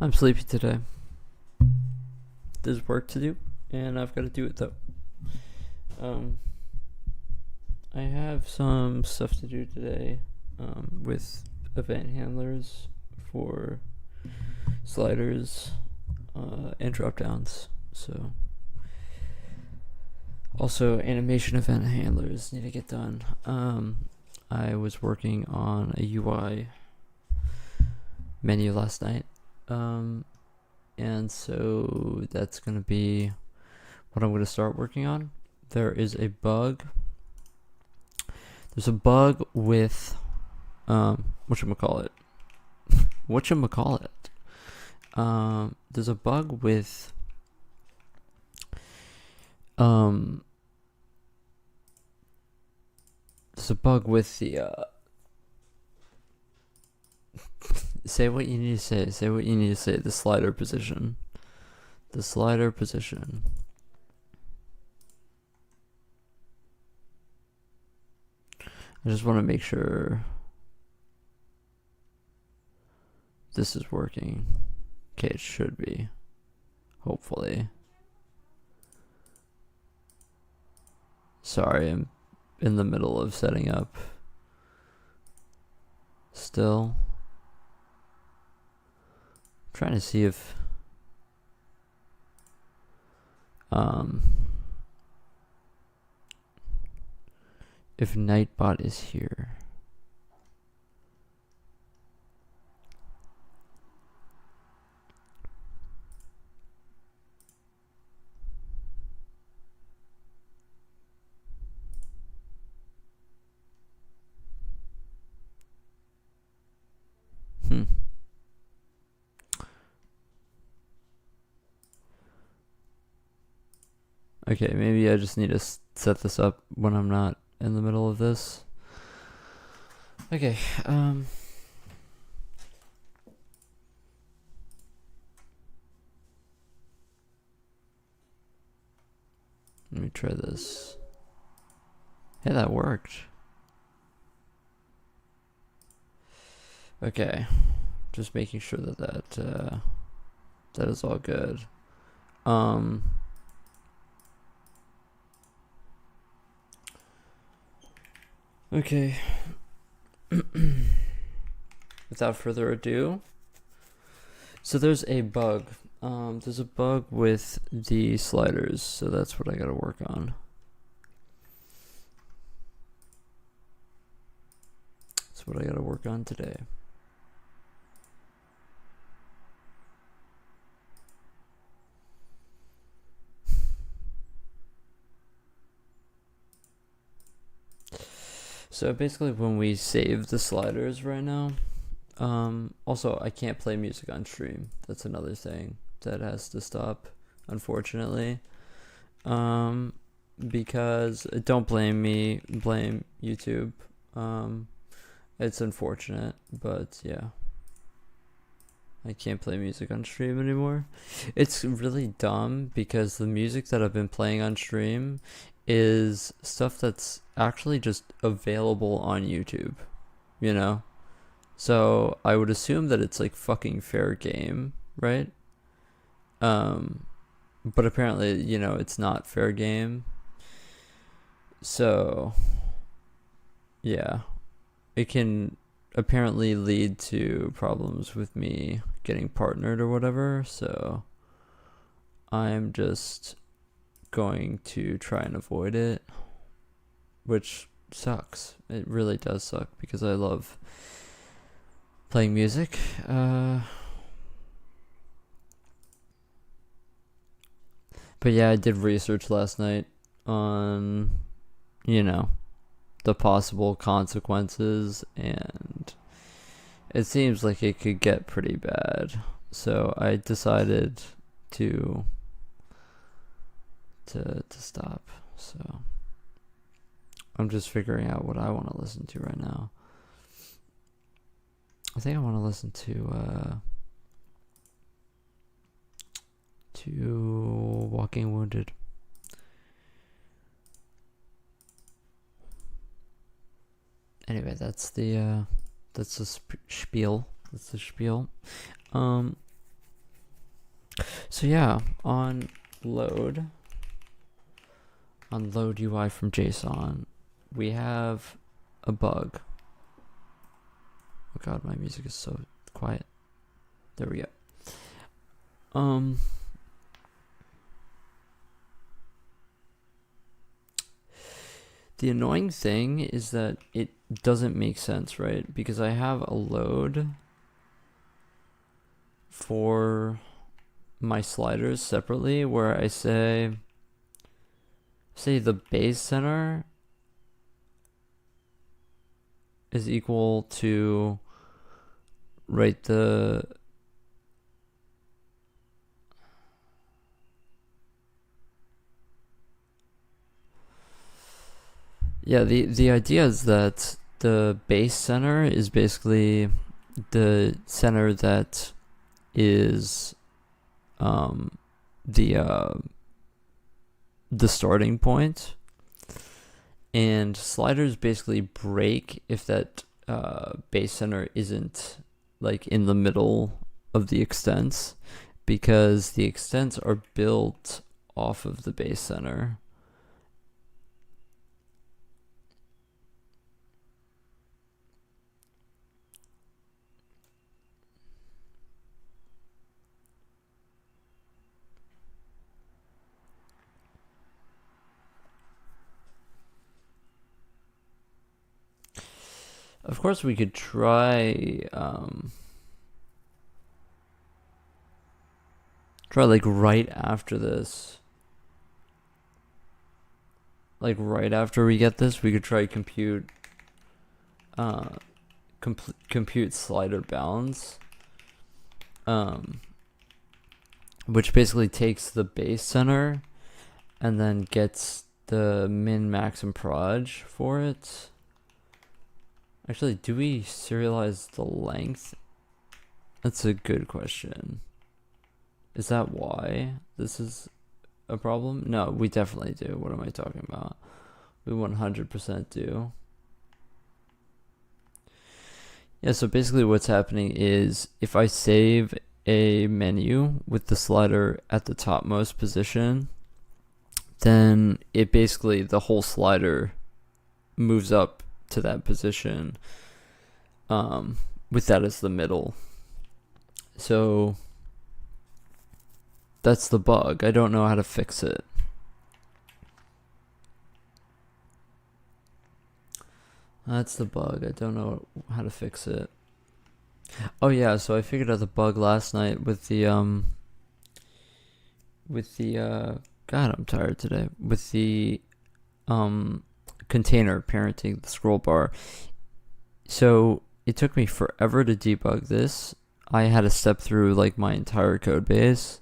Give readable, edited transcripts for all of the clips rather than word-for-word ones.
I'm sleepy today. There's work to do, and I've got to do it though. Um, I have some stuff to do today with event handlers for sliders and dropdowns. So, also animation event handlers need to get done. I was working on a UI menu last night. And so that's going to be what I'm going to start working on. There is a bug. There's a bug with, whatchamacallit. There's a bug with, the, say what you need to say, the slider position. I just want to make sure this is working. Okay, it should be. Hopefully. Sorry, I'm in the middle of setting up. Still. Trying to see if Nightbot is here. Okay, maybe I just need to set this up when I'm not in the middle of this. Okay, let me try this. Hey, that worked. Okay, just making sure that is all good. Okay. Without further ado, so there's a bug. There's a bug with the sliders, so that's what I gotta work on. That's what I gotta work on today. So basically when we save the sliders right now, also I can't play music on stream. That's another thing that has to stop, unfortunately. Because don't blame me, blame YouTube. It's unfortunate, but yeah. I can't play music on stream anymore. It's really dumb because the music that I've been playing on stream is stuff that's actually just available on YouTube, you know? So I would assume that it's like fucking fair game, right? But apparently, it's not fair game. So yeah, it can apparently lead to problems with me getting partnered or whatever. So I'm just going to try and avoid it, which sucks. It really does suck because I love playing music. But yeah, I did research last night on, the possible consequences, and it seems like it could get pretty bad. So I decided to stop. So I'm just figuring out what I want to listen to right now. I think I want to listen to Walking Wounded. Anyway, that's the spiel. That's the spiel. So yeah, on load UI from JSON, we have a bug. Oh god, my music is so quiet. There we go. The annoying thing is that it doesn't make sense, right? Because I have a load for my sliders separately where I say the base center is equal to, right, the idea is that the base center is basically the center that is the starting point, and sliders basically break if that base center isn't like in the middle of the extents, because the extents are built off of the base center. Of course, we could try like right after this. Like right after we get this, we could try compute compute slider bounds, which basically takes the base center and then gets the min, max, and proj for it. Actually, do we serialize the length? That's a good question. Is that why this is a problem? No, we definitely do. What am I talking about? We 100% do. Yeah, so basically what's happening is if I save a menu with the slider at the topmost position, then it basically, the whole slider moves up to that position with that as the middle. So that's the bug. I don't know how to fix it. That's the bug. I don't know how to fix it. Oh yeah, so I figured out the bug last night with the God, I'm tired today. With the container parenting the scroll bar. So it took me forever to debug this. I had to step through like my entire code base,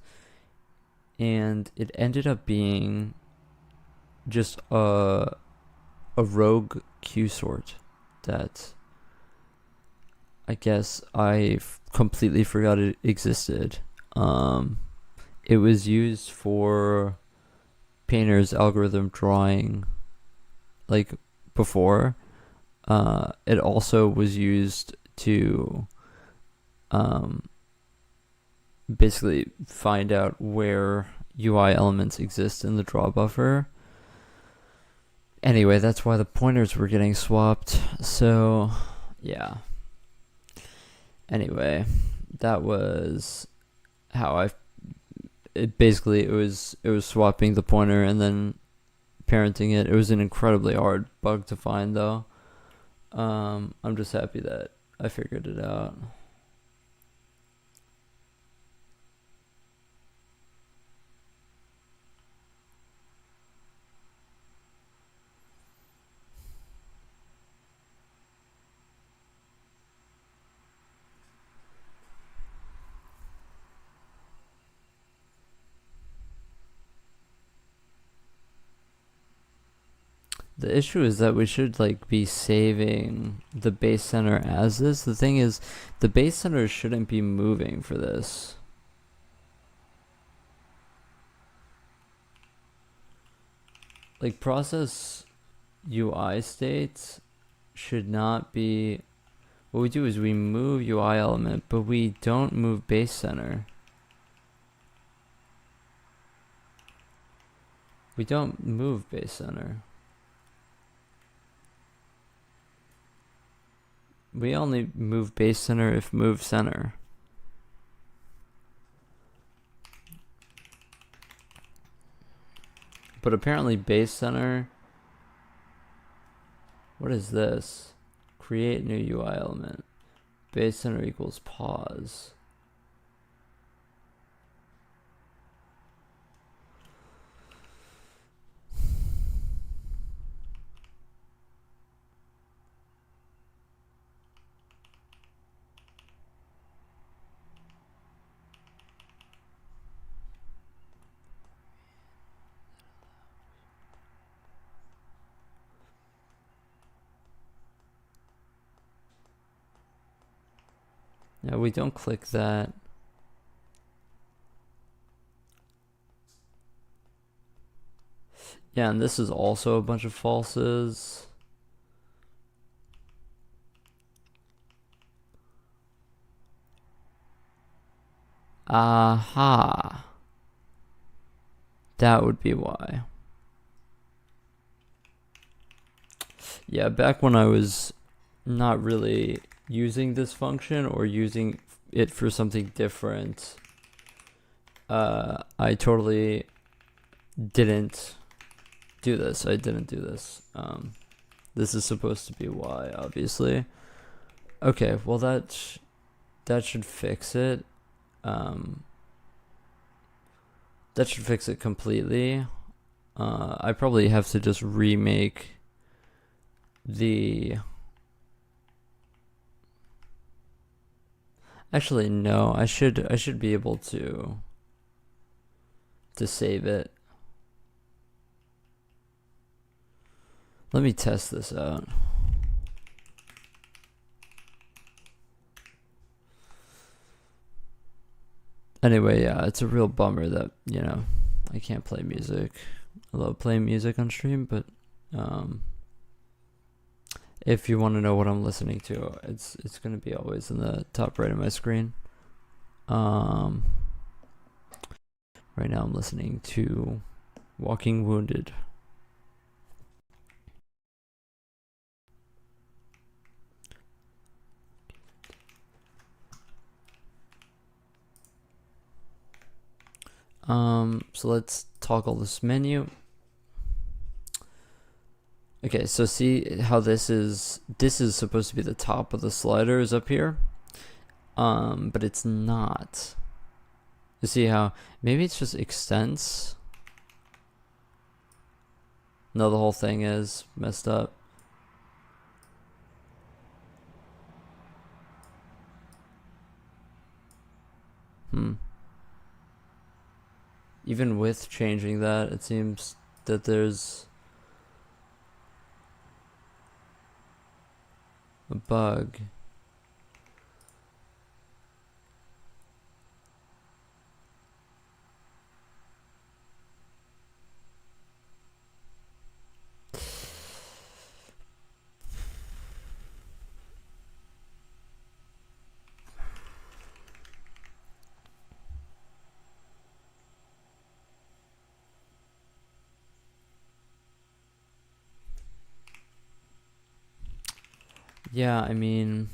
and it ended up being just a rogue queue sort that I guess I completely forgot it existed. It was used for Painter's algorithm drawing, like before. It also was used to basically find out where UI elements exist in the draw buffer. Anyway, that's why the pointers were getting swapped. So, yeah. Anyway, that was how it was swapping the pointer and then parenting it. It was an incredibly hard bug to find though. I'm just happy that I figured it out. The issue is that we should like be saving the base center as this. The thing is, the base center shouldn't be moving for this. Like process UI states should not be, what we do is we move UI element, but we don't move base center. We don't move base center. We only move base center if move center. But apparently base center, what is this? Create new UI element. Base center equals pause. Yeah, we don't click that. Yeah, and this is also a bunch of falses. Aha. That would be why. Yeah, back when I was not really using this function or using it for something different, I totally didn't do this. I didn't do this. This is supposed to be why, obviously. Okay, well that should fix it. That should fix it completely. I probably have to just remake the... Actually, no. I should be able to save it. Let me test this out. Anyway, yeah, it's a real bummer that, you know, I can't play music. I love playing music on stream, but if you want to know what I'm listening to, it's going to be always in the top right of my screen. Right now I'm listening to Walking Wounded. So let's toggle this menu. Okay, so see how this is supposed to be the top of the sliders up here, but it's not. You see how maybe it's just extents? No, the whole thing is messed up. Even with changing that, it seems that there's a bug. Yeah, I mean,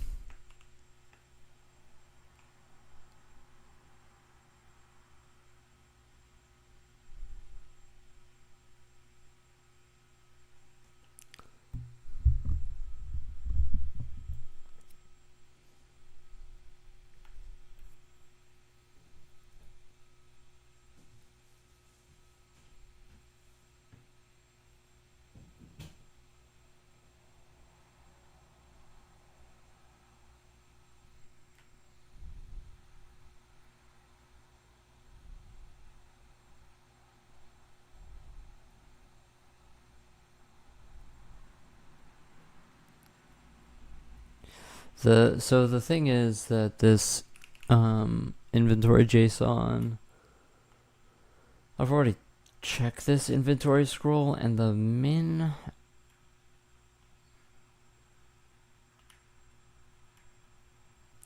the thing is that this inventory JSON, I've already checked this inventory scroll, and the min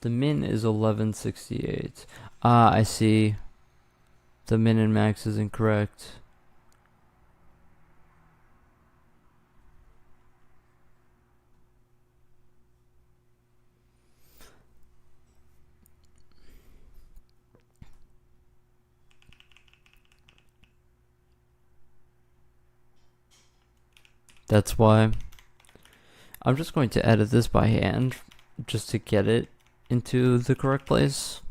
is 1168. Ah, I see. The min and max is incorrect. That's why I'm just going to edit this by hand just to get it into the correct place.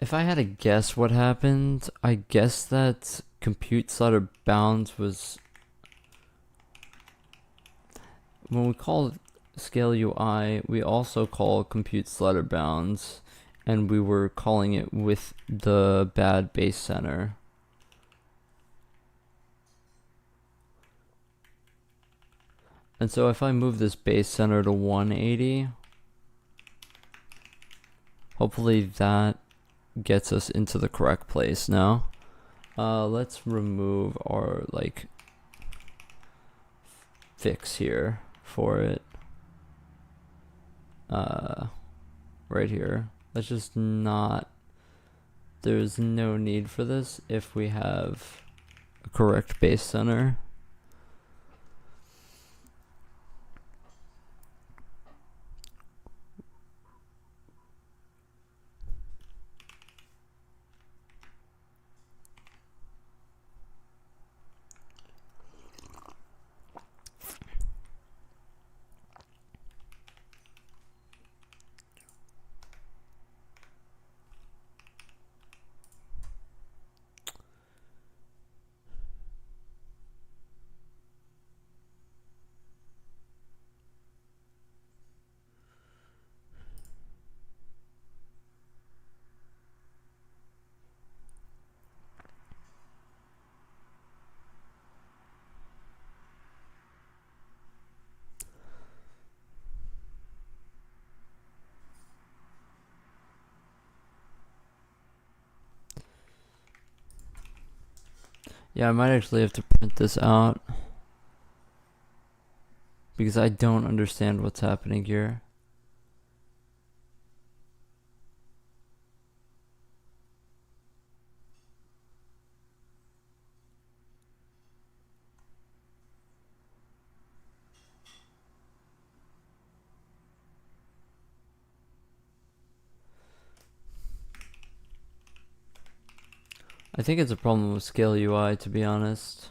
If I had to guess what happened, I guess that compute slider bounds was, when we call scale UI, we also call compute slider bounds, and we were calling it with the bad base center. And so if I move this base center to 180, hopefully that gets us into the correct place now. Let's remove our like fix here for it. Right here. Let's just not, there's no need for this if we have a correct base center. Yeah, I might actually have to print this out because I don't understand what's happening here. I think it's a problem with Scale UI, to be honest.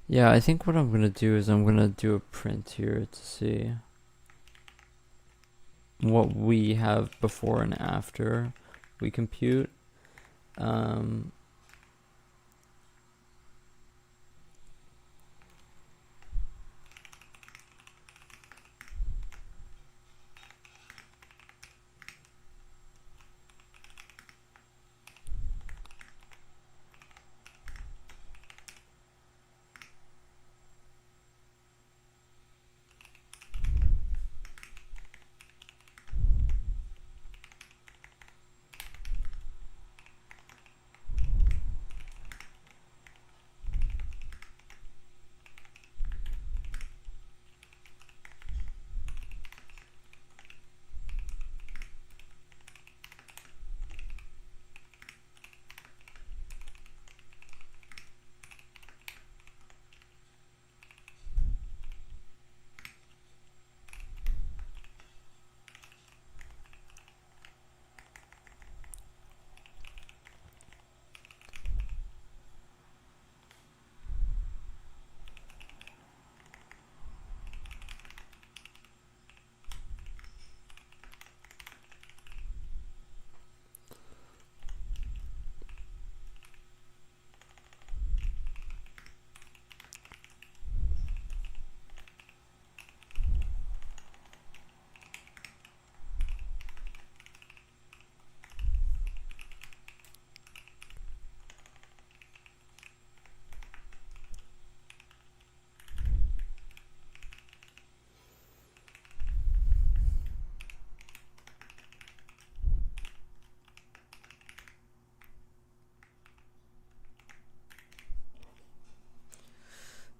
Yeah, I think what I'm going to do is I'm going to do a print here to see what we have before and after we compute.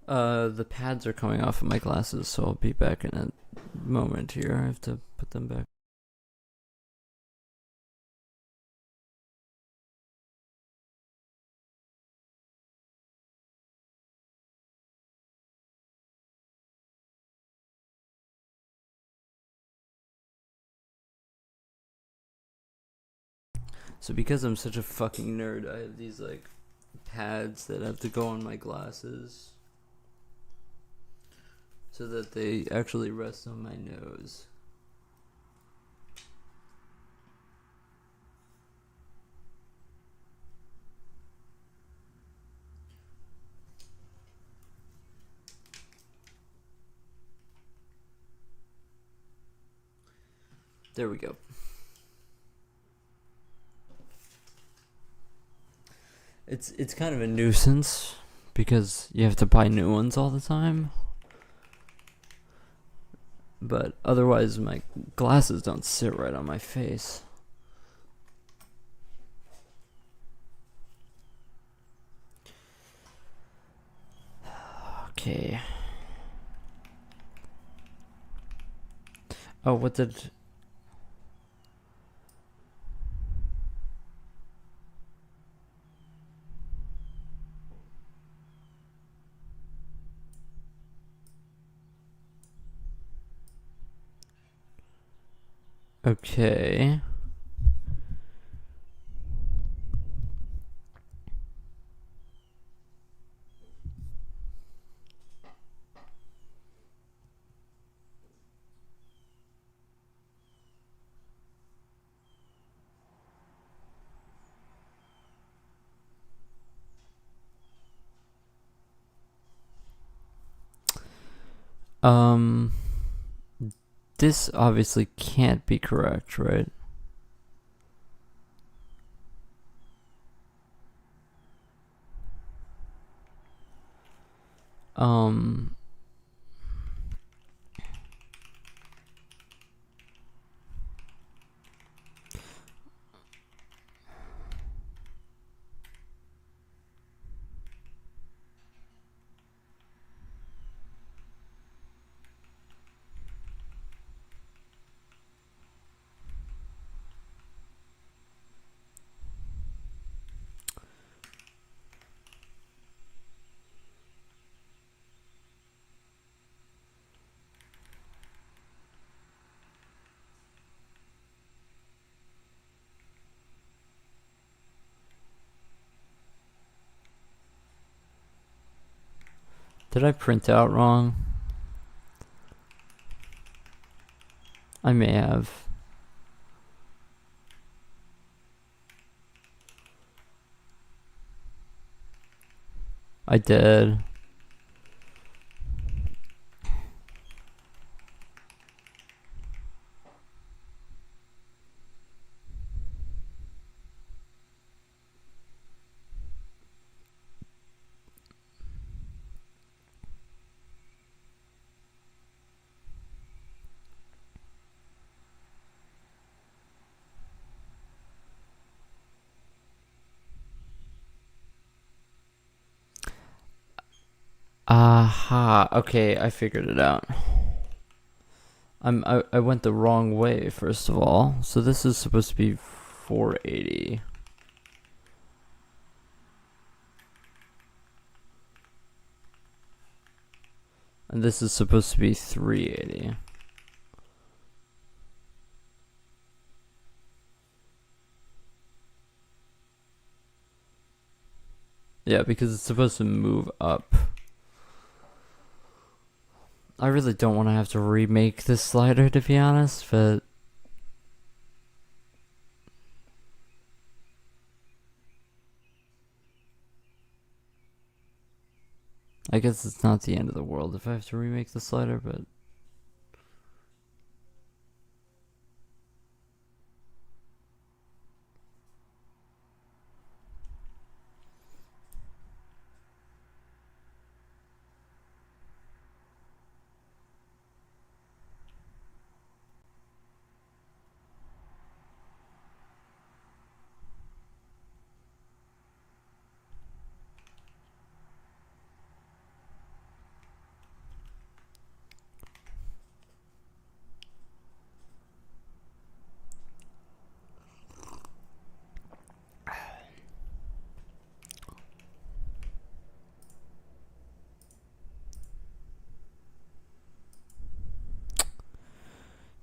The pads are coming off of my glasses, so I'll be back in a moment here. I have to put them back. So because I'm such a fucking nerd, I have these like pads that have to go on my glasses so that they actually rest on my nose. There we go. It's kind of a nuisance because you have to buy new ones all the time. But otherwise my glasses don't sit right on my face. Okay. Oh, what did... Okay. This obviously can't be correct, right? Did I print out wrong? I may have. I did. Aha, okay, I figured it out. I went the wrong way, first of all. So this is supposed to be 480. And this is supposed to be 380. Yeah, because it's supposed to move up. I really don't want to have to remake this slider, to be honest, but... I guess it's not the end of the world if I have to remake the slider, but...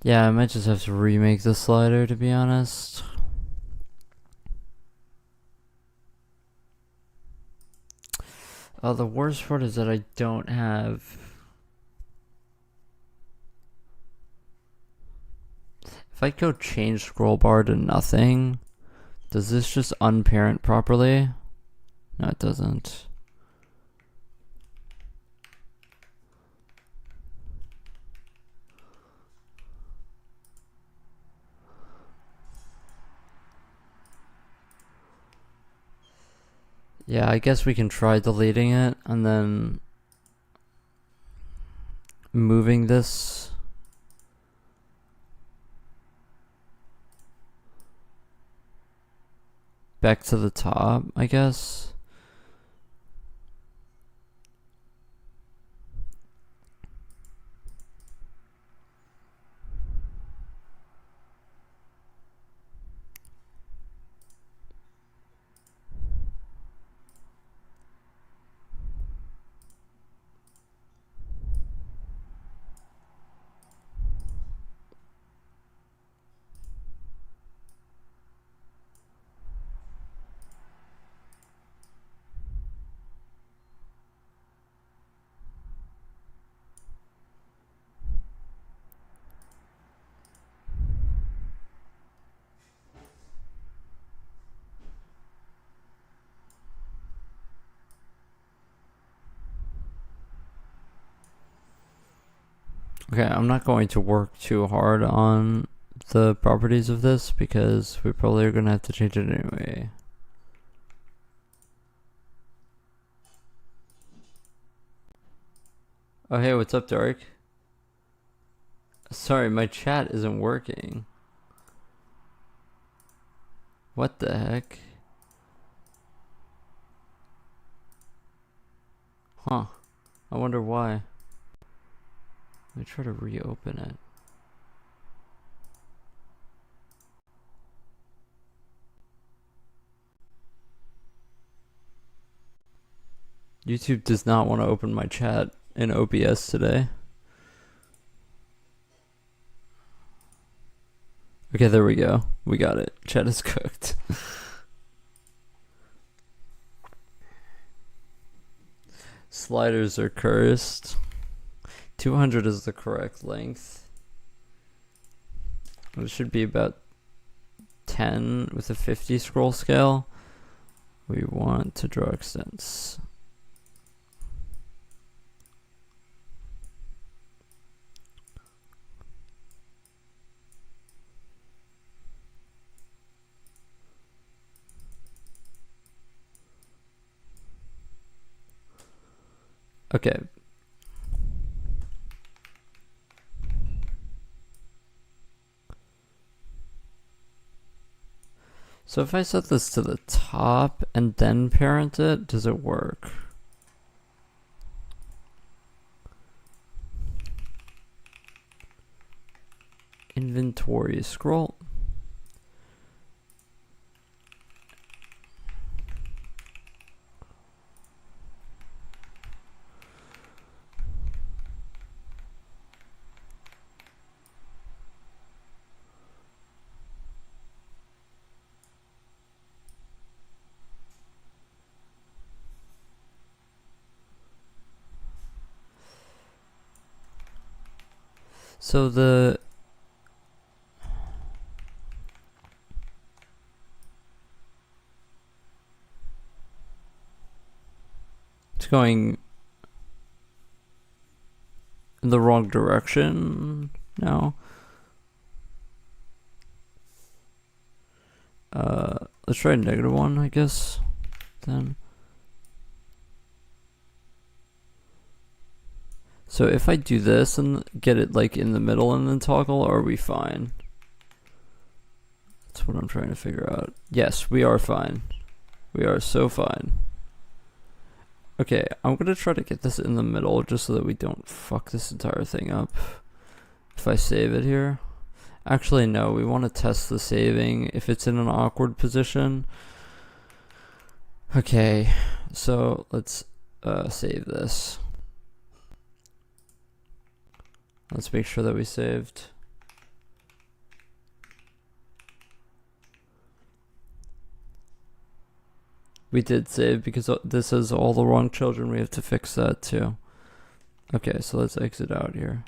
Yeah, I might just have to remake the slider, to be honest. The worst part is that I don't have... If I go change scroll bar to nothing, does this just unparent properly? No, it doesn't. Yeah, I guess we can try deleting it and then moving this. Back to the top, I guess. Okay, I'm not going to work too hard on the properties of this because we probably are going to have to change it anyway. Oh, hey, what's up, Dark? Sorry, my chat isn't working. What the heck? Huh. I wonder why. Let me try to reopen it. YouTube does not want to open my chat in OBS today. Okay, there we go. We got it. Chat is cooked. Sliders are cursed. 200 is the correct length. It should be about 10 with a 50 scroll scale. We want to draw extents. Okay. So if I set this to the top and then parent it, does it work? Inventory scroll. So it's going in the wrong direction now. Let's try -1, I guess. Then. So if I do this and get it like in the middle and then toggle, are we fine? That's what I'm trying to figure out. Yes, we are fine. We are so fine. Okay, I'm gonna try to get this in the middle just so that we don't fuck this entire thing up. If I save it here. Actually, no, we want to test the saving if it's in an awkward position. Okay, so let's save this. Let's make sure that we saved. We did save because this is all the wrong children. We have to fix that too. Okay, so let's exit out here.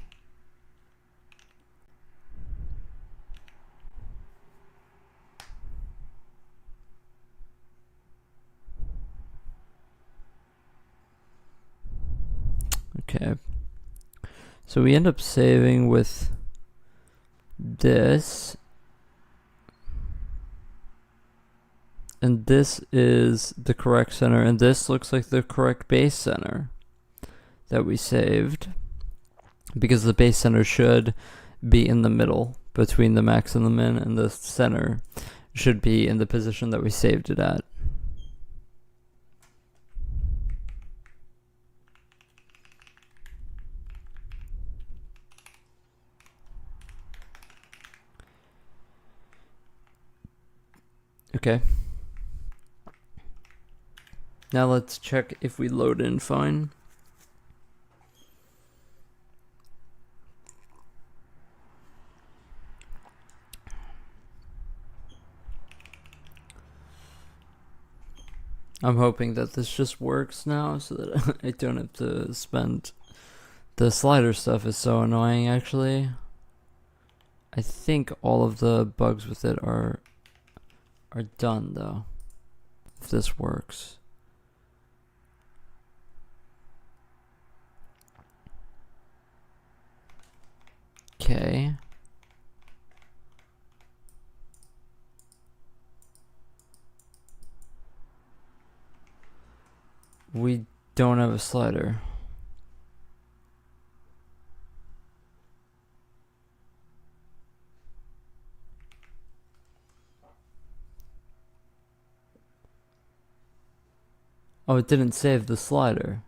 Okay. So we end up saving with this. And this is the correct center, and this looks like the correct base center that we saved, because the base center should be in the middle between the max and the min, and the center should be in the position that we saved it at. Okay. Now let's check if we load in fine. I'm hoping that this just works now so that I don't have to spend... The slider stuff is so annoying, actually. I think all of the bugs with it are done, though. If this works. Okay. We don't have a slider. Oh, it didn't save the slider.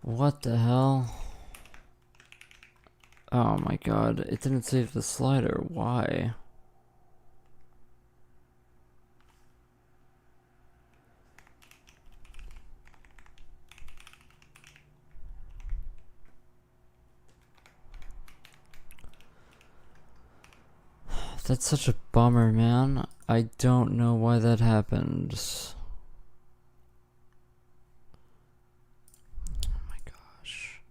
What the hell? Oh my god, it didn't save the slider. Why? That's such a bummer, man. I don't know why that happened. Oh my gosh.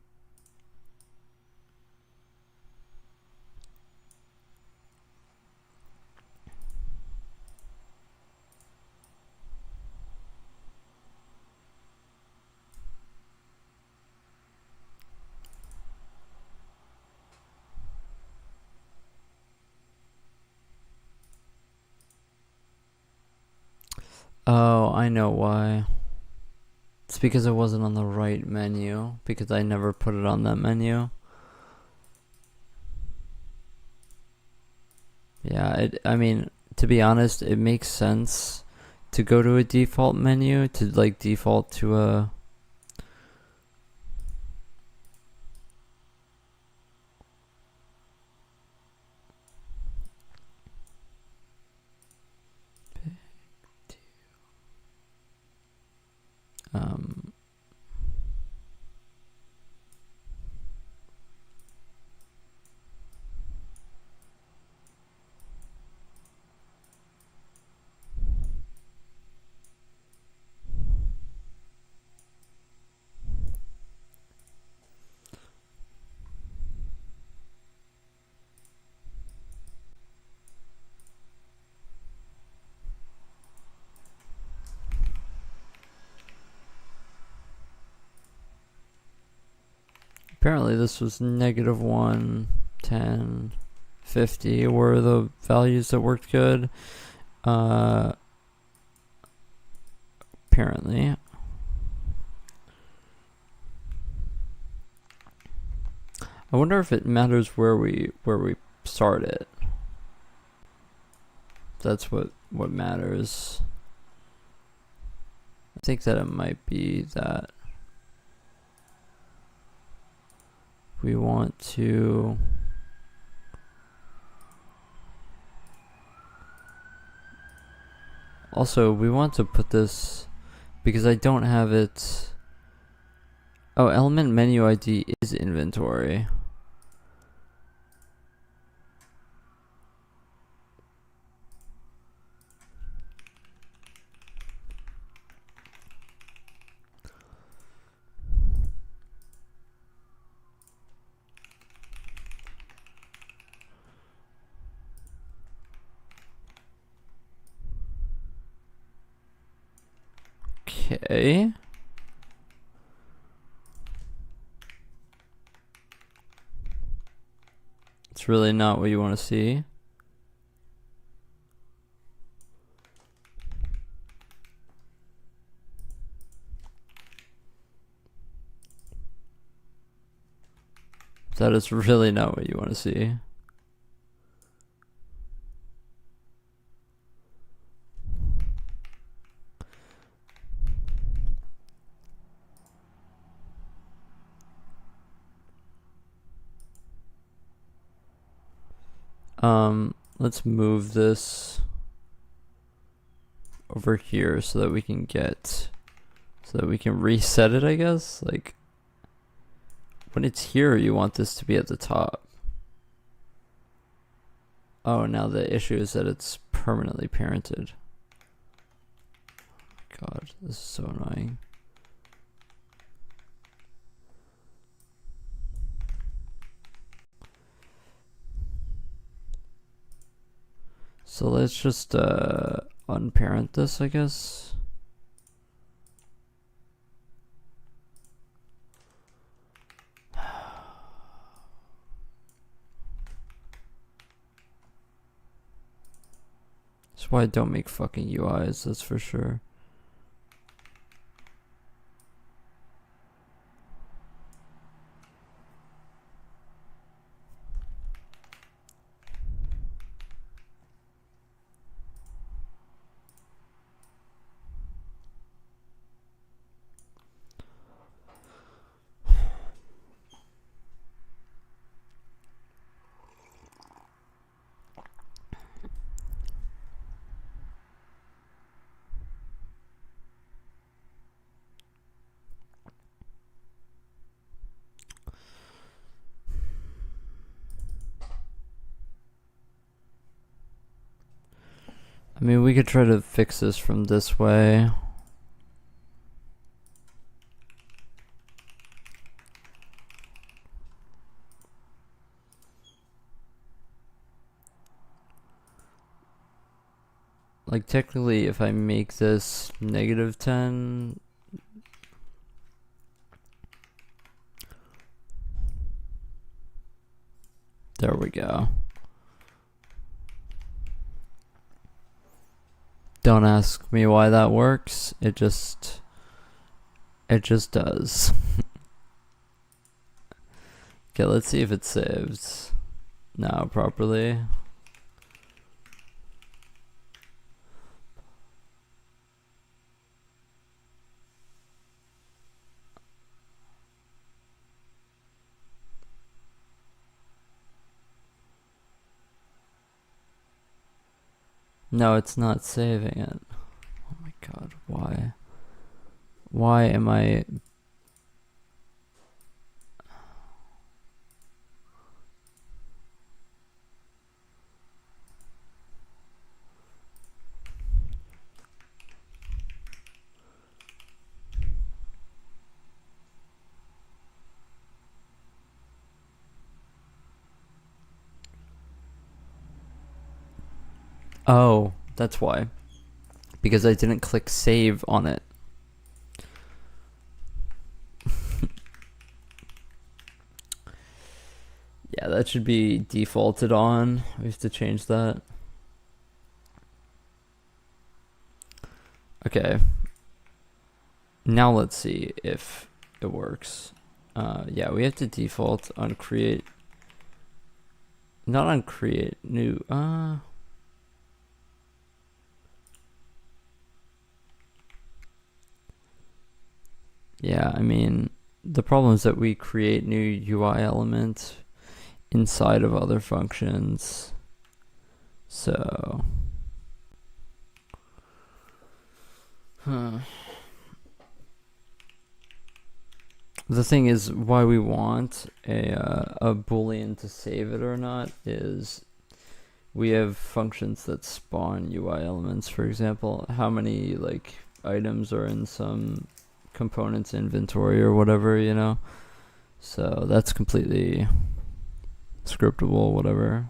Oh, I know why. It's because it wasn't on the right menu, because I never put it on that menu. Yeah, I mean, to be honest, it makes sense to go to a default menu, to like default to a... Apparently this was -1, 10, 50 were the values that worked good. Apparently. I wonder if it matters where we start it. That's what matters. I think that it might be that we want to also we want to put this, because I don't have it. Oh, element menu ID is inventory. Okay. It's really not what you want to see. That is really not what you want to see. Let's move this over here so that we can reset it, I guess. Like, when it's here, you want this to be at the top. Oh, now the issue is that it's permanently parented. God, this is so annoying. So let's just unparent this, I guess. That's why I don't make fucking UIs, that's for sure. I mean, we could try to fix this from this way. Like, technically, if I make this -10, there we go. Don't ask me why that works. It just does. Okay, let's see if it saves now properly. No, it's not saving it. Oh my god, why? Why am I... Oh, that's why. Because I didn't click save on it. Yeah, that should be defaulted on. We have to change that. Okay. Now let's see if it works. Yeah, we have to default on create. Not on create new. Yeah, I mean, the problem is that we create new UI elements inside of other functions. So, the thing is, why we want a boolean to save it or not is we have functions that spawn UI elements. For example, how many like items are in some components inventory or whatever, you know. So that's completely scriptable, whatever.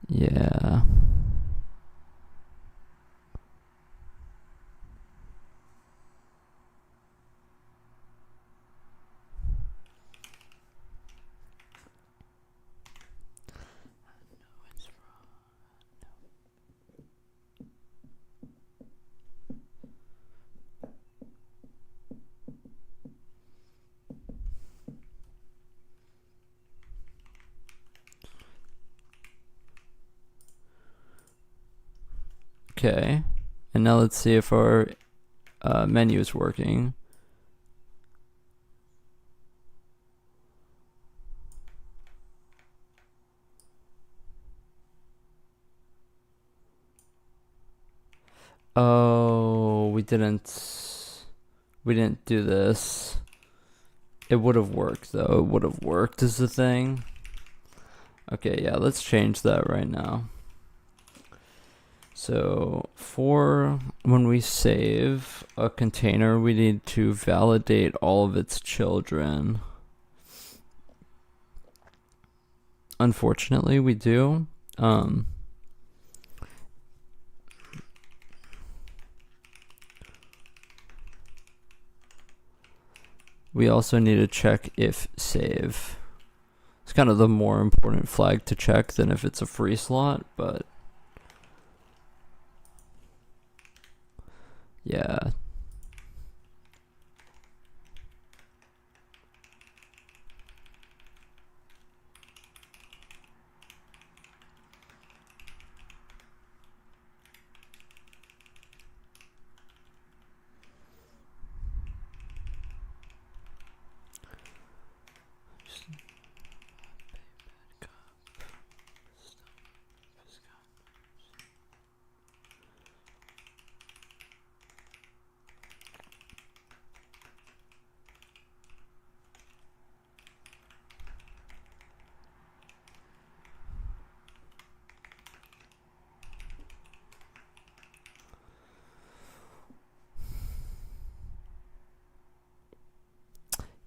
Yeah. Okay, and now let's see if our menu is working. Oh, we didn't do this. It would have worked though. It would have worked is the thing. Okay, yeah, let's change that right now. So for when we save a container, we need to validate all of its children. Unfortunately, we do. We also need to check if save. It's kind of the more important flag to check than if it's a free slot, but yeah.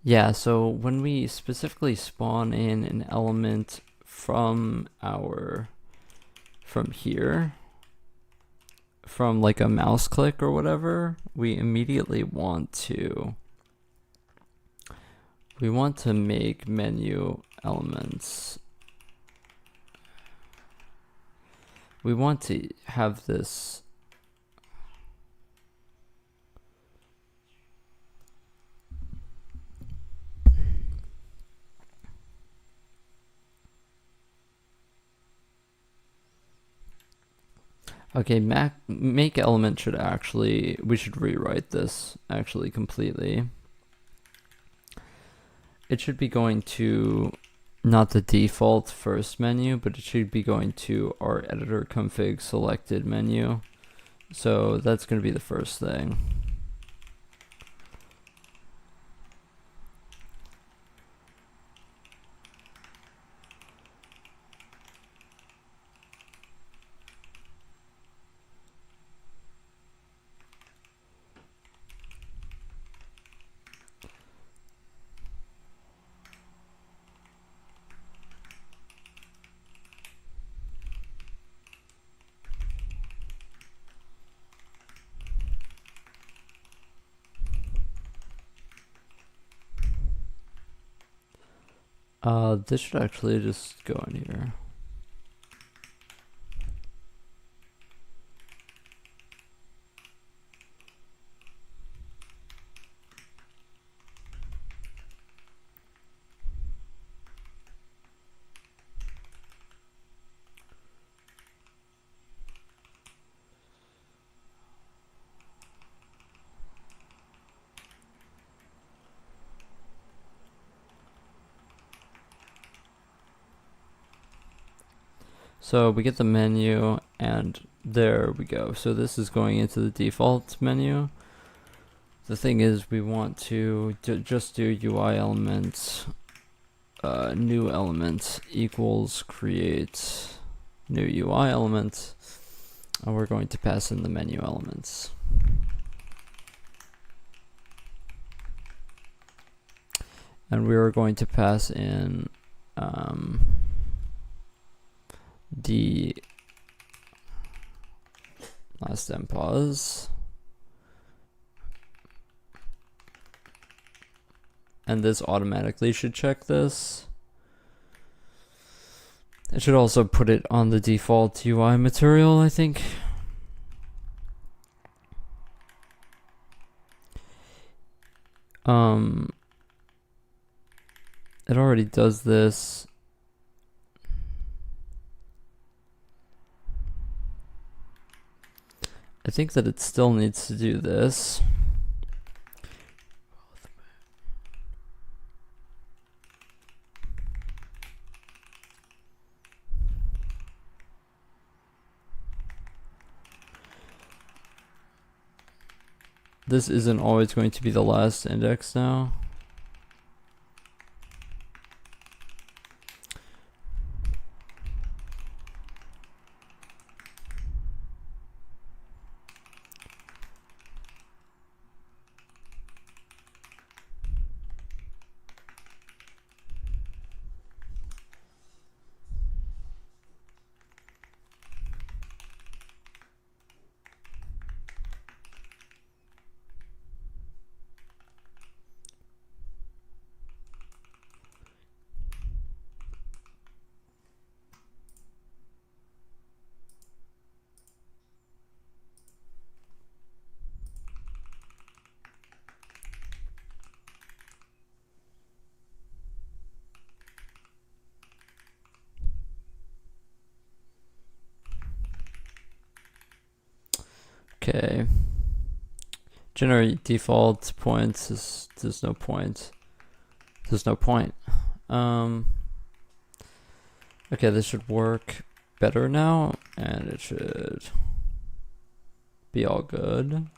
Yeah, so when we specifically spawn in an element from here, from like a mouse click or whatever, we immediately want to make menu elements. We want to have this okay, make element should actually, we should rewrite this actually completely. It should be going to not the default first menu, but it should be going to our editor config selected menu. So that's going to be the first thing. This should actually just go in here. So we get the menu and there we go. So this is going into the default menu. The thing is we want to just do UI elements, new element equals create new UI element, and we're going to pass in the menu elements. And we are going to pass in the last end pause. And this automatically should check this. It should also put it on the default UI material, I think. It already does this. I think that it still needs to do this. This isn't always going to be the last index now. Okay. Generate default points is there's no point. There's no point. Okay, this should work better now, and it should be all good.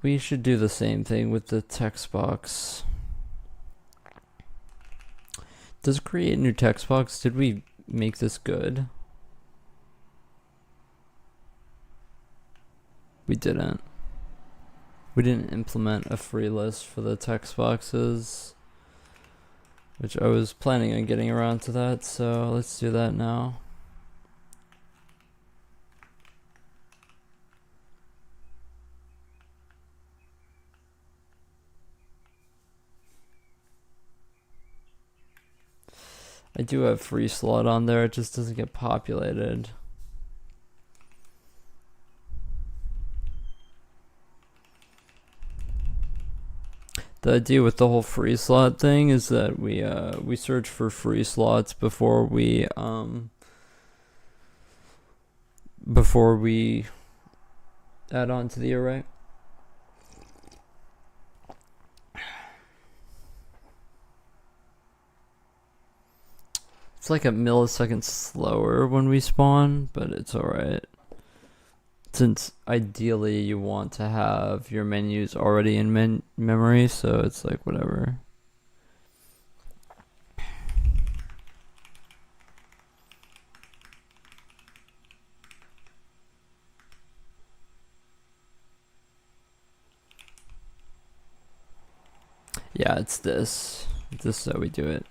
We should do the same thing with the text box. Does create new text box? Did we make this good? We didn't. We didn't implement a free list for the text boxes, which I was planning on getting around to that, so let's do that now. I do have free slot on there, it just doesn't get populated. The idea with the whole free slot thing is that we search for free slots before we add on to the array. It's like a millisecond slower when we spawn, but it's alright. Since ideally you want to have your menus already in memory, so it's like whatever. Yeah, it's this. This is how we do it.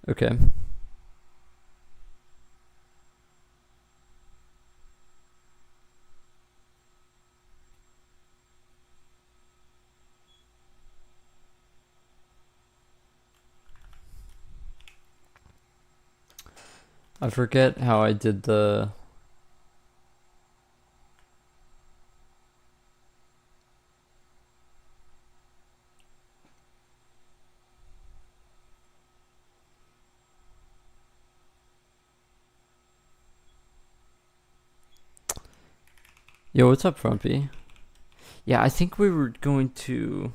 Okay. I forget how I did the... Yo, what's up, Frumpy? Yeah, I think we were going to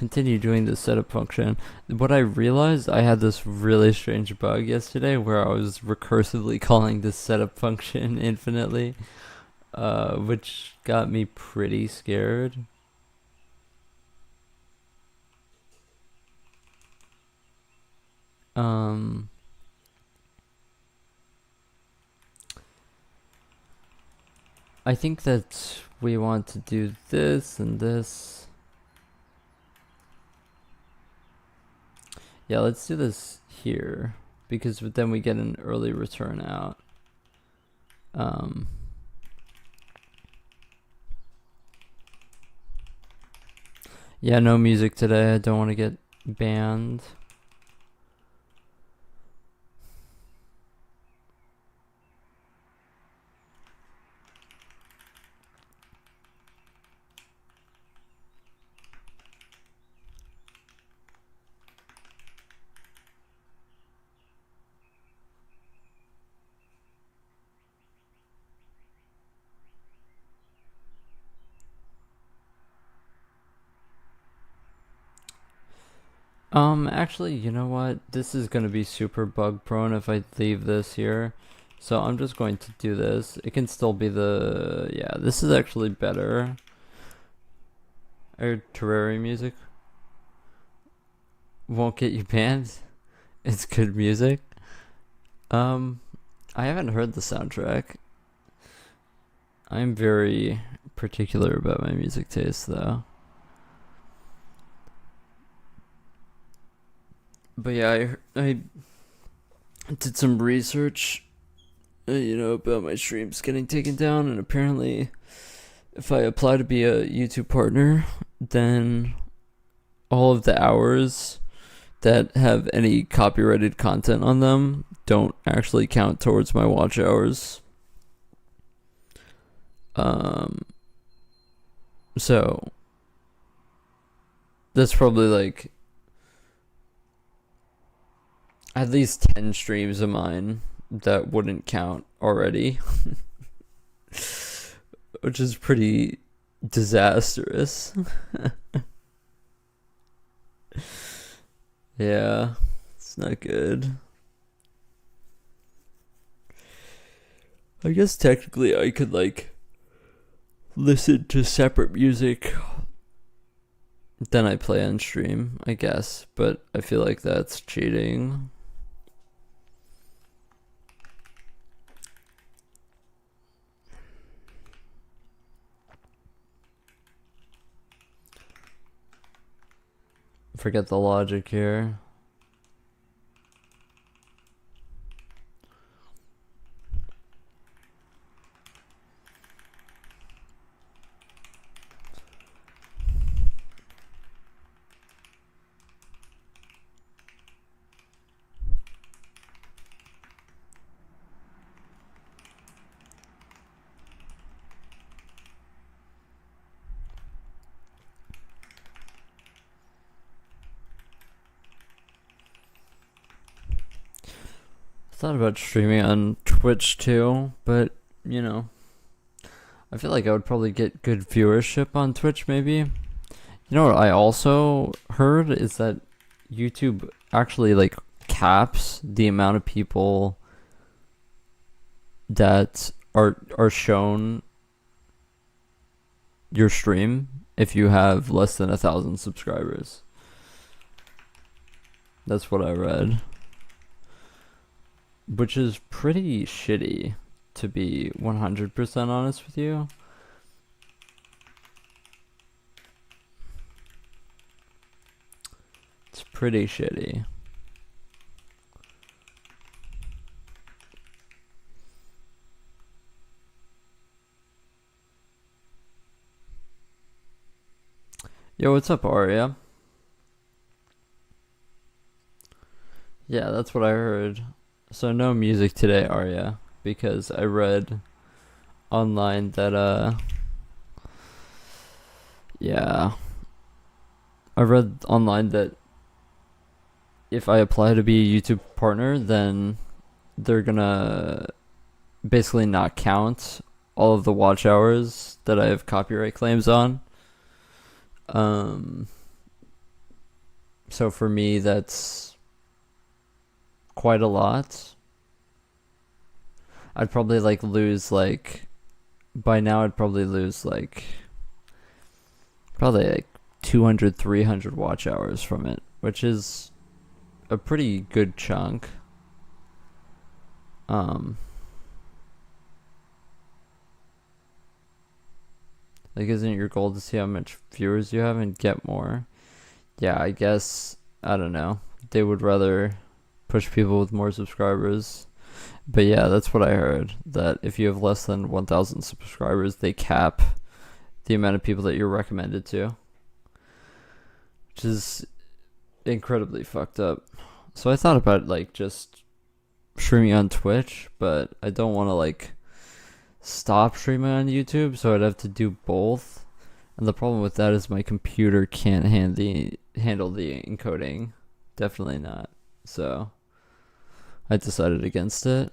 continue doing the setup function. What I realized, I had this really strange bug yesterday where I was recursively calling this setup function infinitely, which got me pretty scared. I think that we want to do this and this. Yeah, let's do this here because then we get an early return out. Yeah, no music today. I don't want to get banned. Actually, you know what? This is gonna be super bug prone if I leave this here. So I'm just going to do this. It can still be yeah, this is actually better. Or Terraria music won't get you banned. It's good music. I haven't heard the soundtrack. I'm very particular about my music taste though. But yeah, I did some research, about my streams getting taken down, and apparently, if I apply to be a YouTube partner, then all of the hours that have any copyrighted content on them don't actually count towards my watch hours. So that's probably like at least 10 streams of mine that wouldn't count already. Which is pretty disastrous. Yeah, it's not good. I guess technically I could listen to separate music then I play on stream, I guess, but I feel like that's cheating. Forget the logic here. Thought about streaming on Twitch too, but I feel like I would probably get good viewership on Twitch maybe. You know what I also heard is that YouTube actually caps the amount of people that are shown your stream if you have less than 1,000 subscribers. That's what I read. Which is pretty shitty, to be 100% honest with you. It's pretty shitty. Yo, what's up, Arya? Yeah, that's what I heard. So no music today, Arya, because I read online that yeah, I read online that if I apply to be a YouTube partner, then they're gonna basically not count all of the watch hours that I have copyright claims on. So for me, that's quite a lot. I'd probably like lose like, by now I'd probably lose like, probably like 200, 300 watch hours from it, which is a pretty good chunk. Like, isn't it your goal to see how much viewers you have and get more? Yeah, I guess, I don't know. They would rather push people with more subscribers. But yeah, that's what I heard. That if you have less than 1,000 subscribers, they cap the amount of people that you're recommended to. Which is incredibly fucked up. So I thought about like just streaming on Twitch, but I don't want to like stop streaming on YouTube, so I'd have to do both. And the problem with that is my computer can't handle the encoding. Definitely not. So I decided against it.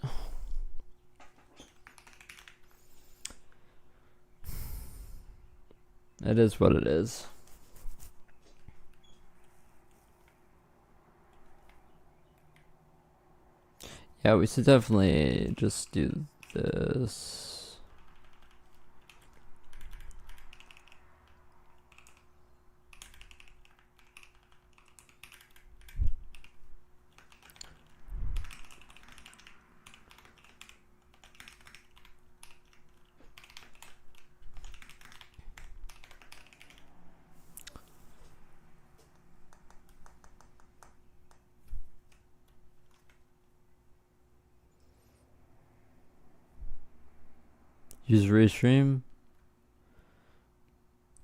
It is what it is. Yeah, we should definitely just do this. Use Restream.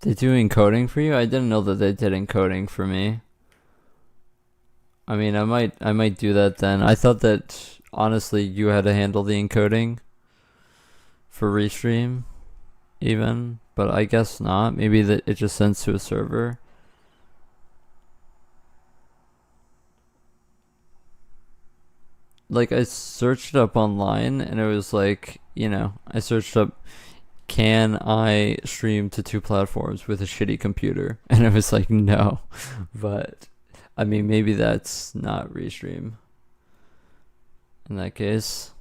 They do encoding for you? I didn't know that they did encoding for me. I mean, I might do that then. I thought that honestly you had to handle the encoding for Restream even, but I guess not. Maybe that it just sends to a server. Like I searched it up online and it was like, I searched up, can I stream to 2 platforms with a shitty computer? And it was like, no. But I mean, maybe that's not Restream in that case.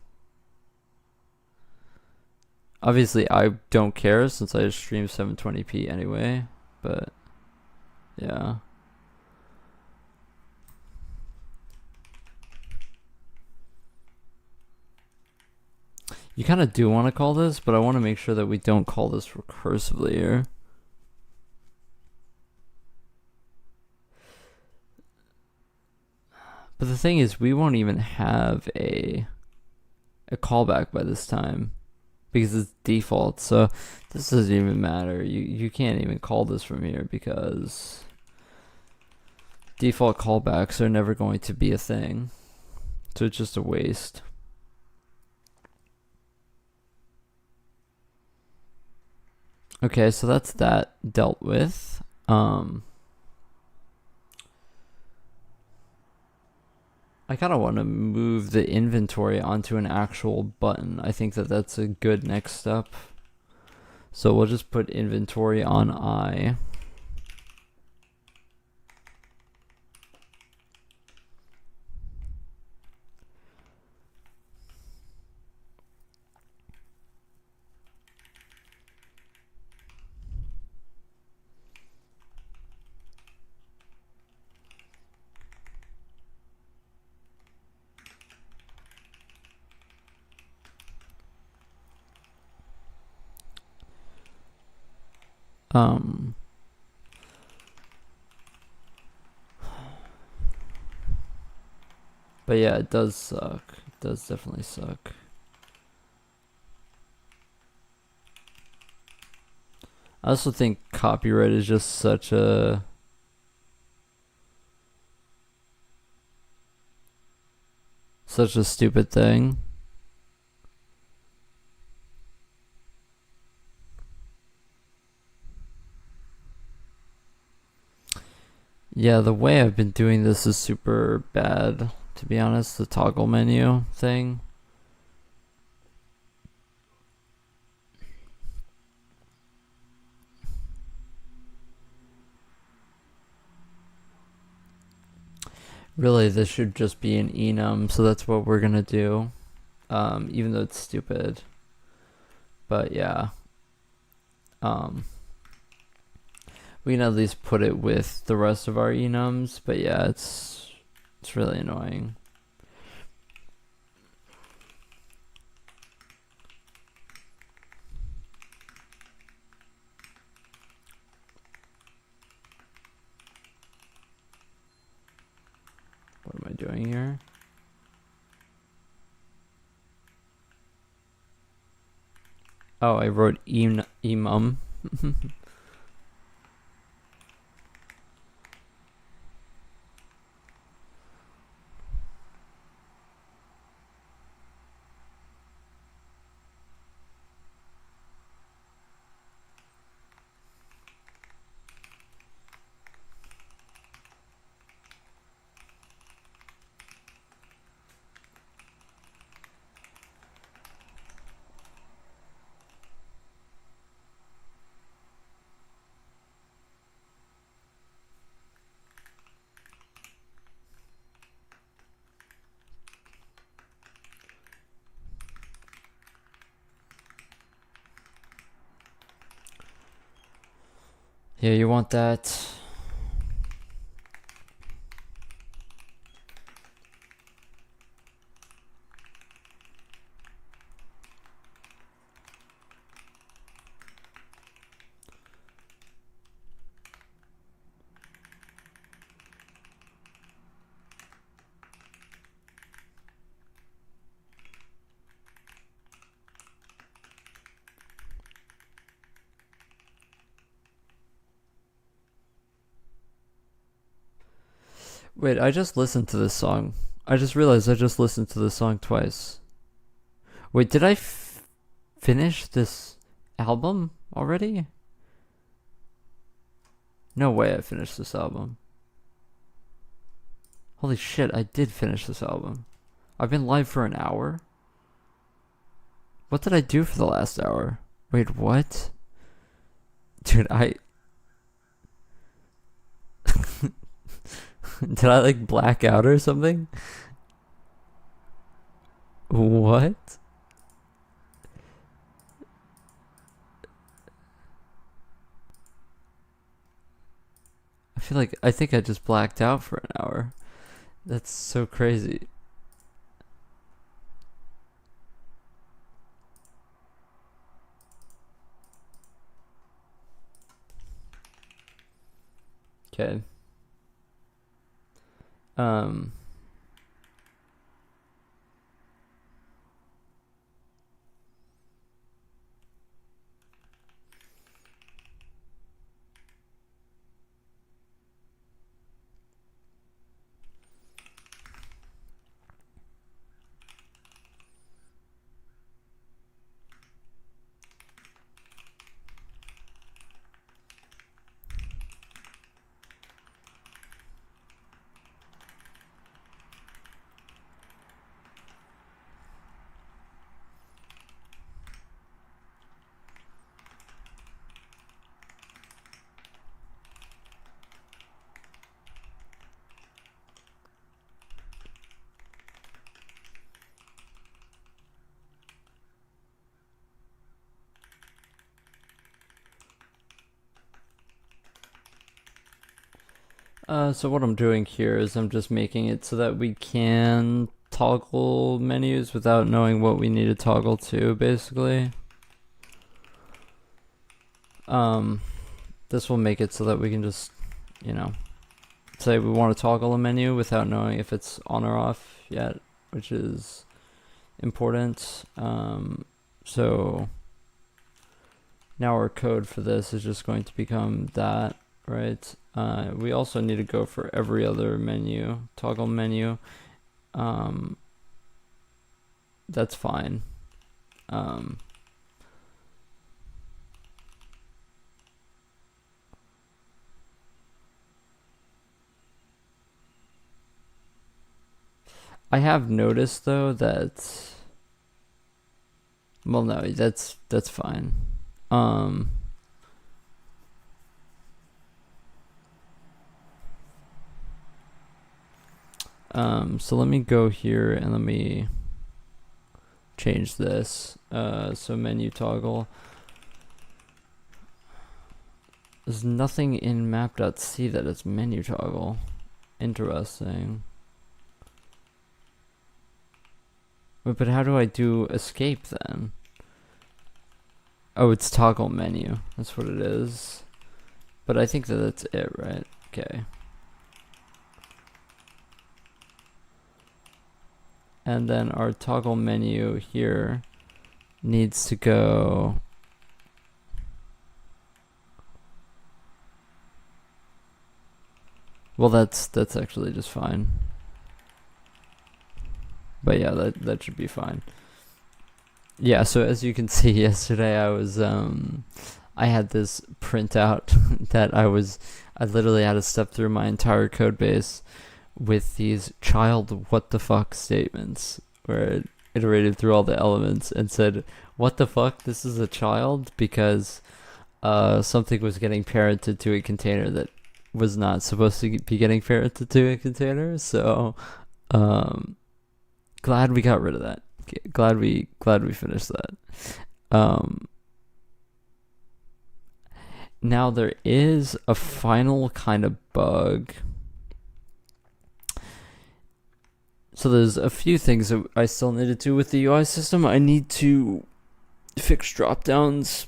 Obviously, I don't care since I stream 720p anyway, but yeah. You kind of do want to call this, but I want to make sure that we don't call this recursively here. But the thing is, we won't even have a callback by this time because it's default. So this doesn't even matter. You can't even call this from here because default callbacks are never going to be a thing. So it's just a waste. Okay, so that's that dealt with. I kind of want to move the inventory onto an actual button. I think that that's a good next step. So we'll just put inventory on I. But yeah, it does suck. It does definitely suck. I also think copyright is just such a stupid thing. Yeah, the way I've been doing this is super bad, to be honest, the toggle menu thing. Really, this should just be an enum, so that's what we're gonna do. Even though it's stupid. But yeah. We can at least put it with the rest of our enums, but yeah, it's really annoying. What am I doing here? Oh, I wrote emum. Yeah, you want that. Wait, I just listened to this song. I just realized I just listened to this song twice. Wait, did I finish this album already? No way I finished this album. Holy shit, I did finish this album. I've been live for an hour? What did I do for the last hour? Wait, what? Dude, did I like black out or something? What? I think I just blacked out for an hour. That's so crazy. Okay. Um so what I'm doing here is I'm just making it so that we can toggle menus without knowing what we need to toggle to, basically. This will make it so that we can just, say we want to toggle a menu without knowing if it's on or off yet, which is important. So now our code for this is just going to become that, right? We also need to go for every other menu, toggle menu. That's fine. I have noticed though that, well, no, that's fine. So let me go here and let me change this. So menu toggle. There's nothing in map.c that is menu toggle. Interesting. But how do I do escape then? Oh, it's toggle menu. That's what it is. But I think that that's it, right? Okay. And then our toggle menu here needs to go. Well, that's actually just fine. But yeah, that should be fine. Yeah, so as you can see, yesterday I had this printout that I literally had to step through my entire code base with these child what the fuck statements where it iterated through all the elements and said, what the fuck, this is a child because something was getting parented to a container that was not supposed to be getting parented to a container. So glad we got rid of that. Glad we finished that. Now there is a final kind of bug. So there's a few things that I still need to do with the UI system. I need to fix dropdowns.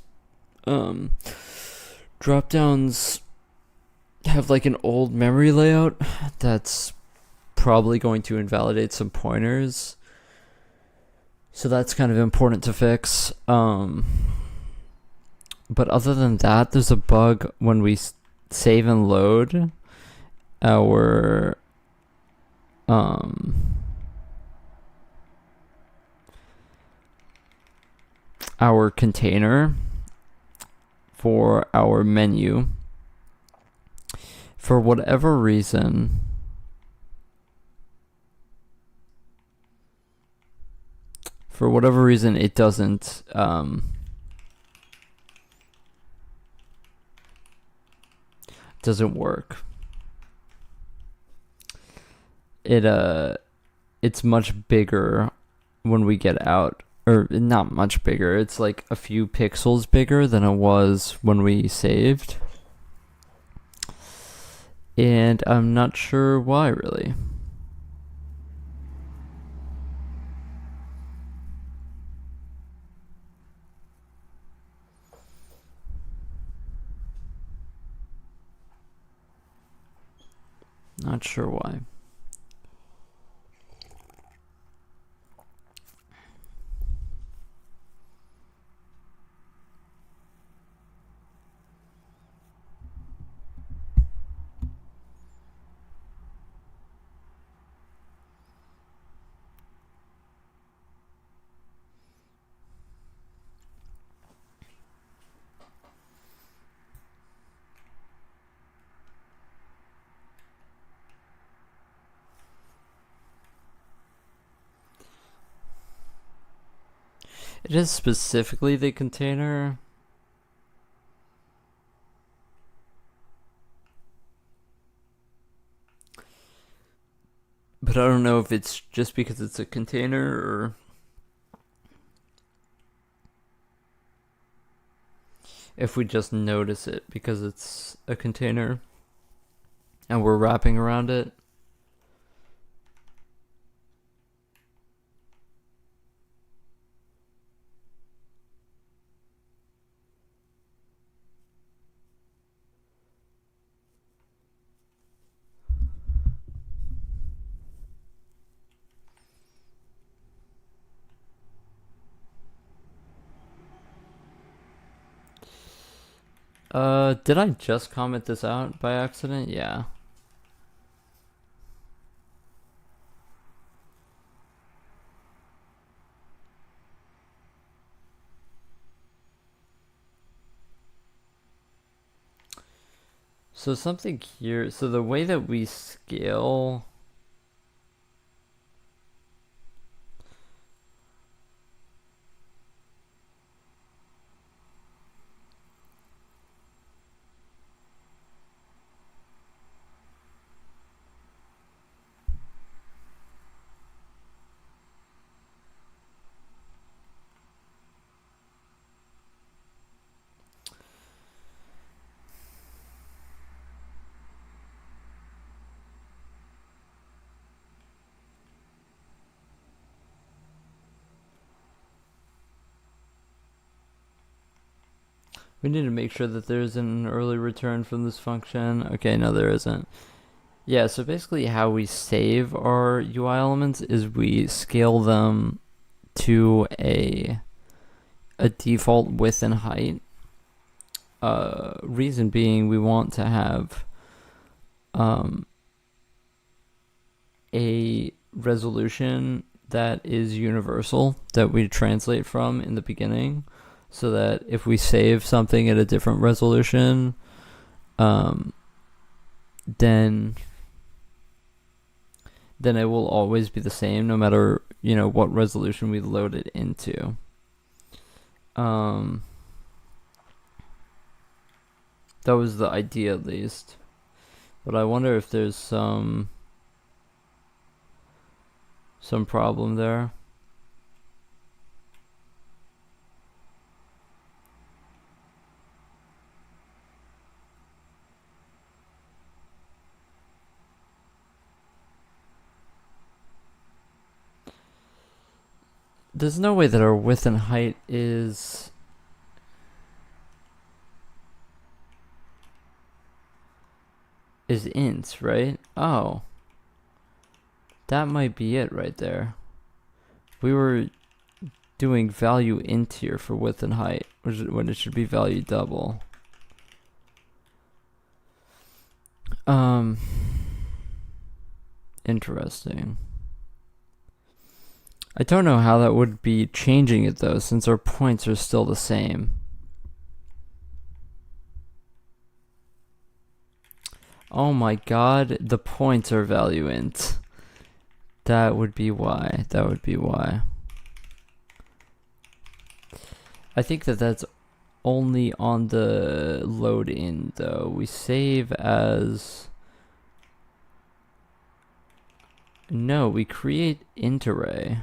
Dropdowns have like an old memory layout that's probably going to invalidate some pointers. So that's kind of important to fix. But other than that, there's a bug when we save and load our container for our menu. For whatever reason, it doesn't work. It's much bigger when we get out, or not much bigger. It's like a few pixels bigger than it was when we saved. And I'm not sure why, really. Not sure why. It is specifically the container. But I don't know if it's just because it's a container or if we just notice it because it's a container and we're wrapping around it. Did I just comment this out by accident? Yeah. So something here, so the way that we scale We need to make sure that there isn't an early return from this function. Okay, no, there isn't. Yeah, so basically how we save our UI elements is we scale them to a default width and height. Reason being, we want to have a resolution that is universal that we translate from in the beginning, so that if we save something at a different resolution, then it will always be the same no matter, what resolution we load it into. That was the idea, at least. But I wonder if there's some problem there. There's no way that our width and height is ints, right? Oh. That might be it right there. We were doing value int here for width and height, when it should be value double. Interesting. I don't know how that would be changing it though, since our points are still the same. Oh my god, the points are value int. That would be why. I think that that's only on the load in though. We save as... No, we create int array.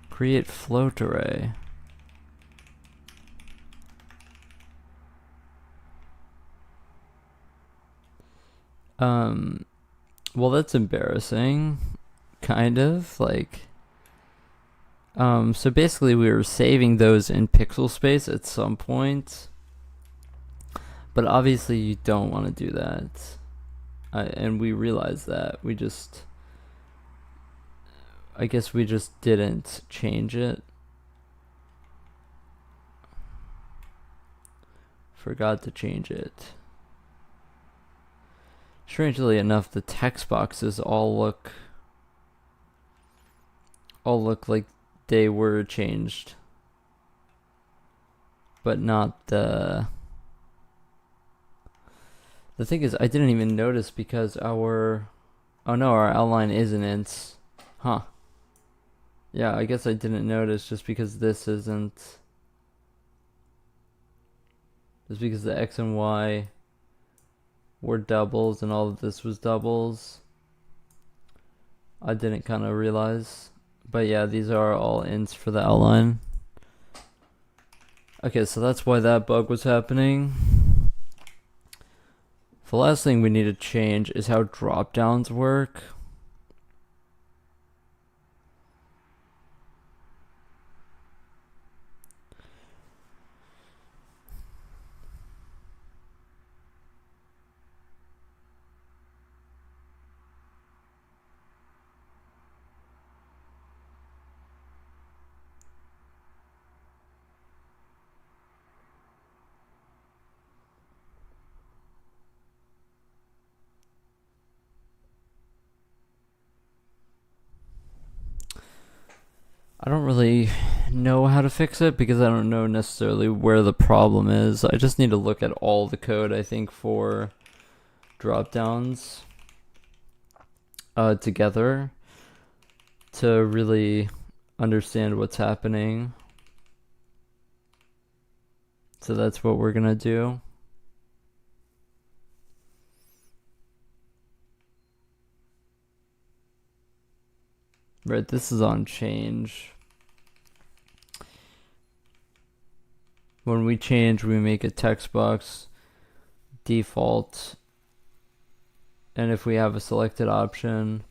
Create float array. Well, that's embarrassing. Kind of, like... so basically we were saving those in pixel space at some point. But obviously you don't want to do that. And we realize that. I guess we just didn't change it. Forgot to change it. Strangely enough, the text boxes all look like they were changed, but not the thing is, I didn't even notice because our outline is an int. Huh. Yeah, I guess I didn't notice just because this isn't. Just because the X and Y were doubles and all of this was doubles. I didn't kind of realize. But yeah, these are all ints for the outline. Okay, so that's why that bug was happening. The last thing we need to change is how dropdowns work. I don't really know how to fix it because I don't know necessarily where the problem is. I just need to look at all the code, I think, for dropdowns together to really understand what's happening. So that's what we're gonna do. Right, this is on change. When we change, we make a text box default. And if we have a selected option,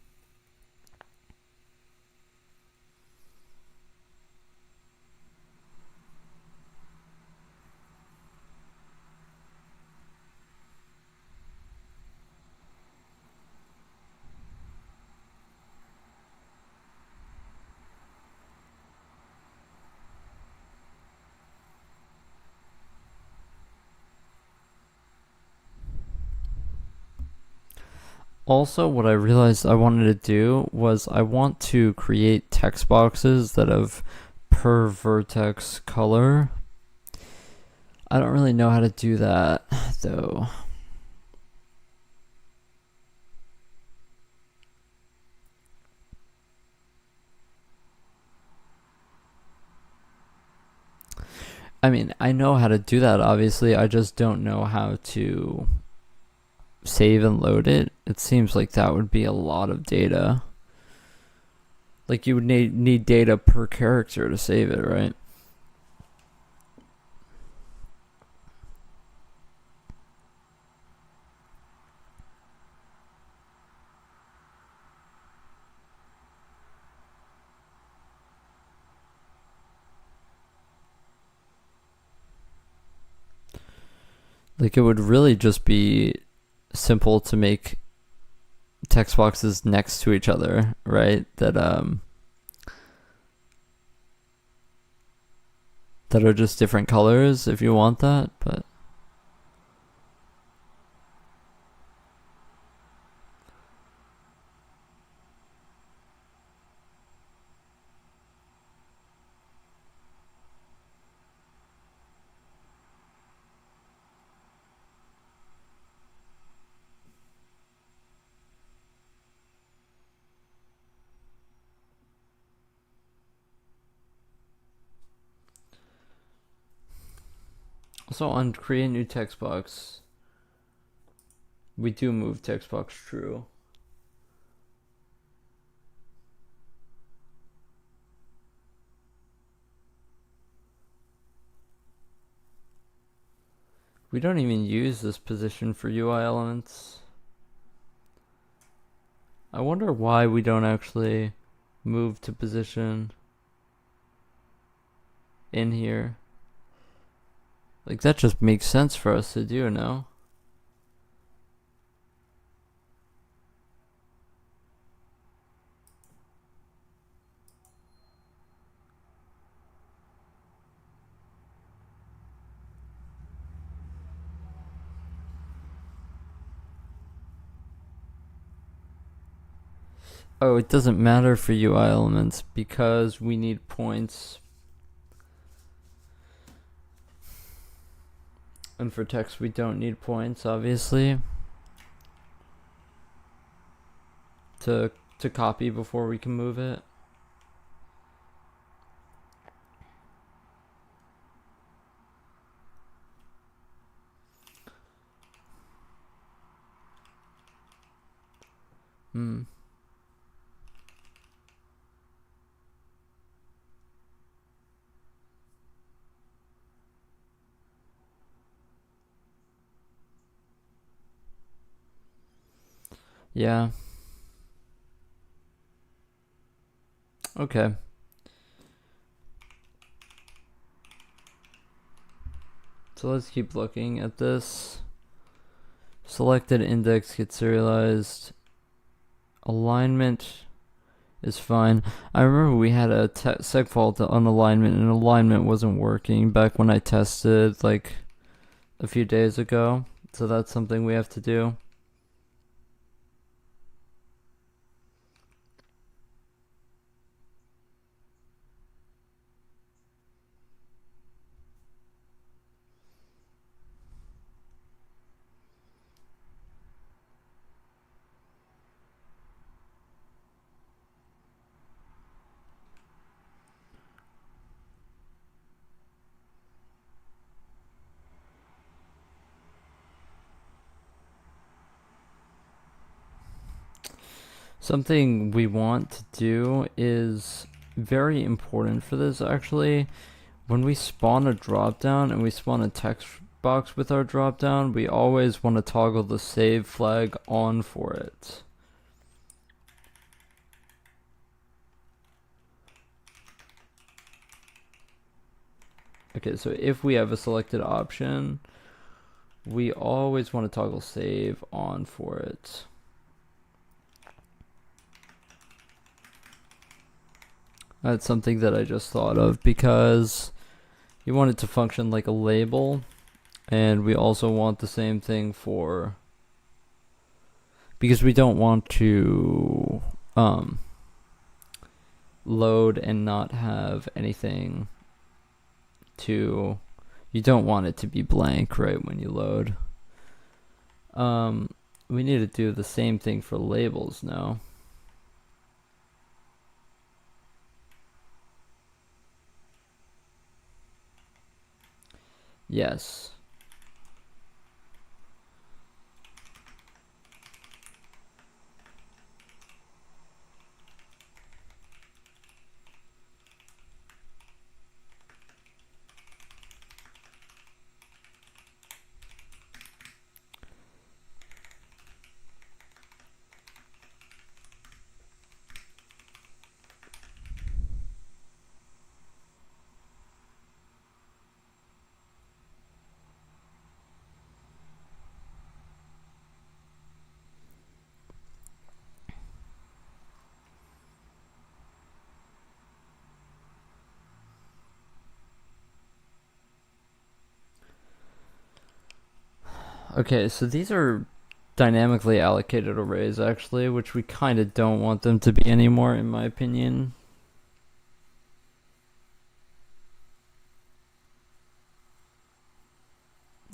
Also, what I realized I wanted to do was I want to create text boxes that have per vertex color. I don't really know how to do that, though. I mean, I know how to do that, obviously. I just don't know how to save and load it. It seems like that would be a lot of data. Like, you would need data per character to save it, right? Like, it would really just be simple to make text boxes next to each other, right? That are just different colors if you want that, but also on create new text box, we do move text box true. We don't even use this position for UI elements. I wonder why we don't actually move to position in here. Like, that just makes sense for us to do, no? Oh, it doesn't matter for UI elements because we need points. And for text, we don't need points, obviously, to copy before we can move it. Yeah. Okay. So let's keep looking at this. Selected index gets serialized. Alignment is fine. I remember we had a seg fault on alignment, and alignment wasn't working back when I tested like a few days ago. So that's something we have to do. Something we want to do is very important for this, actually. When we spawn a dropdown and we spawn a text box with our dropdown, we always want to toggle the save flag on for it. Okay, so if we have a selected option, we always want to toggle save on for it. That's something that I just thought of because you want it to function like a label, and we also want the same thing for because we don't want to load and not have anything to, you don't want it to be blank right when you load. We need to do the same thing for labels now. Yes. Okay, so these are dynamically allocated arrays actually, which we kind of don't want them to be anymore in my opinion.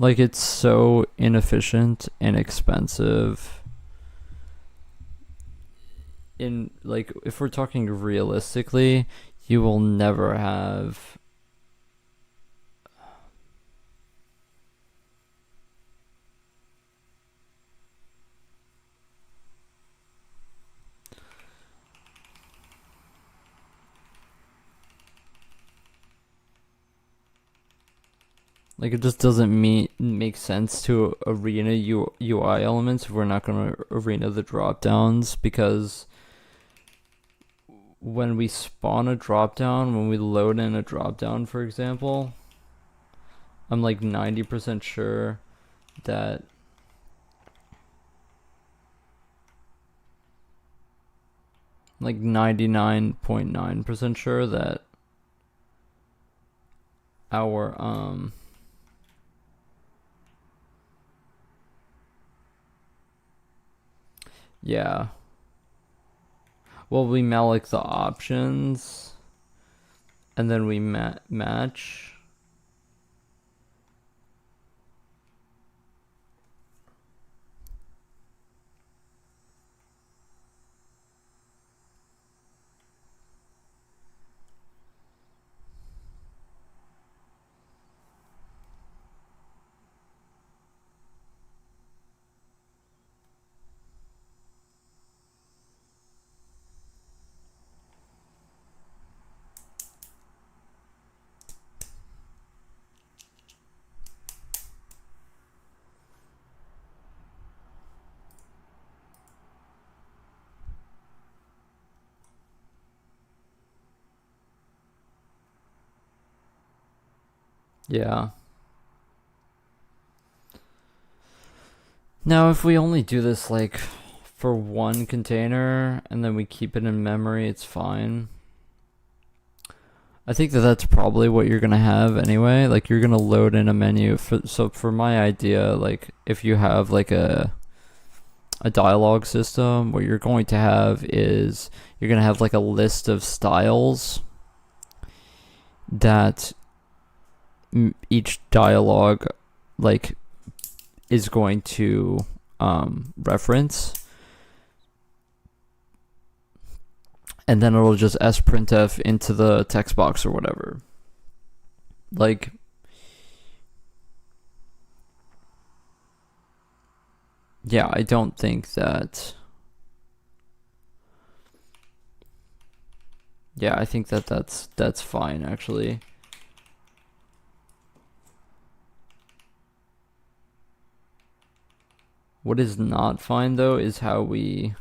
Like, it's so inefficient and expensive. In, like, if we're talking realistically, you will never have like, it just doesn't make sense to arena UI elements if we're not going to arena the dropdowns, because when we spawn a dropdown, when we load in a dropdown, for example, I'm like 90% sure that like 99.9% sure that our yeah, well, we malloc the options and then we match. Yeah. Now, if we only do this like for one container and then we keep it in memory, it's fine. I think that that's probably what you're gonna have anyway. Like, you're gonna load in a menu so for my idea, like, if you have like a dialogue system, what you're going to have is you're gonna have like a list of styles that each dialogue like is going to reference, and then it'll just sprintf into the text box or whatever. Like, yeah, I don't think that. Yeah, I think that that's fine actually. What is not fine though is how we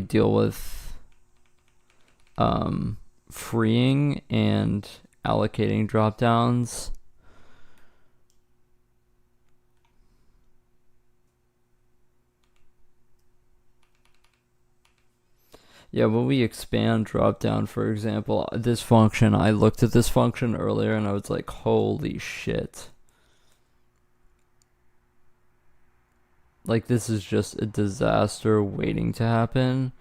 deal with freeing and allocating dropdowns. Yeah, when we expand dropdown, for example, this function, I looked at this function earlier and I was like, holy shit. Like, this is just a disaster waiting to happen.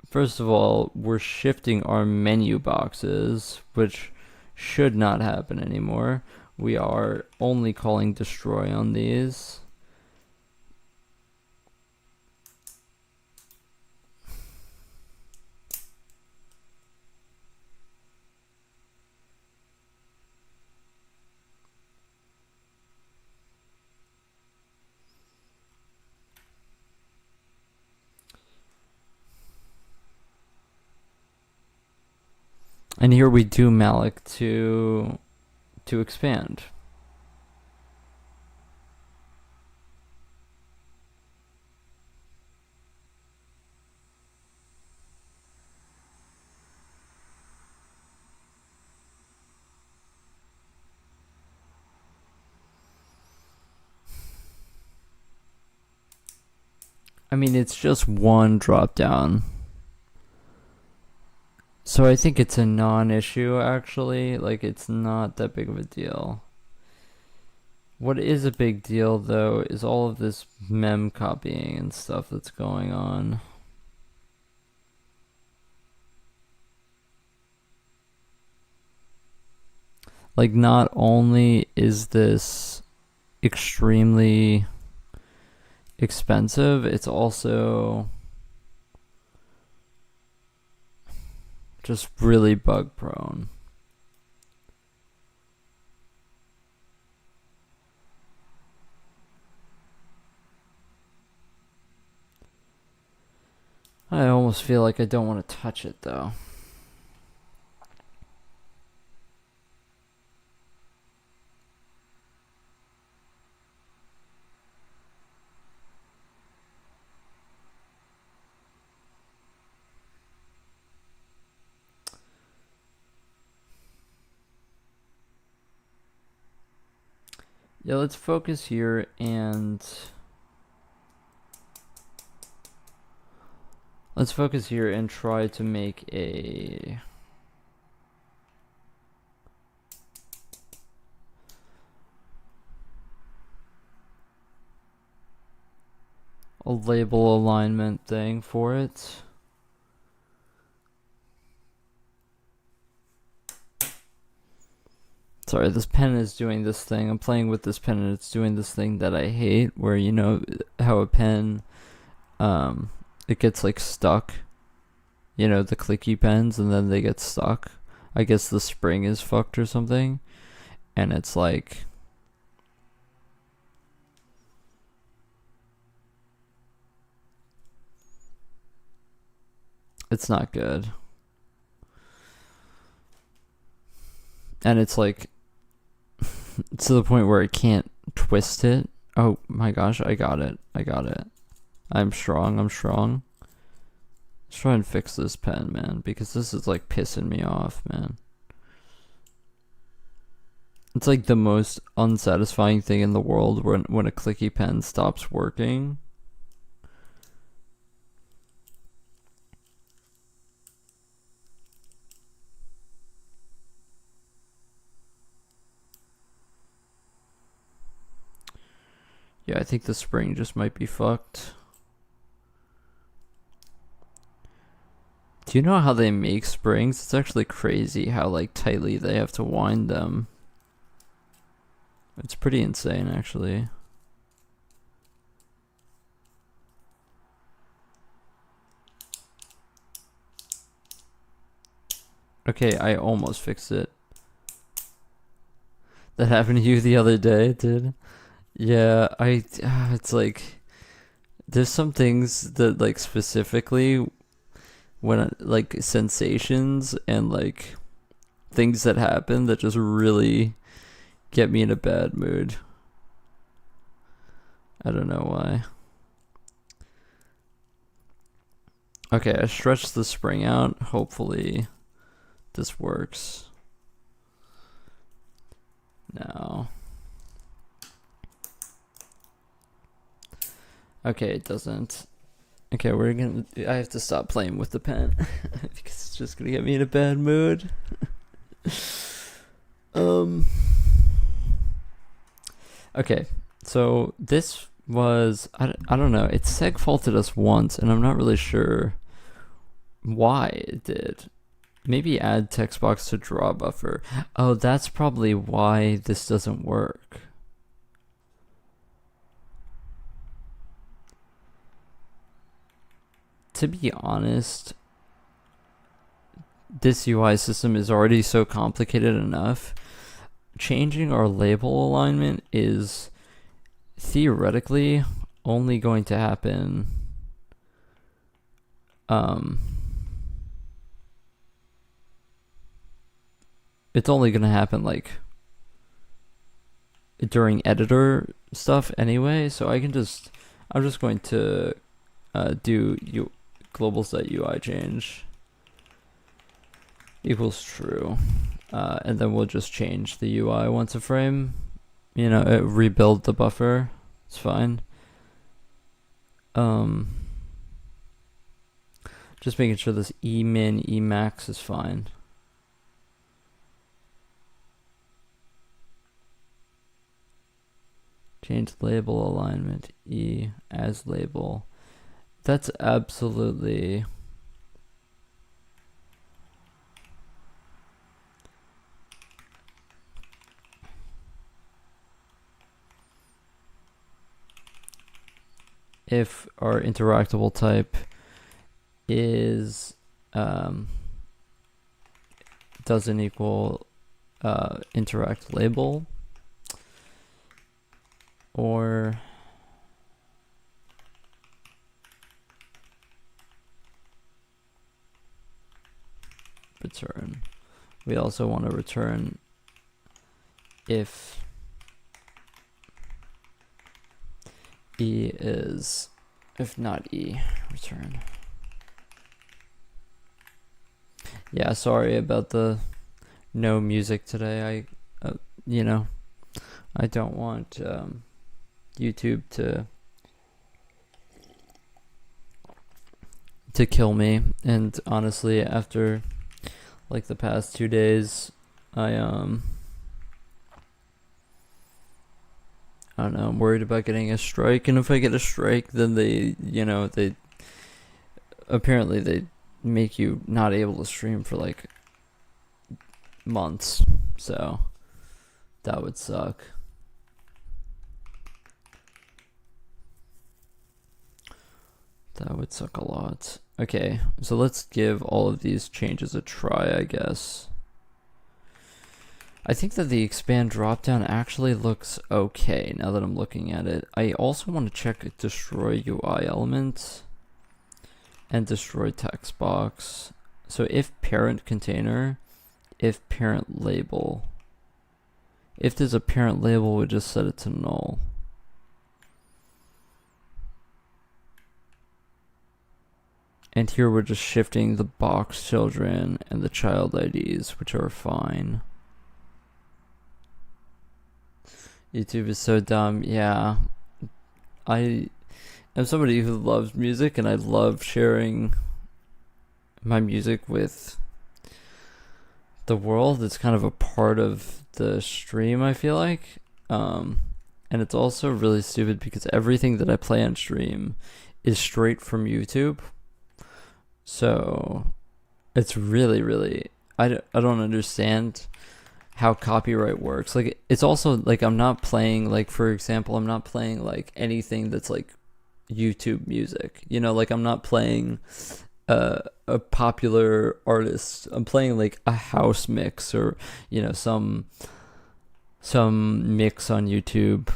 First of all, we're shifting our menu boxes, which should not happen anymore. We are only calling destroy on these. And here we do malloc to expand. I mean, it's just one drop down. So I think it's a non-issue, actually. Like, it's not that big of a deal. What is a big deal, though, is all of this mem copying and stuff that's going on. Like, not only is this extremely expensive, it's also just really bug prone. I almost feel like I don't want to touch it, though. Yeah, let's focus here and try to make a label alignment thing for it. Sorry, this pen is doing this thing. I'm playing with this pen and it's doing this thing that I hate, where, you know how a pen, it gets like stuck, you know, the clicky pens, and then they get stuck. I guess the spring is fucked or something, and it's like, it's not good. And it's like, to the point where I can't twist it. Oh my gosh, I got it. I'm strong. Let's try and fix this pen, man, because this is like pissing me off, man. It's like the most unsatisfying thing in the world when a clicky pen stops working. Yeah, I think the spring just might be fucked. Do you know how they make springs? It's actually crazy how like tightly they have to wind them. It's pretty insane, actually. Okay, I almost fixed it. That happened to you the other day, dude? Yeah, it's like, there's some things that, like, specifically when, like, sensations and, like, things that happen that just really get me in a bad mood. I don't know why. Okay, I stretched the spring out. Hopefully this works. Now. Okay, it doesn't. Okay, I have to stop playing with the pen because it's just gonna get me in a bad mood. Okay, so this was, I don't know, it seg faulted us once, and I'm not really sure why it did. Maybe add text box to draw buffer. Oh, that's probably why this doesn't work. To be honest, this UI system is already so complicated enough. Changing our label alignment is theoretically only going to happen it's only going to happen like during editor stuff anyway, so I'm just going to do global set UI change equals true, and then we'll just change the UI once a frame, rebuild the buffer. It's fine. Just making sure this emin emax is fine. Change label alignment E as label. That's absolutely if our interactable type is doesn't equal interact label, or return. We also want to return if E is, if not E, return. Yeah, sorry about the no music today. I don't want YouTube to kill me, and honestly, after like the past 2 days, I don't know, I'm worried about getting a strike, and if I get a strike, then they apparently they make you not able to stream for like months, so that would suck. That would suck a lot. Okay, so let's give all of these changes a try, I guess. I think that the expand dropdown actually looks okay now that I'm looking at it. I also want to check destroy UI elements and destroy text box. So if parent container, if parent label. If there's a parent label, we just set it to null. And here we're just shifting the box children and the child IDs, which are fine. YouTube is so dumb. Yeah. I am somebody who loves music, and I love sharing my music with the world. It's kind of a part of the stream, I feel like. And it's also really stupid because everything that I play on stream is straight from YouTube. So it's really, really, I don't understand how copyright works. Like, it's also like, I'm not playing, like, for example, I'm not playing like anything that's like YouTube music, like I'm not playing a popular artist. I'm playing like a house mix, or some mix on YouTube,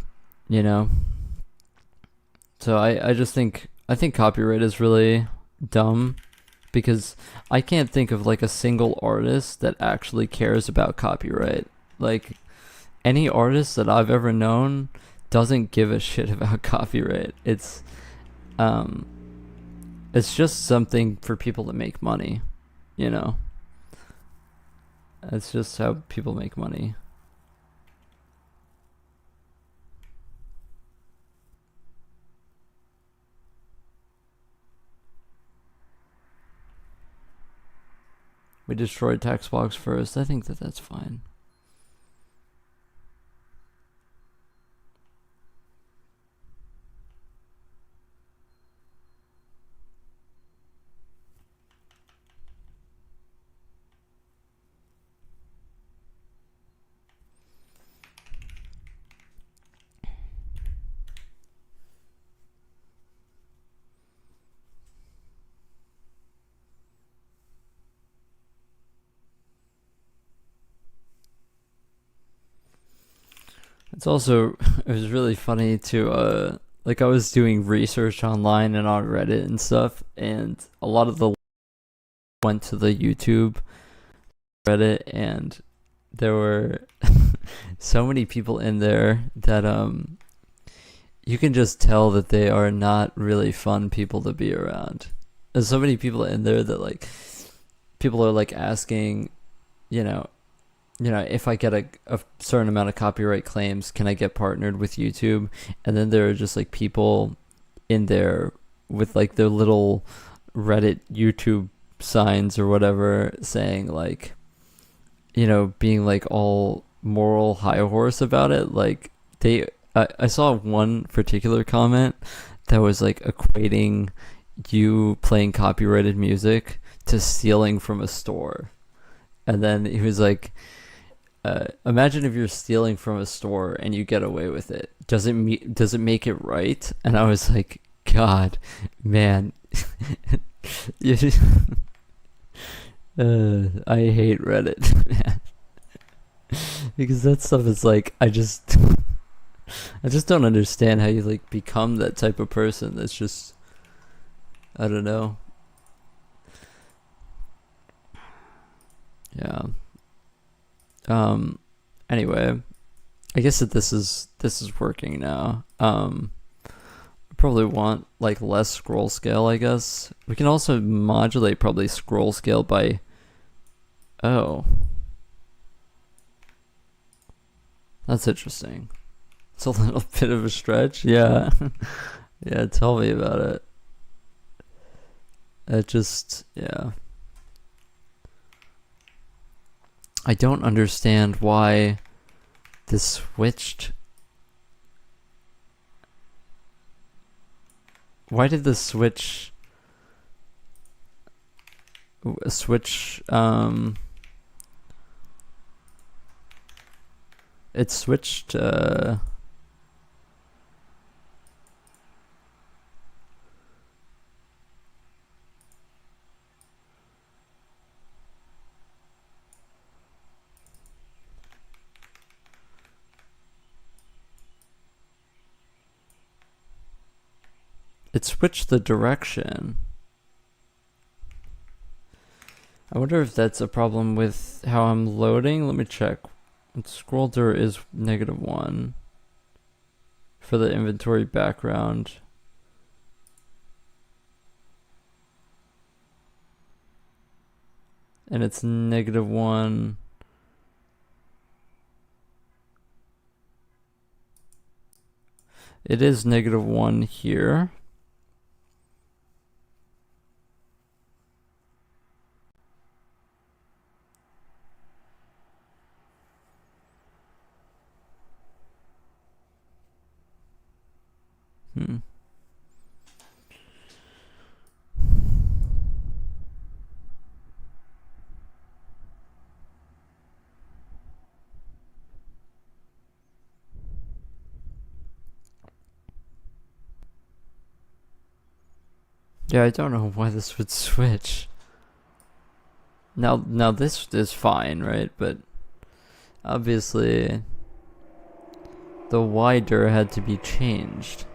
so I think copyright is really dumb, because I can't think of like a single artist that actually cares about copyright. Like, any artist that I've ever known doesn't give a shit about copyright. It's just something for people to make money, It's just how people make money. We destroyed text box first. I think that that's fine. It's also it was really funny to like I was doing research online and on Reddit and stuff, and a lot of the went to the YouTube Reddit, and there were so many people in there that you can just tell that they are not really fun people to be around. There's so many people in there that like people are like asking, you know, if I get a certain amount of copyright claims, can I get partnered with YouTube? And then there are just like people in there with like their little Reddit YouTube signs or whatever saying like, being like all moral high horse about it. Like I saw one particular comment that was like equating you playing copyrighted music to stealing from a store. And then he was like, imagine if you're stealing from a store and you get away with it. Does it make it right? And I was like, God, man. I hate Reddit, man. Because that stuff is like, I just don't understand how you like become that type of person. That's just, I don't know. Yeah. Anyway, I guess that this is working now. Probably want like less scroll scale, I guess. We can also modulate probably scroll scale by, oh, that's interesting. It's a little bit of a stretch. Yeah. Yeah, tell me about it. It just, yeah. I don't understand why this switched. Why did the switch it switched the direction. I wonder if that's a problem with how I'm loading. Let me check. Scroll dir is -1 for the inventory background. And it's -1. It is -1 here. Yeah, I don't know why this would switch. Now this is fine, right? But obviously the wider had to be changed.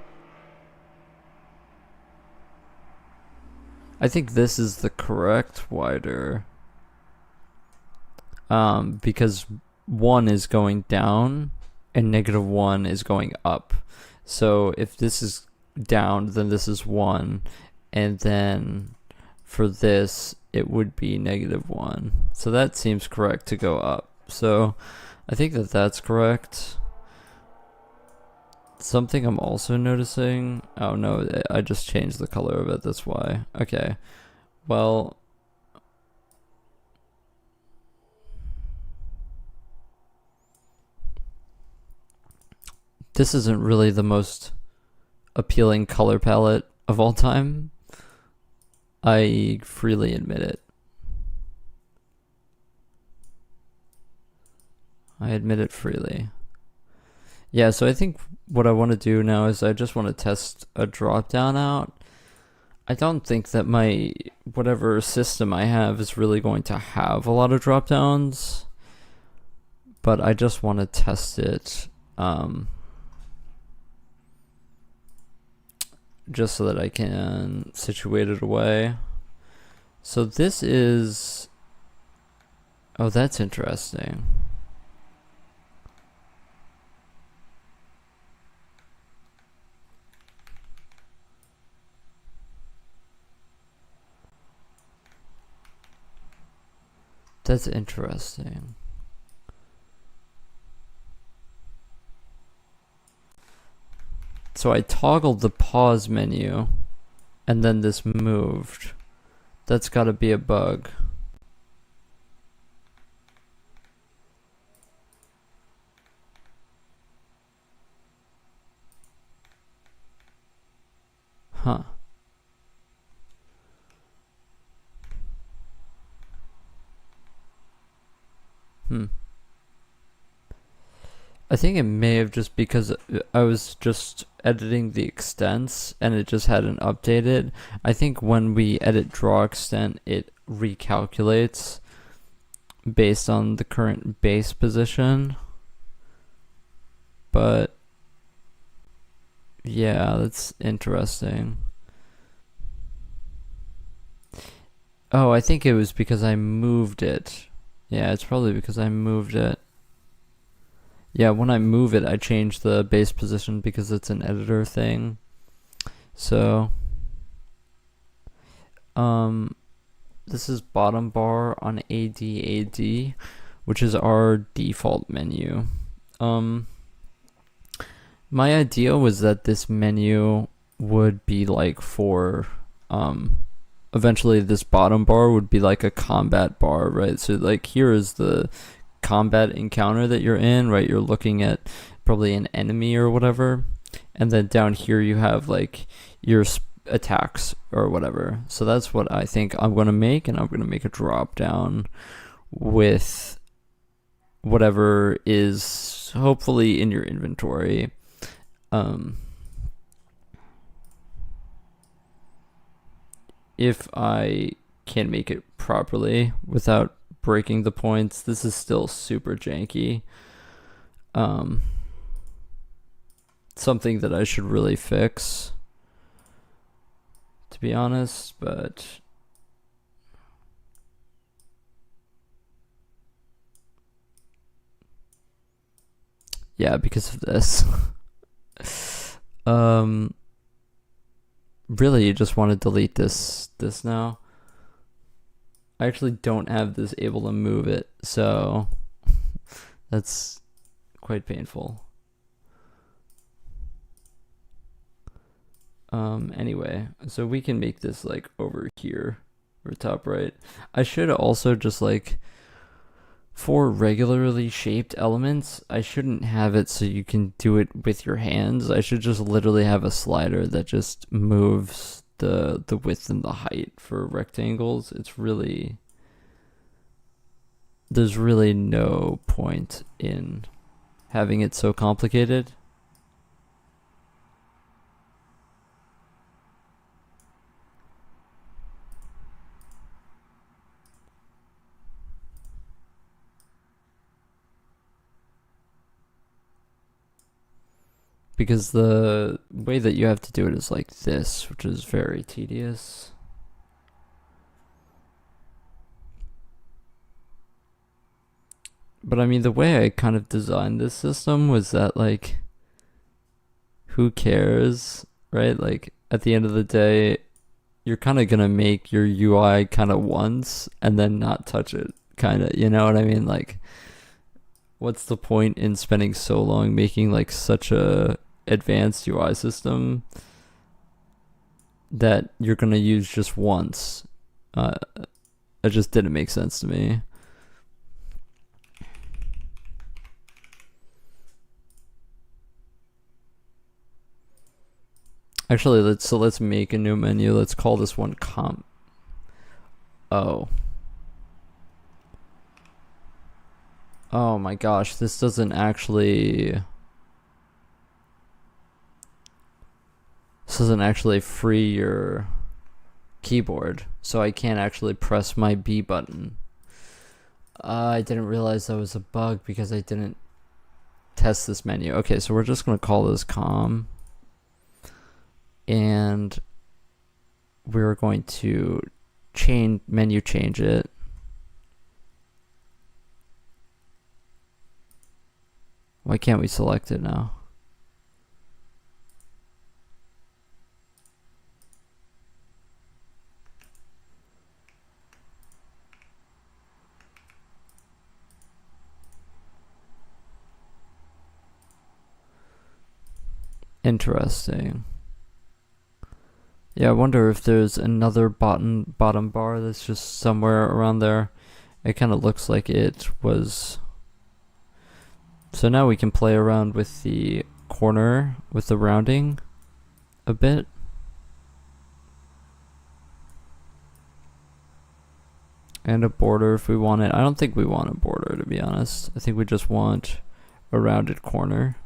I think this is the correct wider. Because 1 is going down and -1 is going up. So if this is down, then this is 1. And then for this, it would be -1. So that seems correct to go up. So I think that that's correct. Something I'm also noticing. Oh no, I just changed the color of it. That's why. Okay. Well, this isn't really the most appealing color palette of all time. I freely admit it. I admit it freely. Yeah, so I think what I want to do now is I just want to test a dropdown out. I don't think that my whatever system I have is really going to have a lot of dropdowns, but I just want to test it just so that I can situate it away. So this is, oh, that's interesting. That's interesting. So I toggled the pause menu and then this moved. That's gotta be a bug. Huh. I think it may have just because I was just editing the extents and it just hadn't updated. I think when we edit draw extent, it recalculates based on the current base position. But yeah, that's interesting. Oh, I think it was because I moved it. Yeah, it's probably because I moved it. Yeah, when I move it, I change the base position because it's an editor thing. So, this is bottom bar on ADAD, which is our default menu. My idea was that this menu would be like for, eventually this bottom bar would be like a combat bar, right? So like here is the combat encounter that you're in, right? You're looking at probably an enemy or whatever, and then down here you have like your attacks or whatever. So that's what I think I'm going to make, and I'm going to make a drop down with whatever is hopefully in your inventory. If I can make it properly without breaking the points. This is still super janky. Something that I should really fix, to be honest, but yeah, because of this. Really, you just want to delete this now. I actually don't have this able to move it, so that's quite painful. Anyway, so we can make this like over here or top right. I should also just like, for regularly shaped elements, I shouldn't have it so you can do it with your hands. I should just literally have a slider that just moves the width and the height for rectangles. It's really, there's really no point in having it so complicated. Because the way that you have to do it is like this, which is very tedious. But I mean, the way I kind of designed this system was that, like, who cares, right? Like, at the end of the day, you're kind of gonna make your UI kind of once and then not touch it, kind of, you know what I mean? Like, what's the point in spending so long making like such a advanced UI system that you're gonna use just once? It just didn't make sense to me. Actually, let's make a new menu. Let's call this one comp. Oh my gosh, this doesn't actually free your keyboard, so I can't actually press my B button. I didn't realize that was a bug because I didn't test this menu. Okay, so we're just going to call this com, and we're going to menu change it. Why can't we select it now? Interesting. Yeah, I wonder if there's another bottom bar that's just somewhere around there. It kind of looks like it was. So now we can play around with the corner, with the rounding a bit. And a border if we want it. I don't think we want a border, to be honest. I think we just want a rounded corner.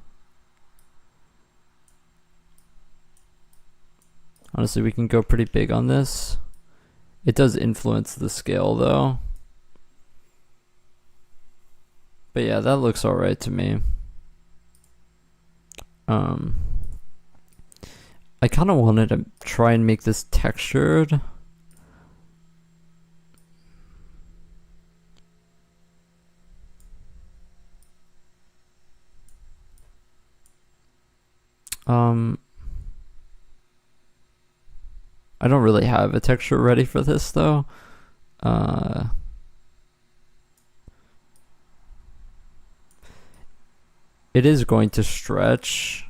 Honestly, we can go pretty big on this. It does influence the scale though. But yeah, that looks alright to me. I kind of wanted to try and make this textured. I don't really have a texture ready for this though. It is going to stretch.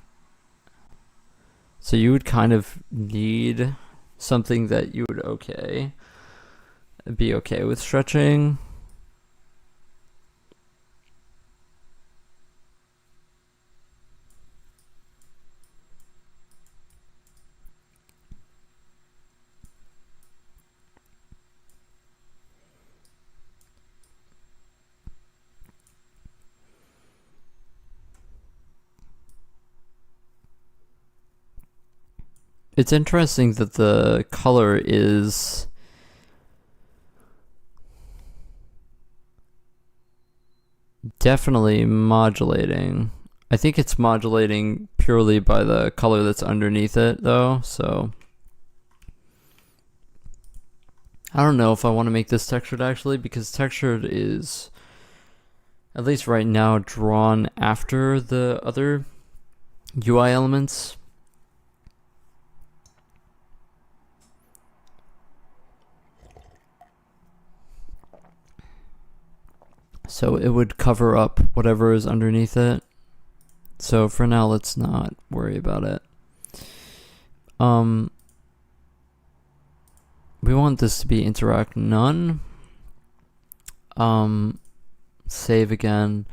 So you would kind of need something that you would be okay with stretching. It's interesting that the color is definitely modulating. I think it's modulating purely by the color that's underneath it though, so I don't know if I want to make this textured actually, because textured is, at least right now, drawn after the other UI elements. So it would cover up whatever is underneath it. So for now, let's not worry about it. We want this to be interact none. Save again.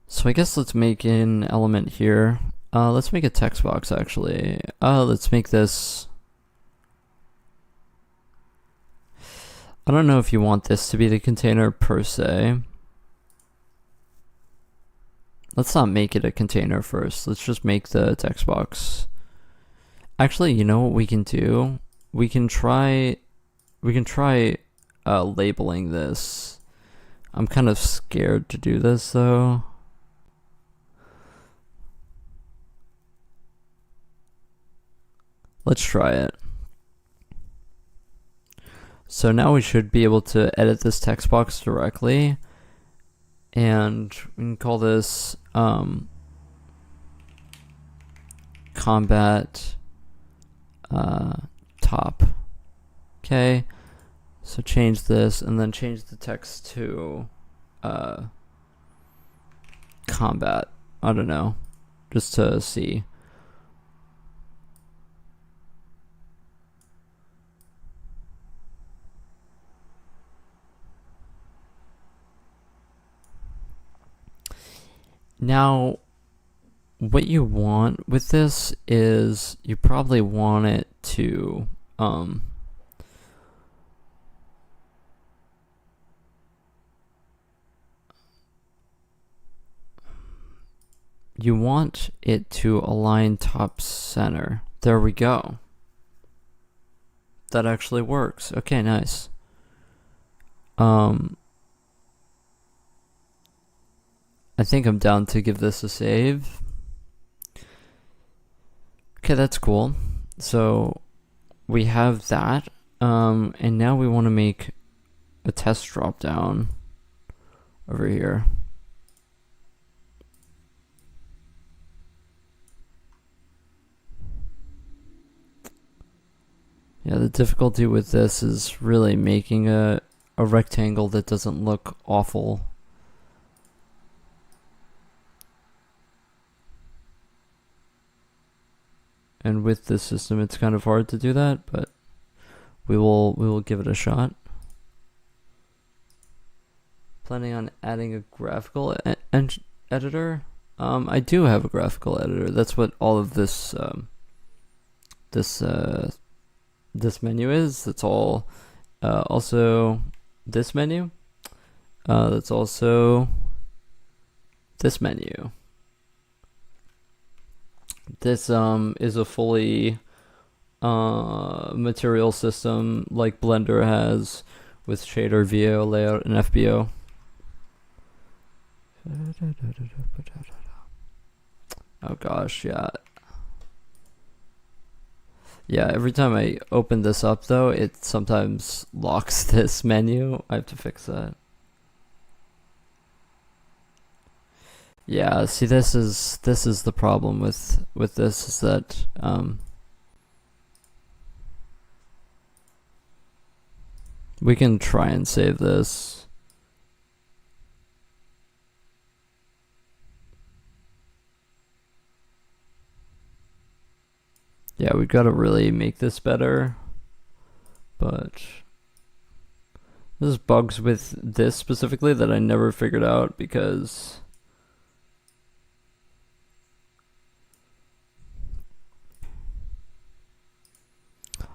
So I guess let's make an element here. Let's make a text box actually. Let's make this. I don't know if you want this to be the container per se. Let's not make it a container first. Let's just make the text box. Actually, you know what we can do? We can try labeling this. I'm kind of scared to do this though. Let's try it. So now we should be able to edit this text box directly, and we can call this combat top. Okay, so change this and then change the text to combat. I don't know, just to see. Now, what you want with this is you probably want it to you want it to align top center. There we go. That actually works. Okay, nice. I think I'm down to give this a save. Okay, that's cool. So we have that. And now we want to make a test drop down over here. Yeah, the difficulty with this is really making a rectangle that doesn't look awful. And with this system, it's kind of hard to do that, but we will give it a shot. Planning on adding a graphical editor. I do have a graphical editor. That's what all of this this menu is. That's all. Also, this menu. That's also this menu. This is a fully material system like Blender has with shader, VO, layout, and FBO. Oh gosh, yeah. Yeah, every time I open this up though, it sometimes locks this menu. I have to fix that. Yeah, see, this is the problem with this, is that we can try and save this. Yeah, we've got to really make this better, but there's bugs with this specifically that I never figured out because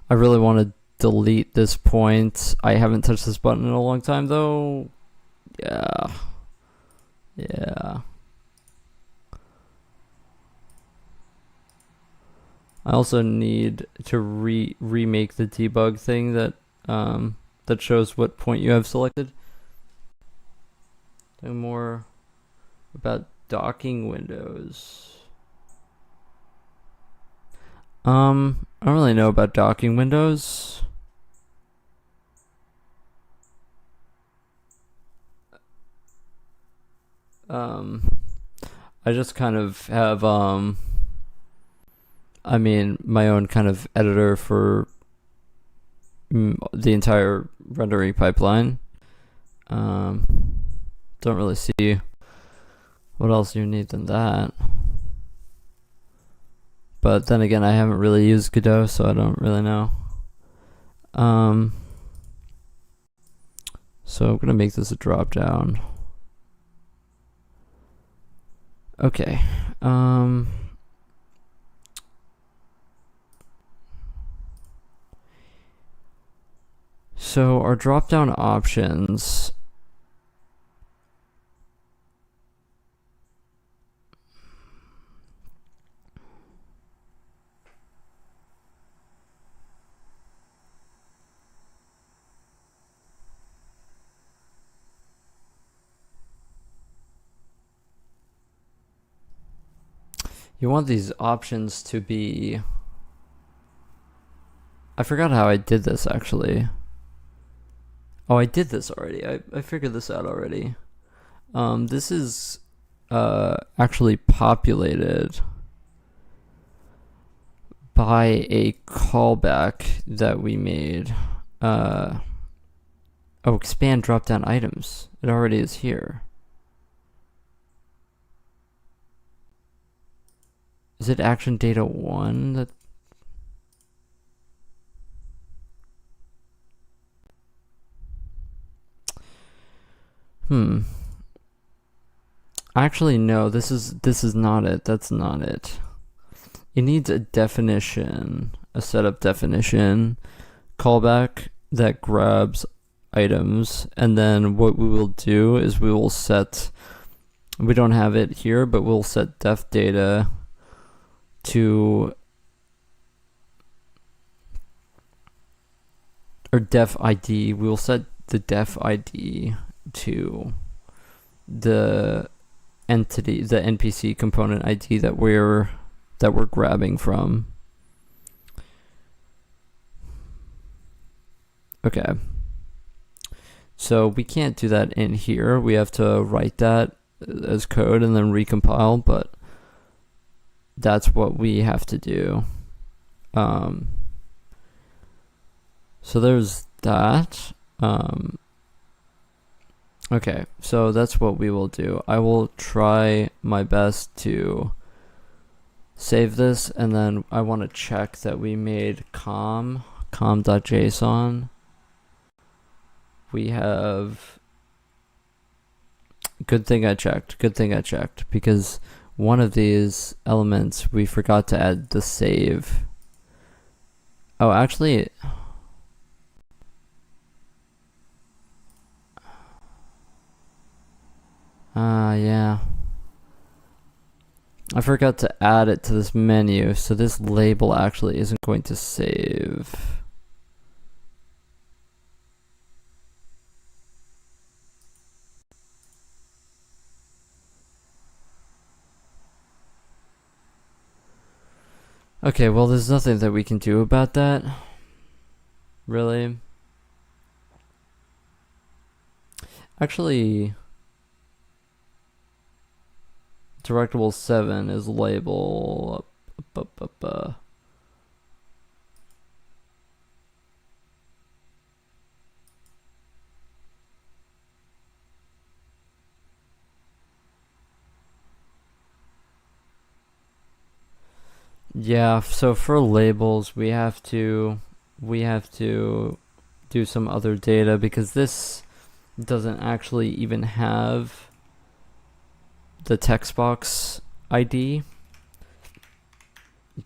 I really want to delete this point. I haven't touched this button in a long time though. Yeah. I also need to remake the debug thing that that shows what point you have selected. Doing more about docking windows. I don't really know about docking windows. I just kind of have I mean, my own kind of editor for the entire rendering pipeline. Don't really see what else you need than that. But then again, I haven't really used Godot, so I don't really know. So I'm gonna make this a drop down. Okay. So our drop down options. You want these options to be... I forgot how I did this actually. Oh, I did this already. I figured this out already. This is actually populated by a callback that we made. Oh, expand drop down items. It already is here. Is it action data 1 that... Actually, no, this is not it. That's not it. It needs a definition, a setup definition, callback that grabs items, and then what we will do is we will set... We don't have it here, but we'll set def data to... or def ID. We will set the def ID to the entity, the NPC component ID that we're grabbing from. Okay. So we can't do that in here. We have to write that as code and then recompile, but that's what we have to do. So there's that. Okay, so that's what we will do. I will try my best to save this, and then I want to check that we made com.json. We have, good thing I checked, because one of these elements we forgot to add the save. Oh, actually, yeah. I forgot to add it to this menu, so this label actually isn't going to save. Okay, well, there's nothing that we can do about that. Really? Actually, directable 7 is label. Yeah, so for labels we have to do some other data, because this doesn't actually even have the text box ID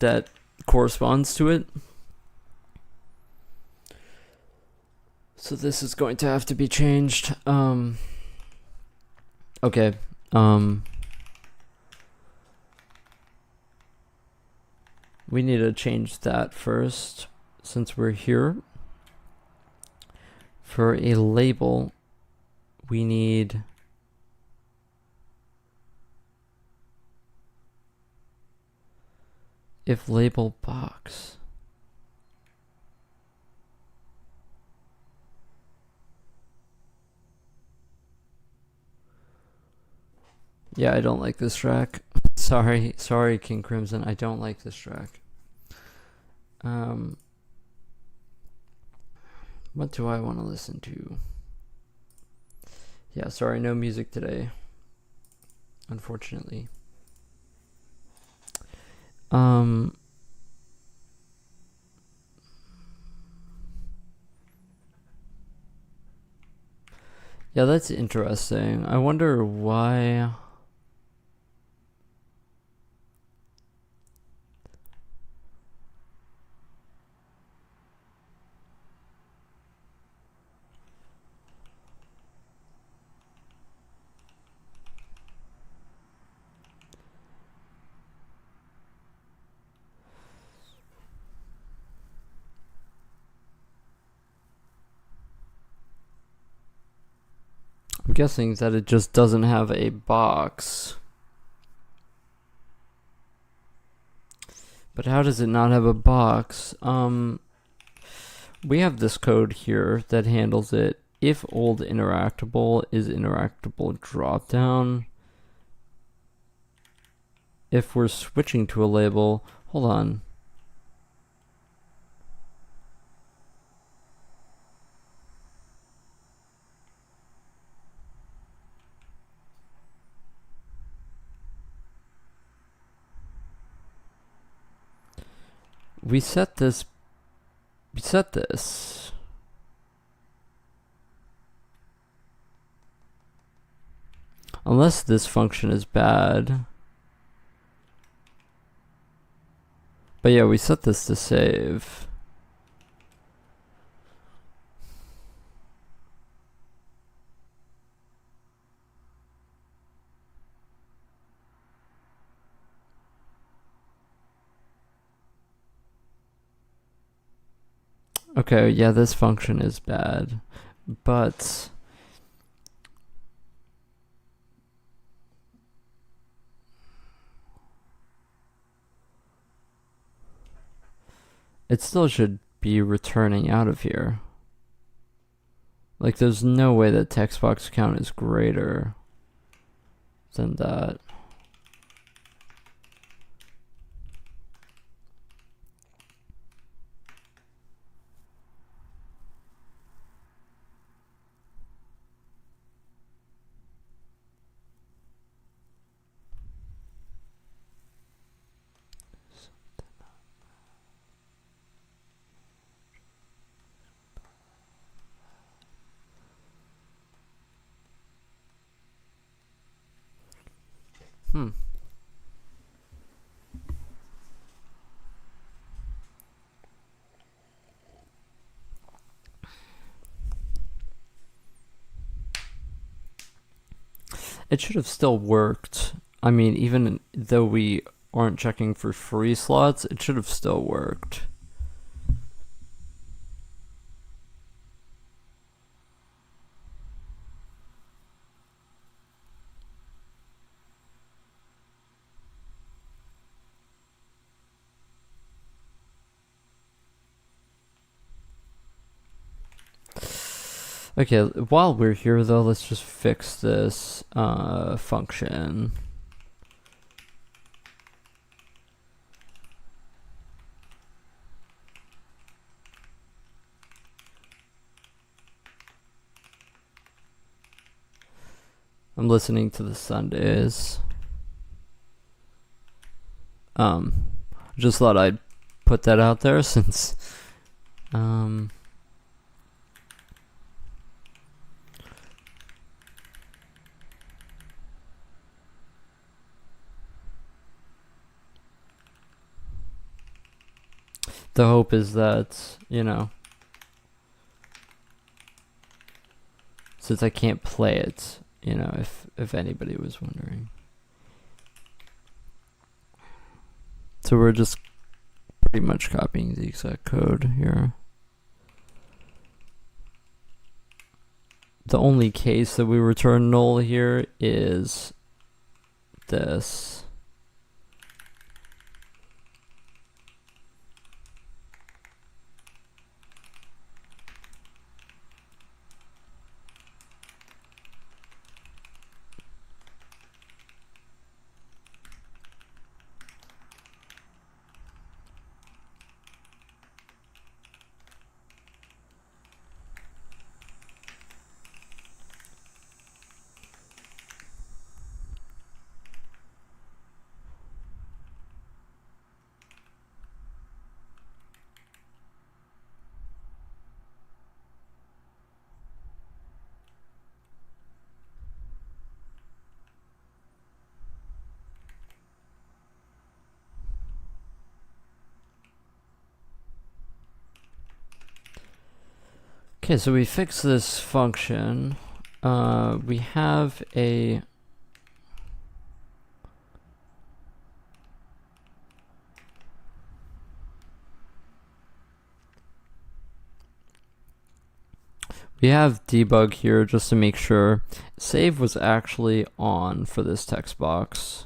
that corresponds to it. So this is going to have to be changed. Okay. We need to change that first, since we're here. For a label, we need if label box. Yeah, I don't like this track. Sorry, King Crimson, I don't like this track. What do I want to listen to? Yeah, sorry, no music today, unfortunately. Yeah, that's interesting. I wonder why. I'm guessing that it just doesn't have a box. But how does it not have a box? We have this code here that handles it. If old interactable is interactable dropdown. If we're switching to a label, hold on. We set this. Unless this function is bad. But yeah, we set this to save. Okay, yeah, this function is bad, but it still should be returning out of here. Like, there's no way that text box count is greater than that. It should have still worked. I mean, even though we aren't checking for free slots, it should have still worked. Okay, while we're here though, let's just fix this function. I'm listening to the Sundays. Just thought I'd put that out there since the hope is that, you know, since I can't play it, you know, if anybody was wondering. So we're just pretty much copying the exact code here. The only case that we return null here is this. Okay, so we fix this function. We have a debug here just to make sure save was actually on for this text box,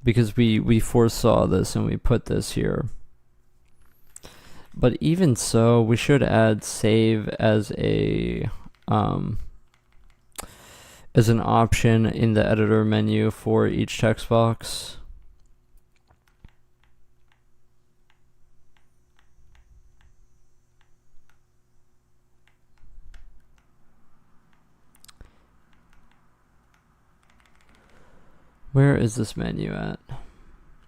because we foresaw this and we put this here. But even so, we should add save as a as an option in the editor menu for each text box. Where is this menu at?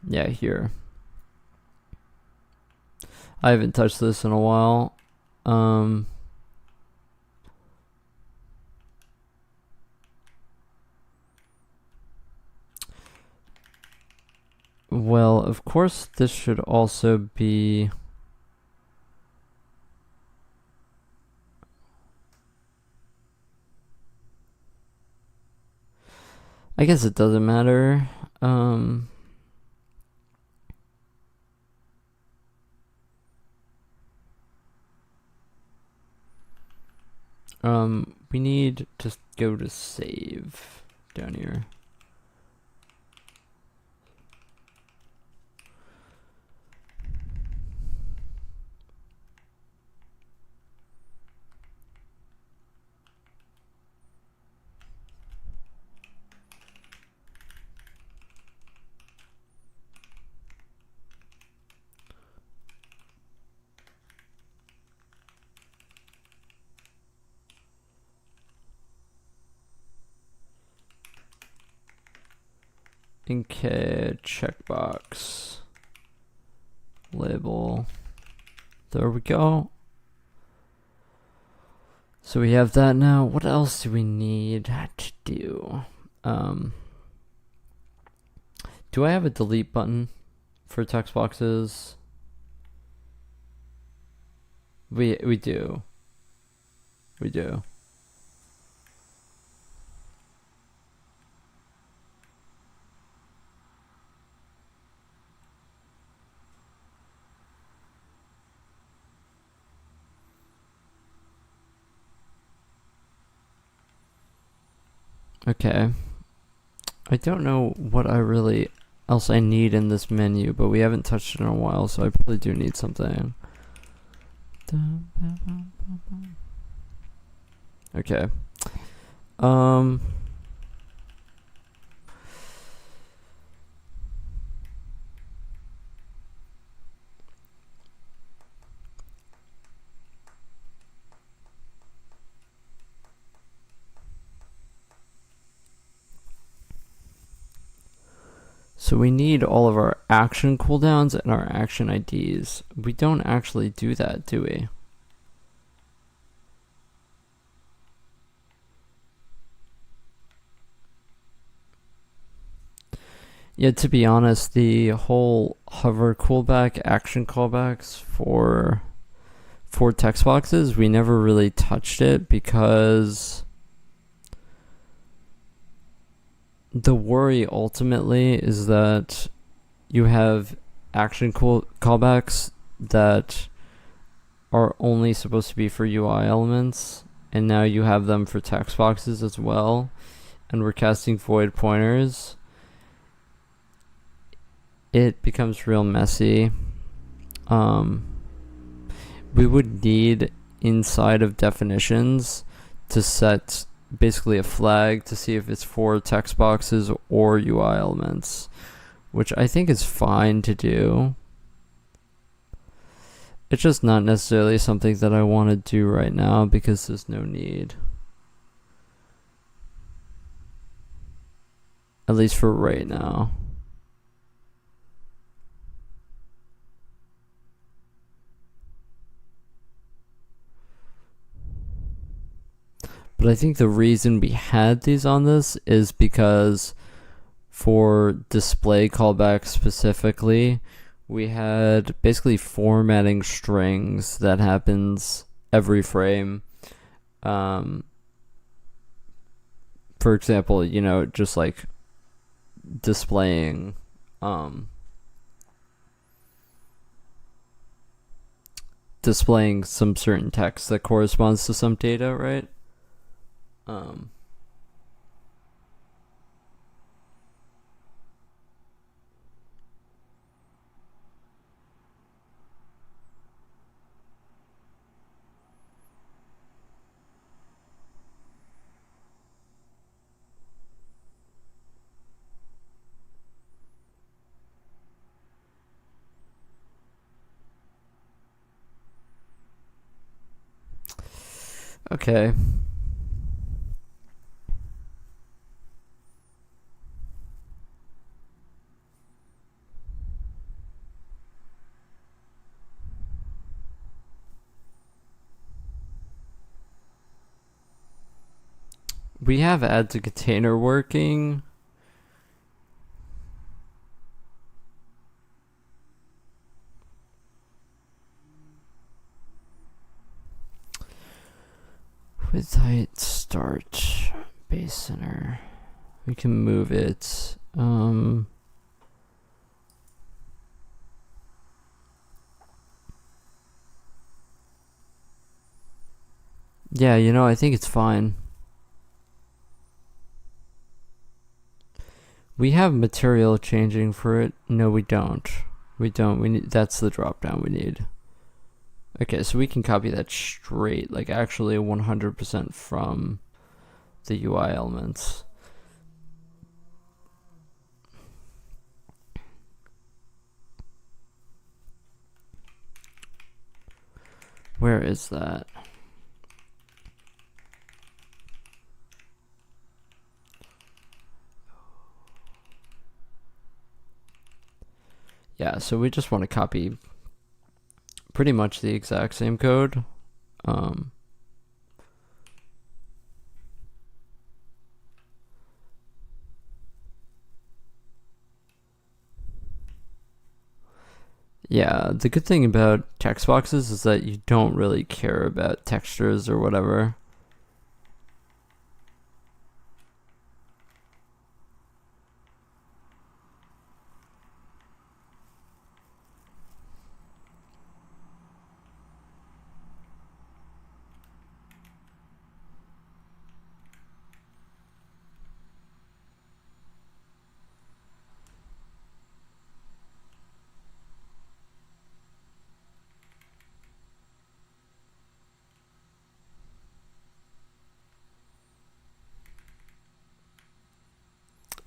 Yeah, here. I haven't touched this in a while. Well, of course, this should also be... I guess it doesn't matter. We need to go to save down here. Okay, checkbox label. There we go. So we have that now. What else do we need to do? Do I have a delete button for text boxes? We do. We do. Okay. I don't know what else I need in this menu, but we haven't touched it in a while, so I probably do need something. Okay. So we need all of our action cooldowns and our action IDs. We don't actually do that, do we? Yeah, to be honest, the whole hover callback, action callbacks for text boxes, we never really touched it because the worry ultimately is that you have action callbacks that are only supposed to be for UI elements, and now you have them for text boxes as well, and we're casting void pointers. It becomes real messy. We would need inside of definitions to set basically a flag to see if it's for text boxes or UI elements, which I think is fine to do. It's just not necessarily something that I want to do right now because there's no need. At least for right now. But I think the reason we had these on this is because for display callbacks specifically, we had basically formatting strings that happens every frame. For example, just like displaying some certain text that corresponds to some data, right? Okay. We have add to container working. With height start base center. We can move it. Yeah, I think it's fine. We have material changing for it. No, we don't. We need, that's the drop down we need. Okay, so we can copy that straight, like actually 100% from the UI elements. Where is that? Yeah, so we just want to copy pretty much the exact same code. Yeah, the good thing about text boxes is that you don't really care about textures or whatever.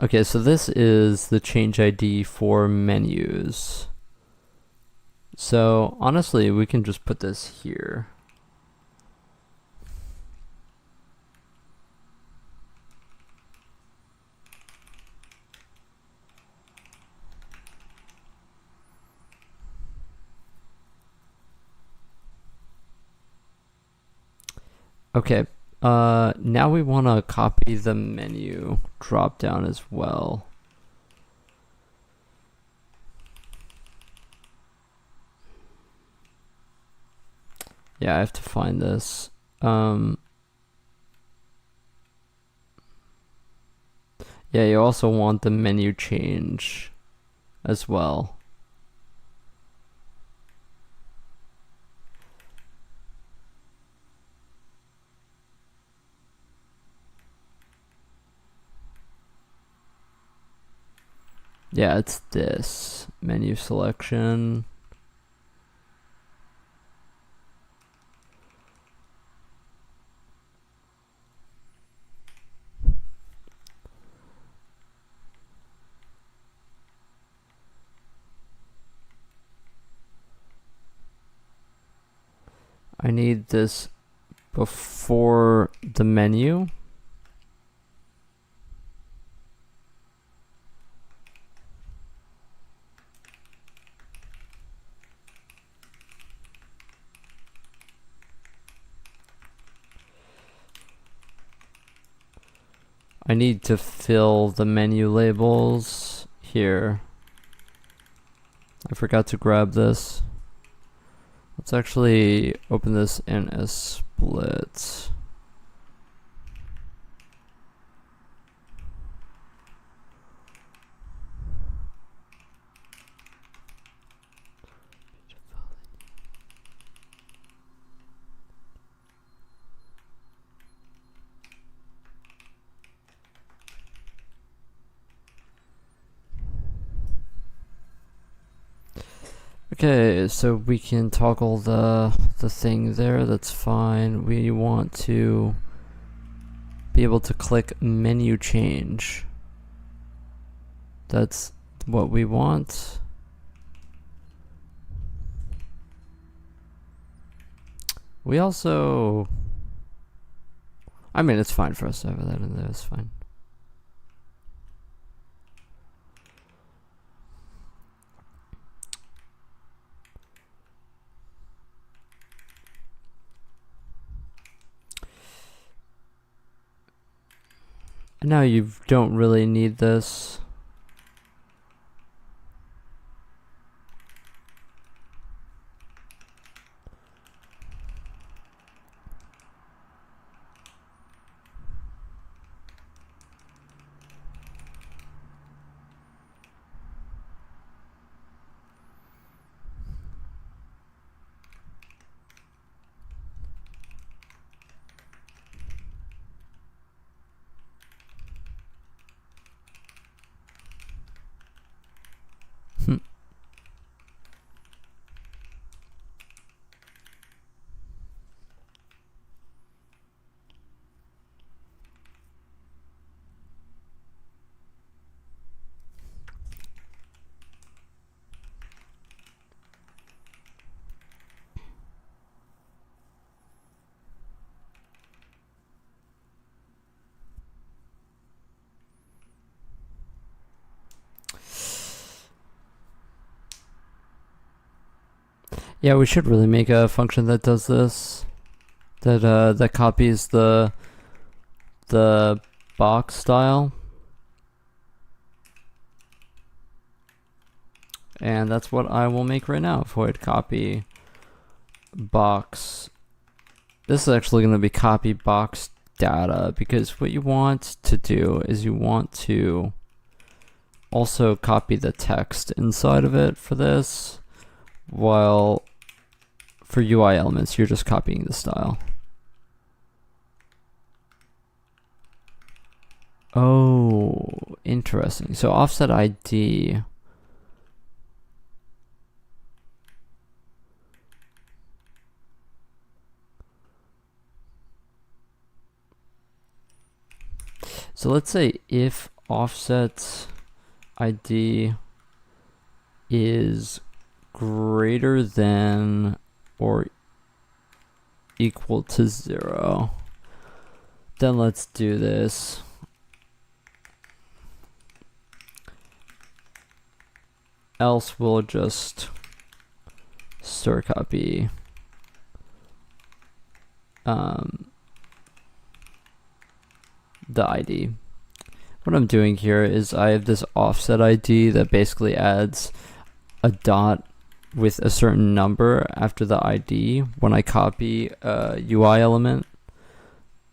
Okay, so this is the change ID for menus. So honestly, we can just put this here. Okay, now we want to copy the menu drop down as well. Yeah, I have to find this. Yeah, you also want the menu change as well. Yeah, it's this menu selection. I need this before the menu. I need to fill the menu labels here. I forgot to grab this. Let's actually open this in a split. Okay, so we can toggle the thing there, that's fine. We want to be able to click menu change. That's what we want. We also, I mean, it's fine for us to have that in there, it's fine. Now you don't really need this. Yeah, we should really make a function that does this. That copies the box style. And that's what I will make right now. Void copy box. This is actually going to be copy box data, because what you want to do is you want to also copy the text inside of it for this, while for UI elements you're just copying the style. Oh, interesting. So offset ID. So let's say if offset ID is greater than or equal to 0, then let's do this. Else we'll just stir copy the ID. What I'm doing here is I have this offset ID that basically adds a dot with a certain number after the ID when I copy a UI element,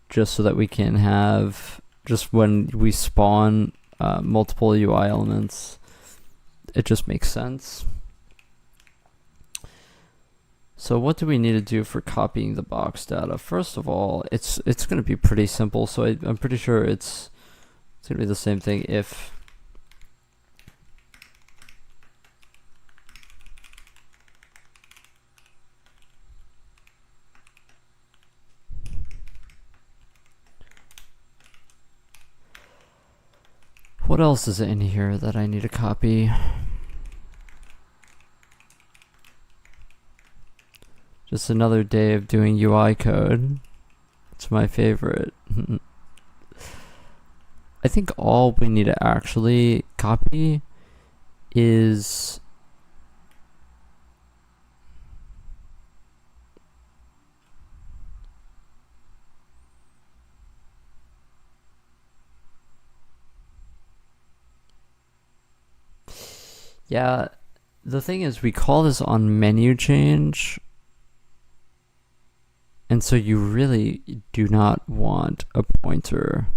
just so that we can have, just when we spawn multiple UI elements, it just makes sense. So what do we need to do for copying the box data? First of all, it's going to be pretty simple. So I'm pretty sure it's going to be the same thing if what else is in here that I need to copy? Just another day of doing UI code. It's my favorite. I think all we need to actually copy is yeah, the thing is we call this on menu change. And so you really do not want a pointer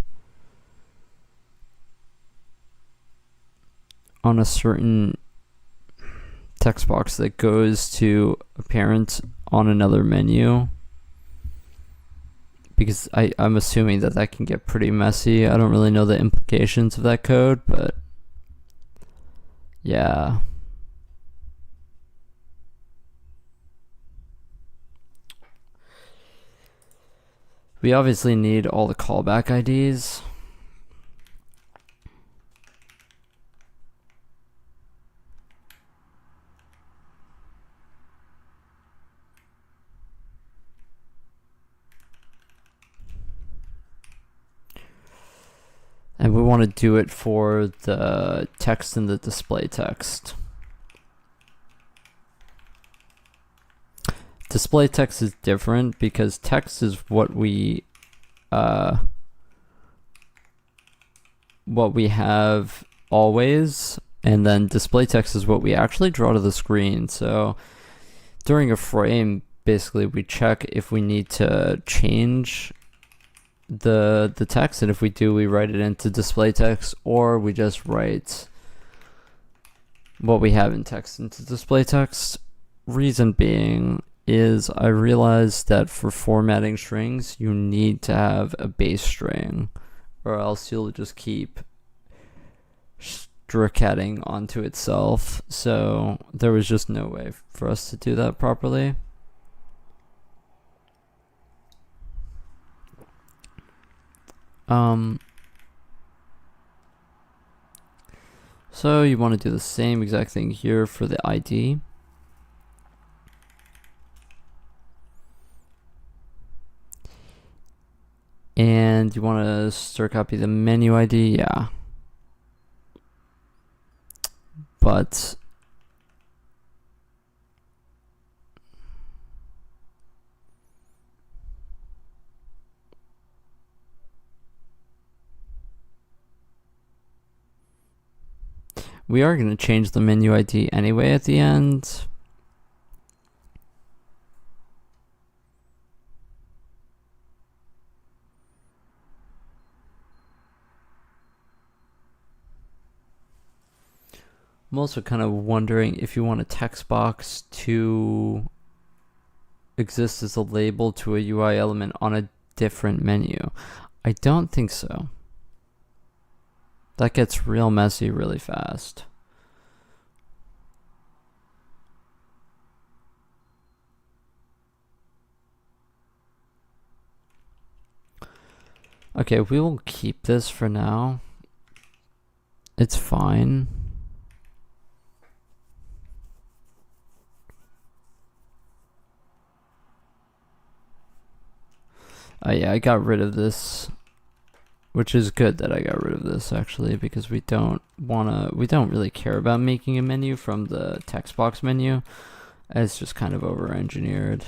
on a certain text box that goes to a parent on another menu, because I'm assuming that that can get pretty messy. I don't really know the implications of that code, but yeah. We obviously need all the callback IDs. And we want to do it for the text and the display text. Display text is different because text is what we have always, and then display text is what we actually draw to the screen. So during a frame, basically we check if we need to change the text, and if we do, we write it into display text, or we just write what we have in text into display text. Reason being is I realized that for formatting strings, you need to have a base string, or else you'll just keep stricatting onto itself. So there was just no way for us to do that properly. So you want to do the same exact thing here for the ID. And you want to stir copy the menu ID, yeah. But We are going to change the menu ID anyway at the end. I'm also kind of wondering if you want a text box to exist as a label to a UI element on a different menu. I don't think so. That gets real messy really fast. Okay, we will keep this for now. It's fine. Yeah, I got rid of this, which is good that I got rid of this actually, because we don't really care about making a menu from the text box menu. It's just kind of over engineered.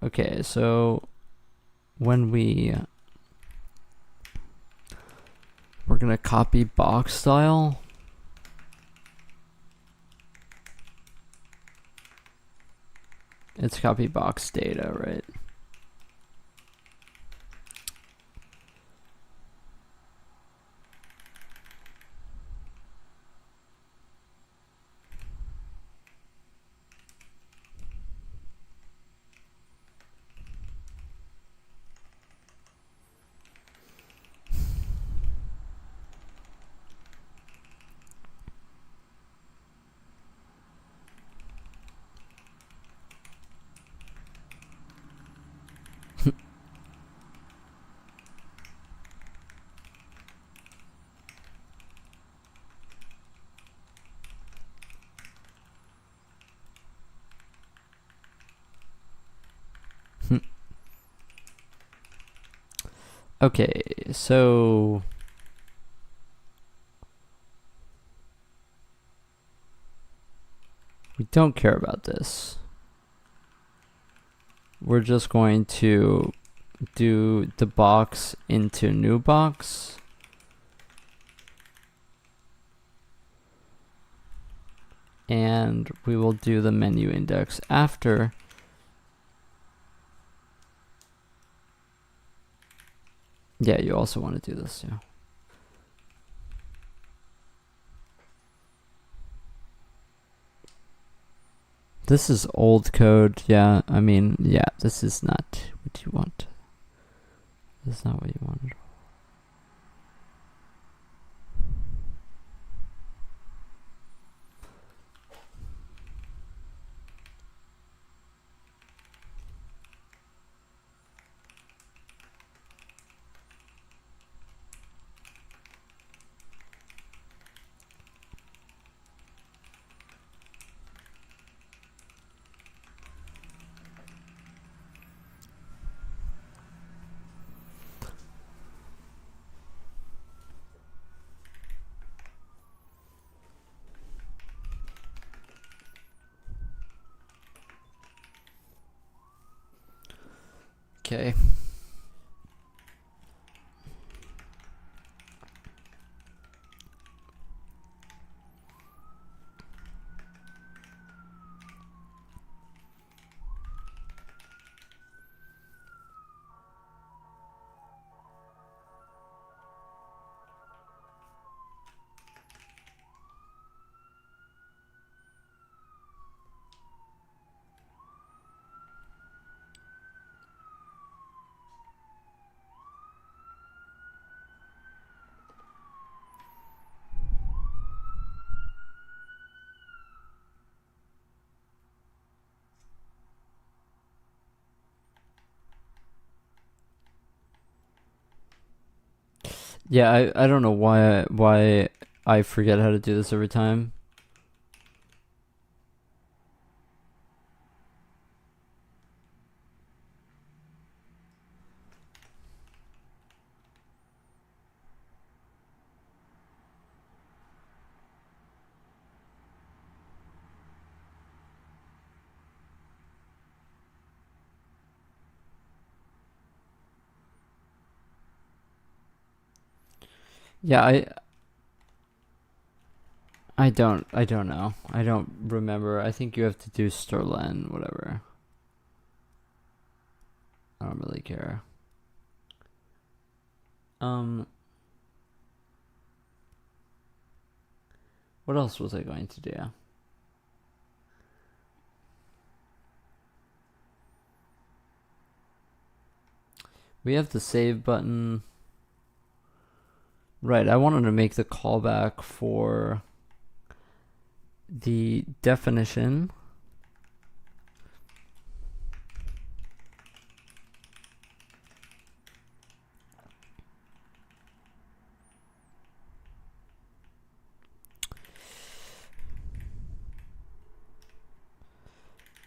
Okay, so when we're gonna copy box style. It's copy box data, right? Okay, so we don't care about this. We're just going to do the box into new box. And we will do the menu index after. Yeah, you also want to do this, yeah. This is old code, yeah. I mean, yeah, this is not what you want. This is not what you wanted. Okay. Yeah, I don't know why I forget how to do this every time. Yeah, I don't know. I don't remember. I think you have to do Sterlen, whatever. I don't really care. What else was I going to do? We have the save button. Right, I wanted to make the callback for the definition.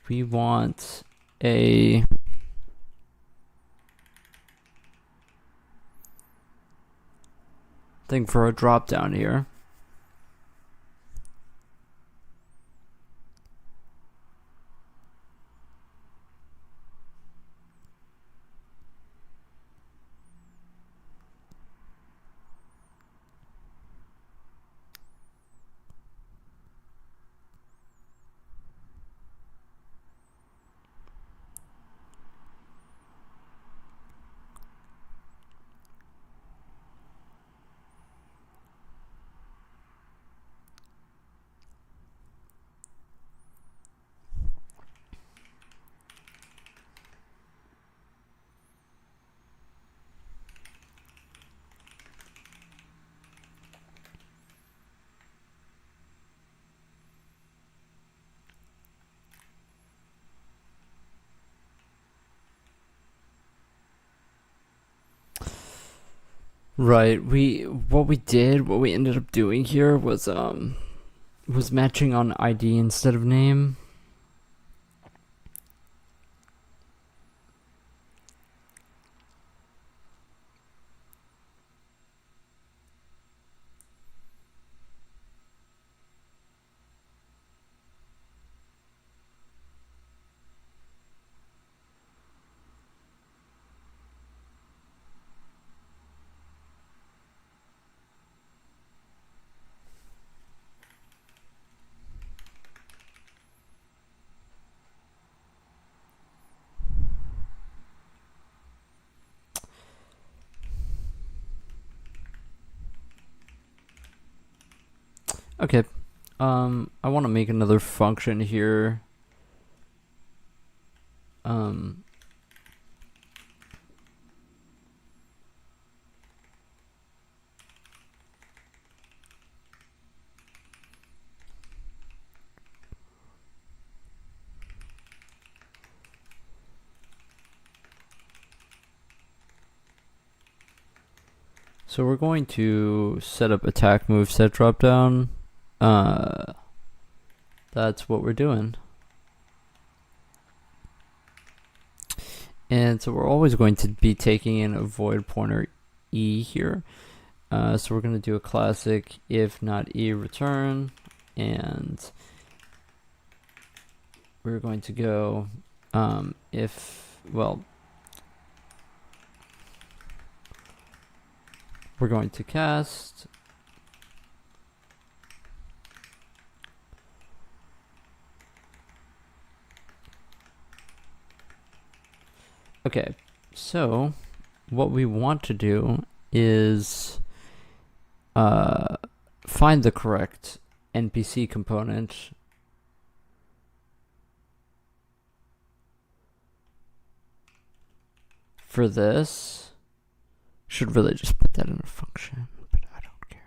We want a thing for a drop down here. Right. What we ended up doing here was matching on ID instead of name. Okay. I want to make another function here. So we're going to set up attack move set drop down. That's what we're doing. And so we're always going to be taking in a void pointer E here. So we're going to do a classic if not E return, and we're going to go we're going to cast okay, so what we want to do is find the correct NPC component for this. Should really just put that in a function, but I don't care.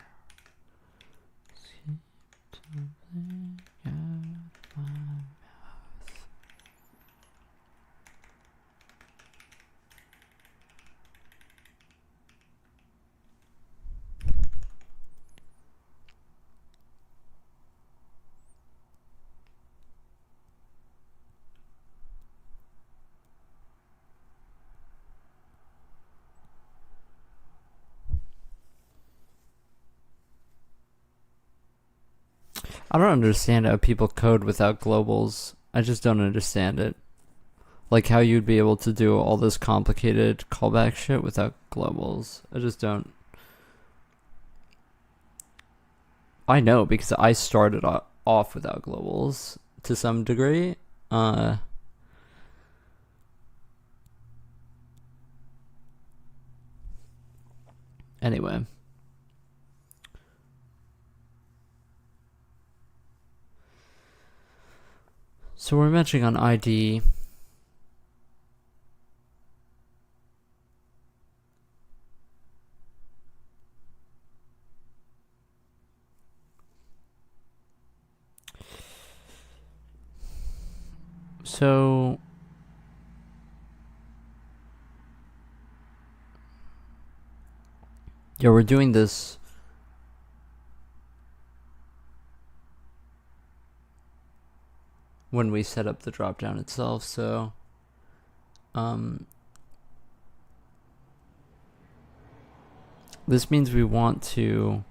I don't understand how people code without globals. I just don't understand it. Like how you'd be able to do all this complicated callback shit without globals. I just don't. I know because I started off without globals to some degree. Anyway. So we're matching on ID. So yeah, we're doing this when we set up the dropdown itself. So this means we want to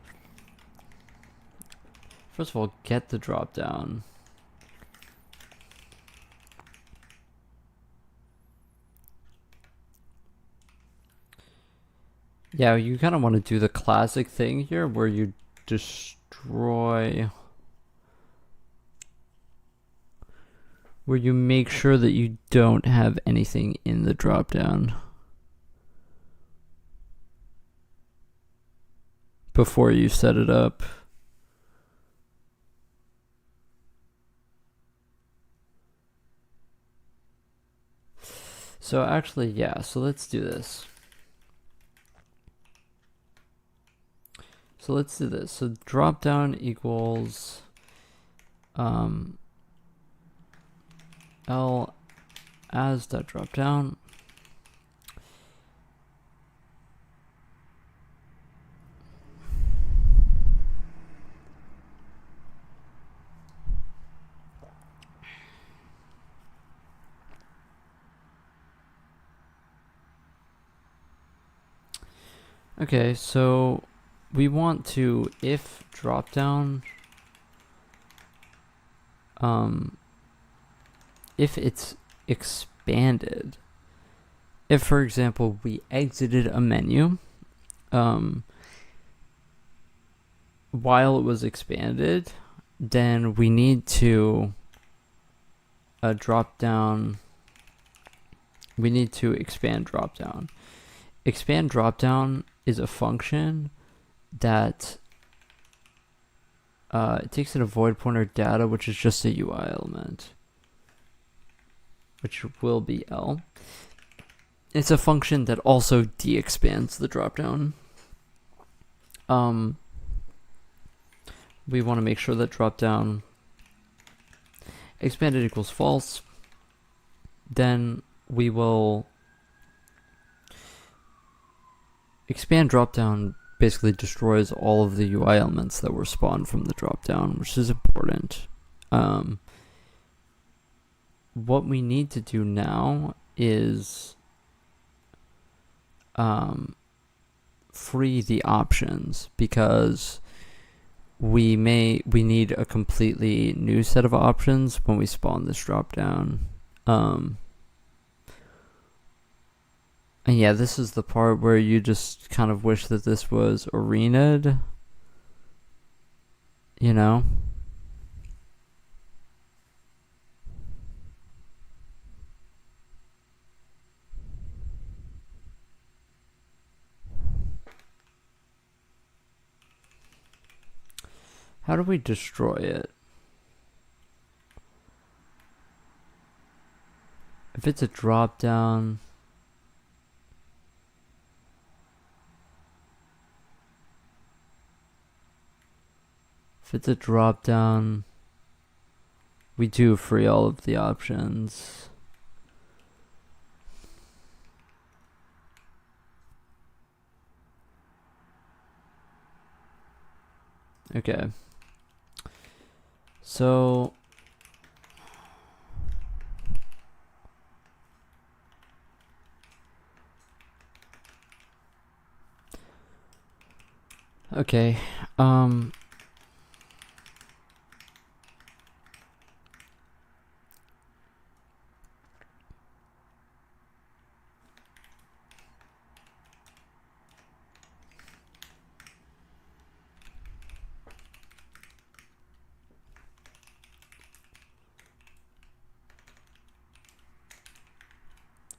first of all get the dropdown. Yeah, you kind of want to do the classic thing here where you destroy, where you make sure that you don't have anything in the dropdown before you set it up. So actually, yeah, so let's do this. So let's do this. So dropdown equals L as that dropdown. Okay, so we want to if dropdown if it's expanded, if for example we exited a menu while it was expanded, then we need to dropdown, we need to expand dropdown. Expand dropdown is a function that it takes in a void pointer data, which is just a UI element, which will be L. It's a function that also de-expands the dropdown. We want to make sure that dropdown expanded equals false. Then we will expand dropdown basically destroys all of the UI elements that were spawned from the dropdown, which is important. What we need to do now is free the options, because we need a completely new set of options when we spawn this dropdown. And yeah, this is the part where you just kind of wish that this was arena'd, you know? How do we destroy it? If it's a dropdown, we do free all of the options. Okay. So okay.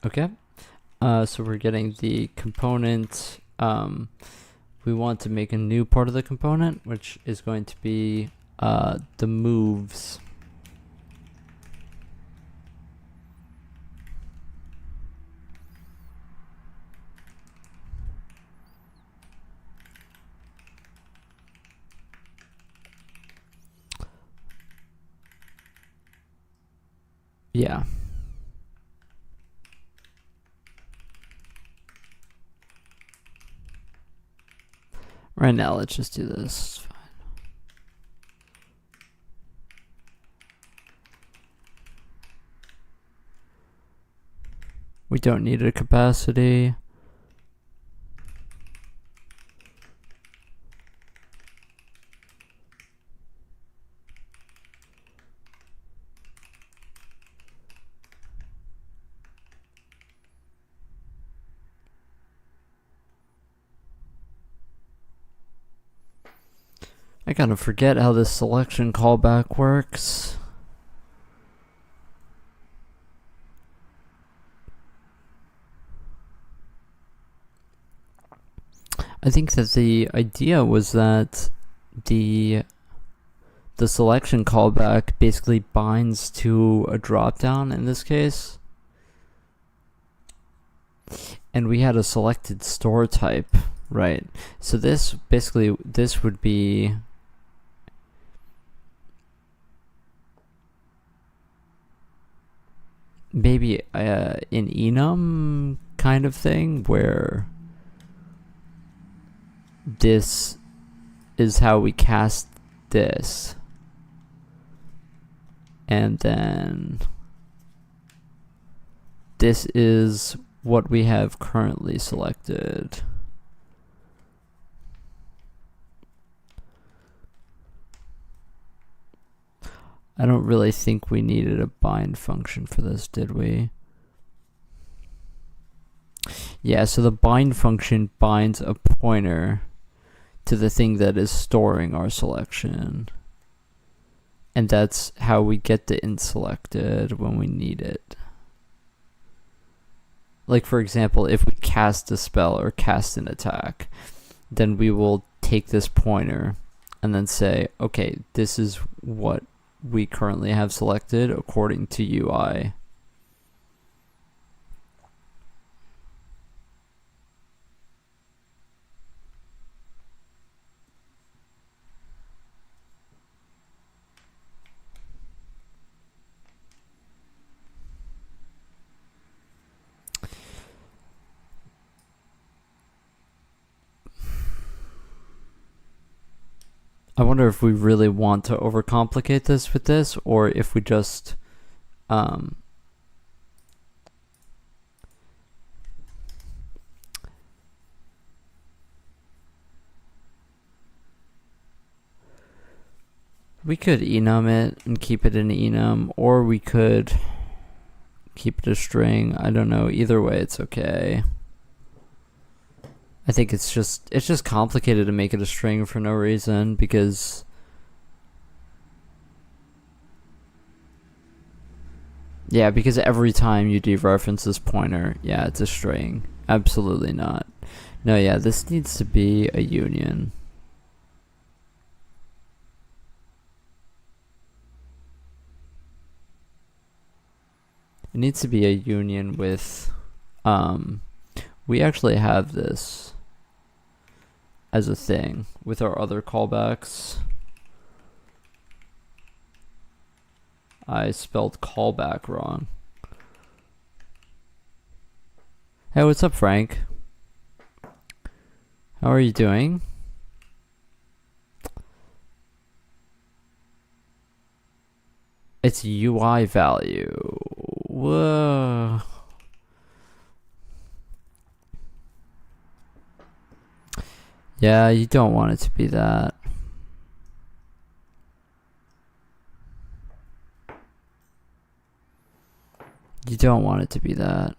Okay. So we're getting the component. We want to make a new part of the component, which is going to be the moves. Yeah. Right now, let's just do this. Fine. We don't need a capacity. I kind of forget how this selection callback works. I think that the idea was that the selection callback basically binds to a dropdown in this case. And we had a selected store type, right? So this would be maybe an enum kind of thing where this is how we cast this, and then this is what we have currently selected. I don't really think we needed a bind function for this, did we? Yeah, so the bind function binds a pointer to the thing that is storing our selection. And that's how we get the int selected when we need it. Like, for example, if we cast a spell or cast an attack, then we will take this pointer and then say, okay, this is what we currently have selected according to UI. I wonder if we really want to overcomplicate this with this, or if we just we could enum it and keep it in enum, or we could keep it a string. I don't know. Either way, it's okay. I think it's just complicated to make it a string for no reason, because because every time you dereference this pointer, it's a string. Absolutely not. No, this needs to be a union. It needs to be a union with, we actually have this as a thing with our other callbacks. I spelled callback wrong. Hey, what's up, Frank? How are you doing? It's UI value. Whoa. Yeah, you don't want it to be that. You don't want it to be that.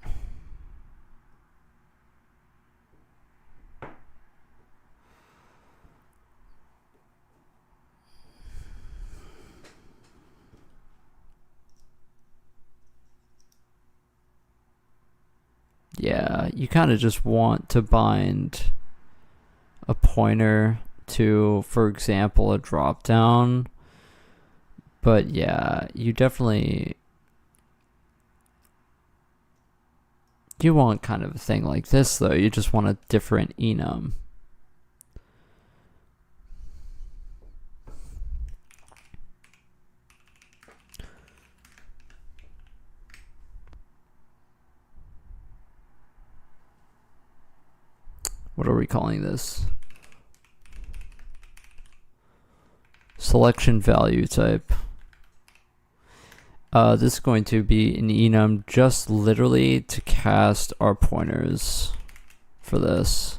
yeah, you kind of just want to bind a pointer to, for example, a dropdown. But yeah, you want kind of a thing like this though. You just want a different enum. What are we calling this? Selection value type. This is going to be an enum just literally to cast our pointers for this.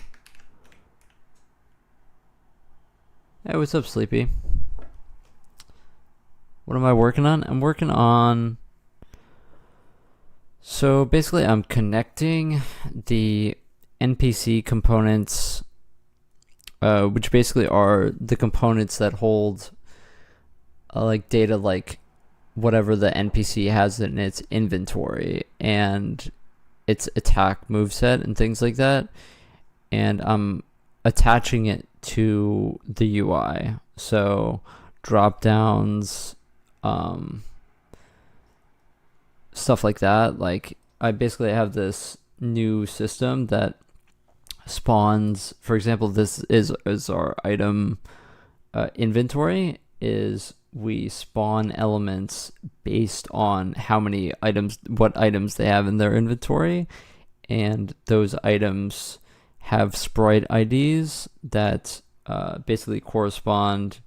Hey, what's up, Sleepy? What am I working on? I'm working on... So basically I'm connecting the NPC components, which basically are the components that hold like data, like whatever the NPC has in its inventory and its attack moveset and things like that, and I'm attaching it to the UI. So drop downs, stuff like that. Like I basically have this new system that spawns, for example, this is our item inventory, is we spawn elements based on how many items, what items they have in their inventory, and those items have sprite IDs that basically correspond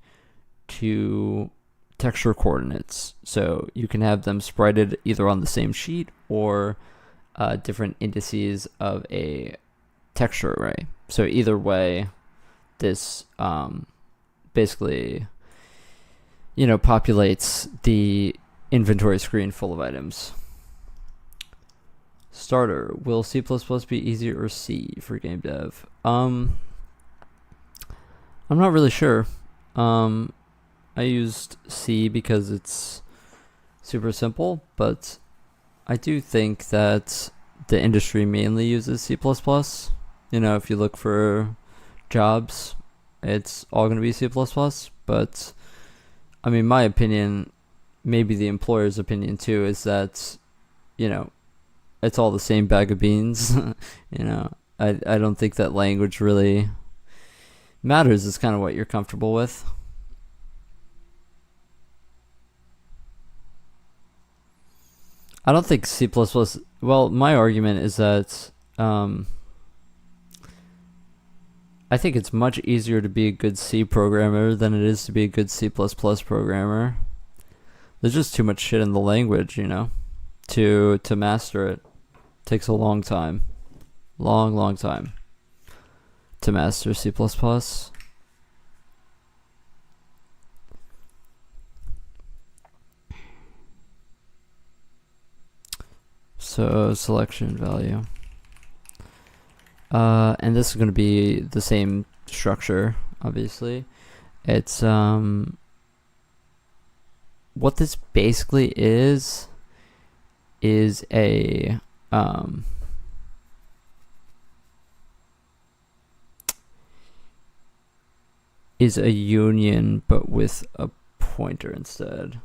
to texture coordinates. So you can have them sprited either on the same sheet or different indices of a texture array. So either way, this basically, populates the inventory screen full of items. Starter, will C++ be easier or C for game dev? I'm not really sure. I used C because it's super simple, but I do think that the industry mainly uses C++. If you look for jobs, it's all going to be C++, but I mean, my opinion, maybe the employer's opinion too, is that, it's all the same bag of beans. I don't think that language really matters. It's kind of what you're comfortable with. I don't think C++, well, my argument is that I think it's much easier to be a good C programmer than it is to be a good C++ programmer. There's just too much shit in the language, to master it. Takes a long time. Long time to master C++. So selection value. And this is going to be the same structure, obviously. It's what this basically is a union, but with a pointer instead.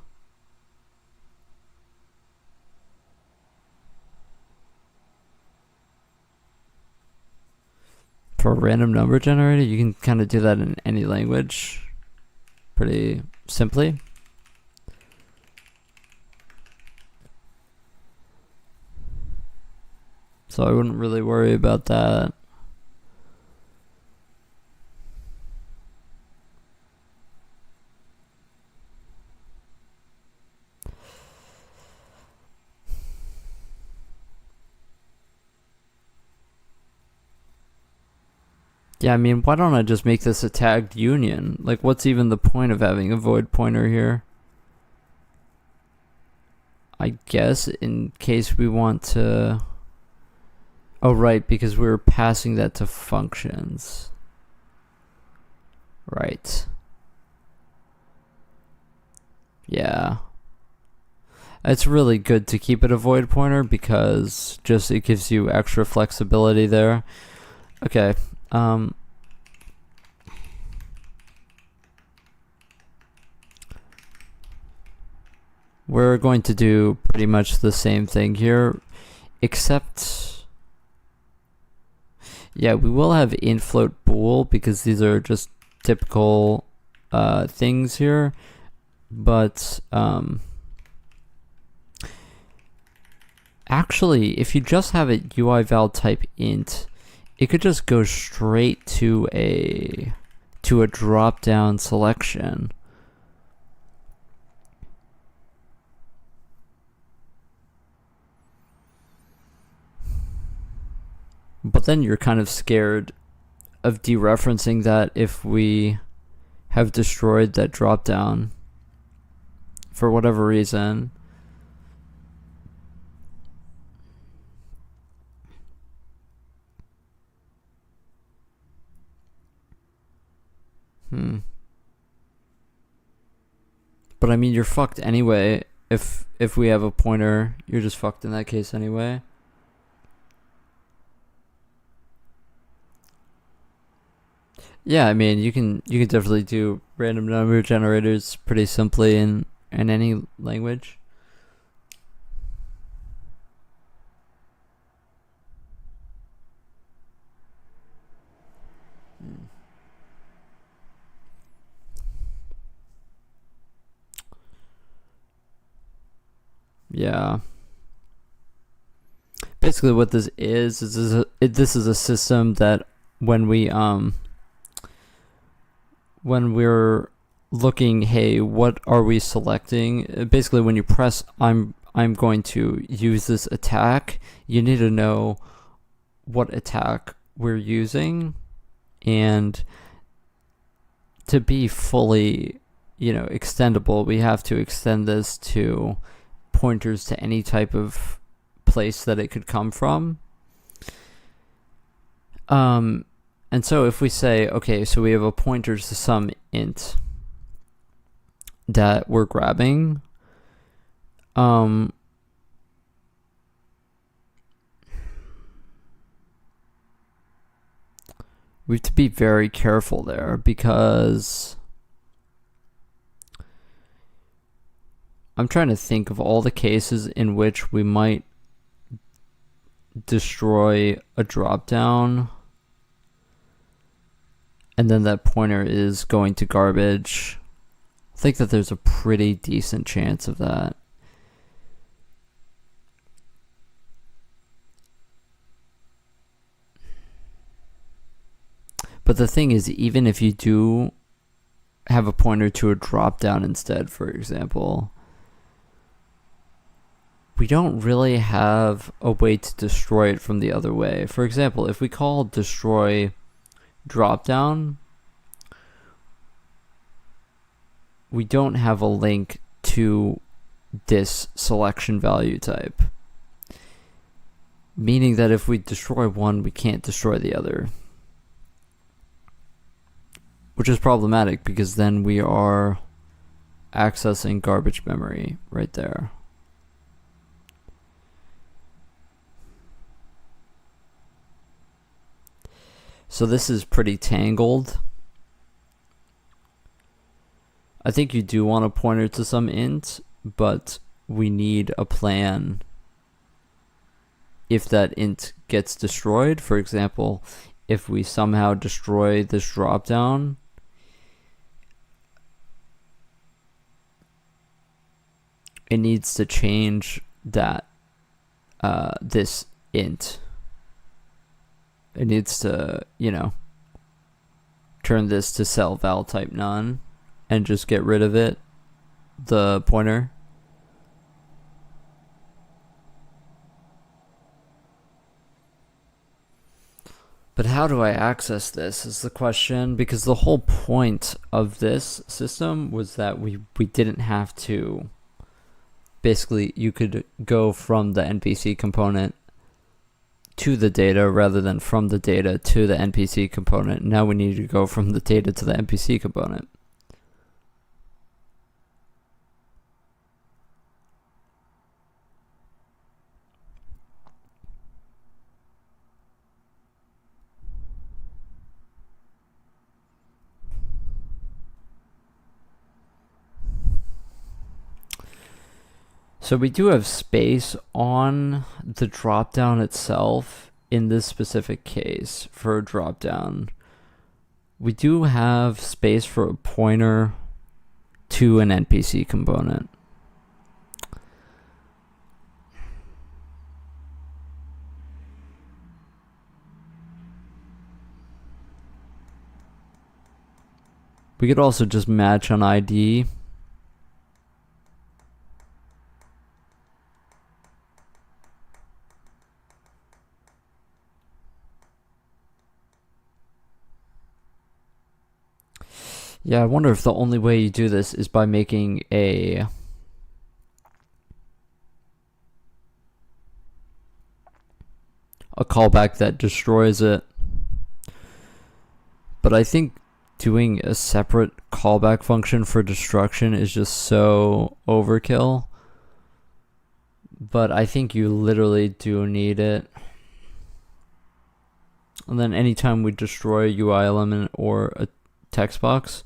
For a random number generator, you can kind of do that in any language pretty simply. So I wouldn't really worry about that. Yeah, I mean, why don't I just make this a tagged union? Like, what's even the point of having a void pointer here? I guess in case we want to... Oh, right, because we're passing that to functions. Right. Yeah. It's really good to keep it a void pointer because just it gives you extra flexibility there. Okay. We're going to do pretty much the same thing here, except, yeah, we will have infloat bool because these are just typical things here, but actually, if you just have it UI val type int, it could just go straight to a drop down selection. But then you're kind of scared of dereferencing that if we have destroyed that dropdown for whatever reason. But I mean, you're fucked anyway. If we have a pointer, you're just fucked in that case anyway. Yeah, I mean, you can definitely do random number generators pretty simply in any language. Yeah. Basically, what this is this is a system that when we're looking, hey, what are we selecting? Basically, when you press, I'm going to use this attack, you need to know what attack we're using, and to be fully, extendable, we have to extend this to pointers to any type of place that it could come from. And so if we say, okay, so we have a pointer to some int that we're grabbing, we have to be very careful there because I'm trying to think of all the cases in which we might destroy a dropdown and then that pointer is going to garbage. I think that there's a pretty decent chance of that. But the thing is, even if you do have a pointer to a dropdown instead, for example, we don't really have a way to destroy it from the other way. For example, if we call destroy dropdown, we don't have a link to this selection value type, meaning that if we destroy one, we can't destroy the other, which is problematic because then we are accessing garbage memory right there. So this is pretty tangled. I think you do want a pointer to some int, but we need a plan if that int gets destroyed. For example, if we somehow destroy this dropdown, it needs to change that this int. It needs to, turn this to cell val type none and just get rid of it, the pointer. But how do I access this is the question, because the whole point of this system was that we didn't have to, basically you could go from the NPC component to the data rather than from the data to the NPC component. Now we need to go from the data to the NPC component. So we do have space on the dropdown itself in this specific case for a dropdown. We do have space for a pointer to an NPC component. We could also just match on ID. Yeah, I wonder if the only way you do this is by making a callback that destroys it. But I think doing a separate callback function for destruction is just so overkill. But I think you literally do need it. And then anytime we destroy a UI element or a text box,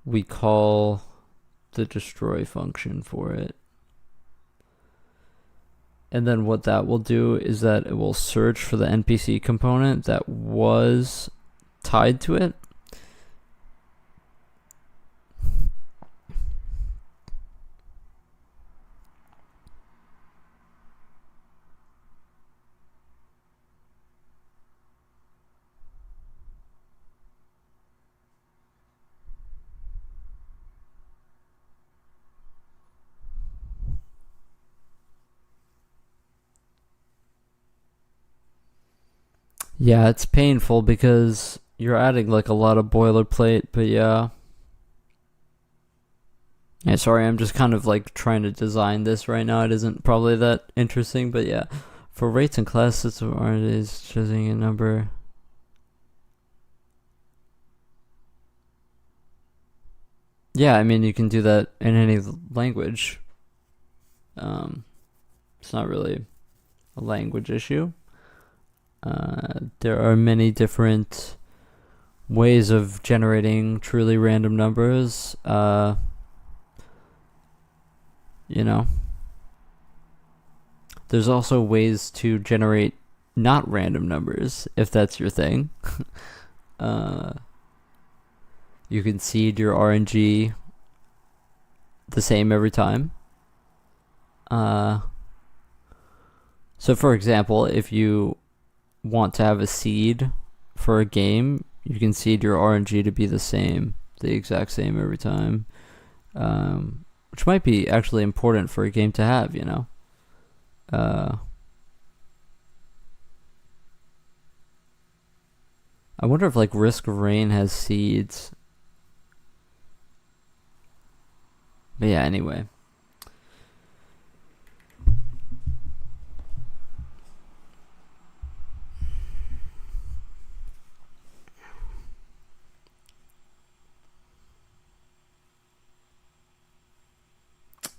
we call the destroy function for it. And then what that will do is that it will search for the NPC component that was tied to it. Yeah, it's painful because you're adding like a lot of boilerplate, but yeah. Yeah, sorry, I'm just kind of like trying to design this right now. It isn't probably that interesting, but yeah. For rates and classes of artists, choosing a number. Yeah, I mean, you can do that in any language. It's not really a language issue. There are many different ways of generating truly random numbers. You know, there's also ways to generate not random numbers, if that's your thing. You can seed your RNG the same every time. So for example, if you want to have a seed for a game, you can seed your RNG to be the exact same every time. Which might be actually important for a game to have, you know? I wonder if like Risk of Rain has seeds. But yeah, anyway.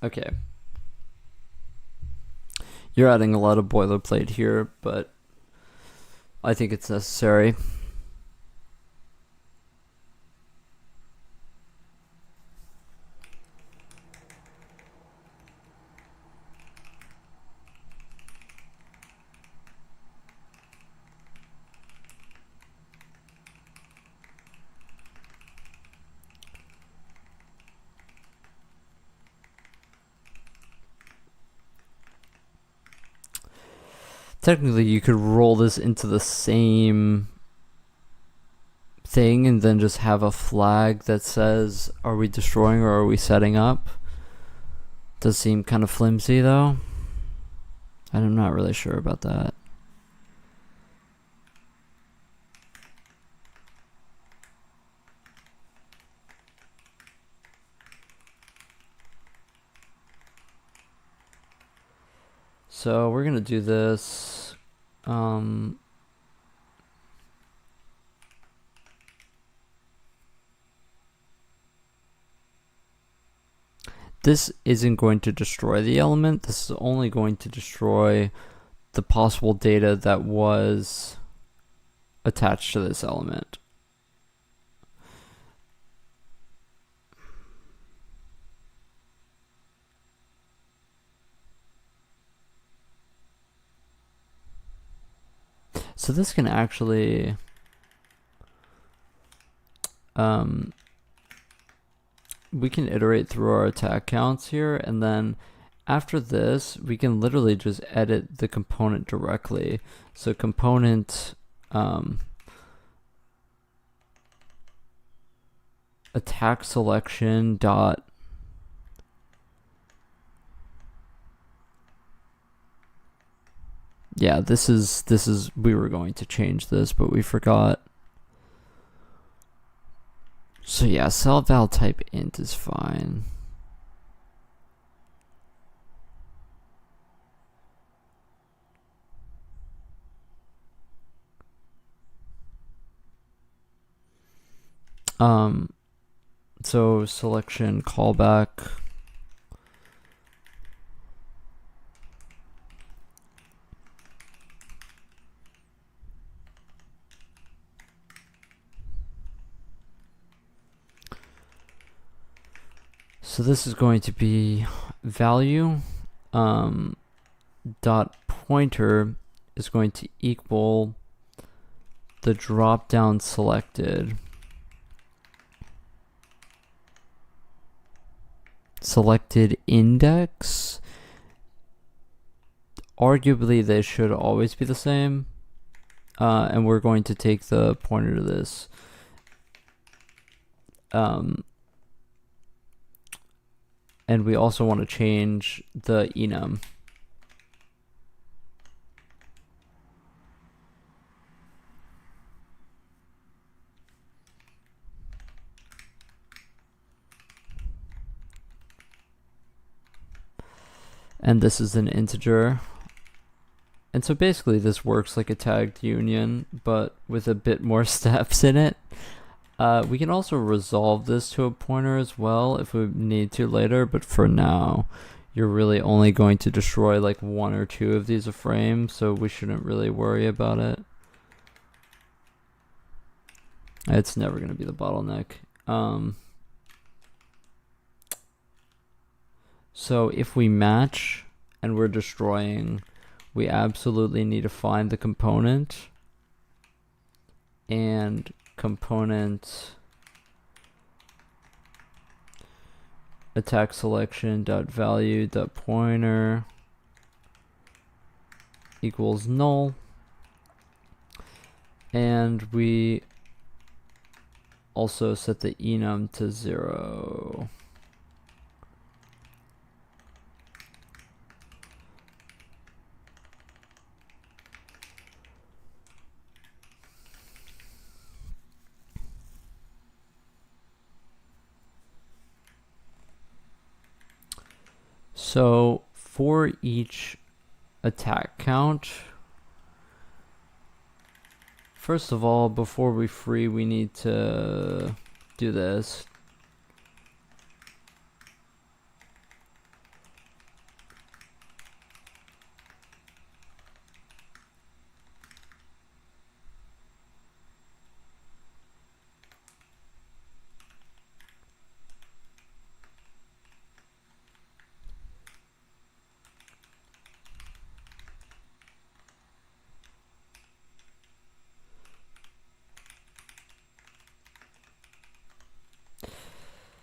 Okay. You're adding a lot of boilerplate here, but I think it's necessary. Technically, you could roll this into the same thing and then just have a flag that says, are we destroying or are we setting up? Does seem kind of flimsy though. I'm not really sure about that. So we're gonna do this. This isn't going to destroy the element. This is only going to destroy the possible data that was attached to this element. So this can actually we can iterate through our attack counts here, and then after this we can literally just edit the component directly. So component attack selection dot yeah, this is we were going to change this, but we forgot. So yeah, cell val type int is fine. So selection callback. So this is going to be value dot pointer is going to equal the drop down selected index. Arguably they should always be the same, and we're going to take the pointer to this. And we also want to change the enum. And this is an integer. And so basically this works like a tagged union, but with a bit more steps in it. We can also resolve this to a pointer as well if we need to later, but for now, you're really only going to destroy like 1 or 2 of these a frame, so we shouldn't really worry about it. It's never going to be the bottleneck. So if we match and we're destroying, we absolutely need to find the component and component attack selection dot value dot pointer equals null, and we also set the enum to 0. So for each attack count, first of all, before we free, we need to do this.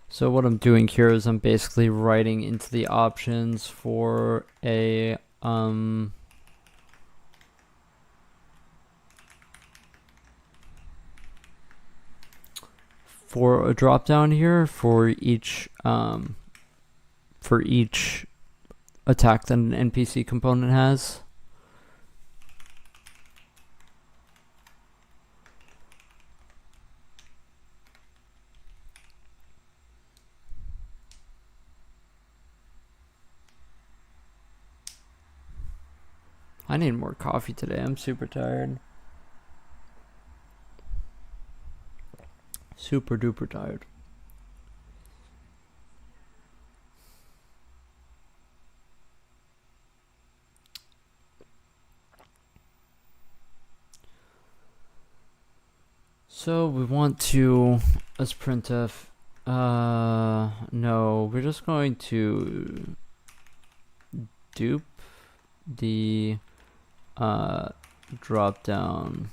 So what I'm doing here is I'm basically writing into the options for a drop down here for each attack that an NPC component has. I need more coffee today. I'm super tired. Super duper tired. So we want to, let's printf, no, we're just going to dupe the drop down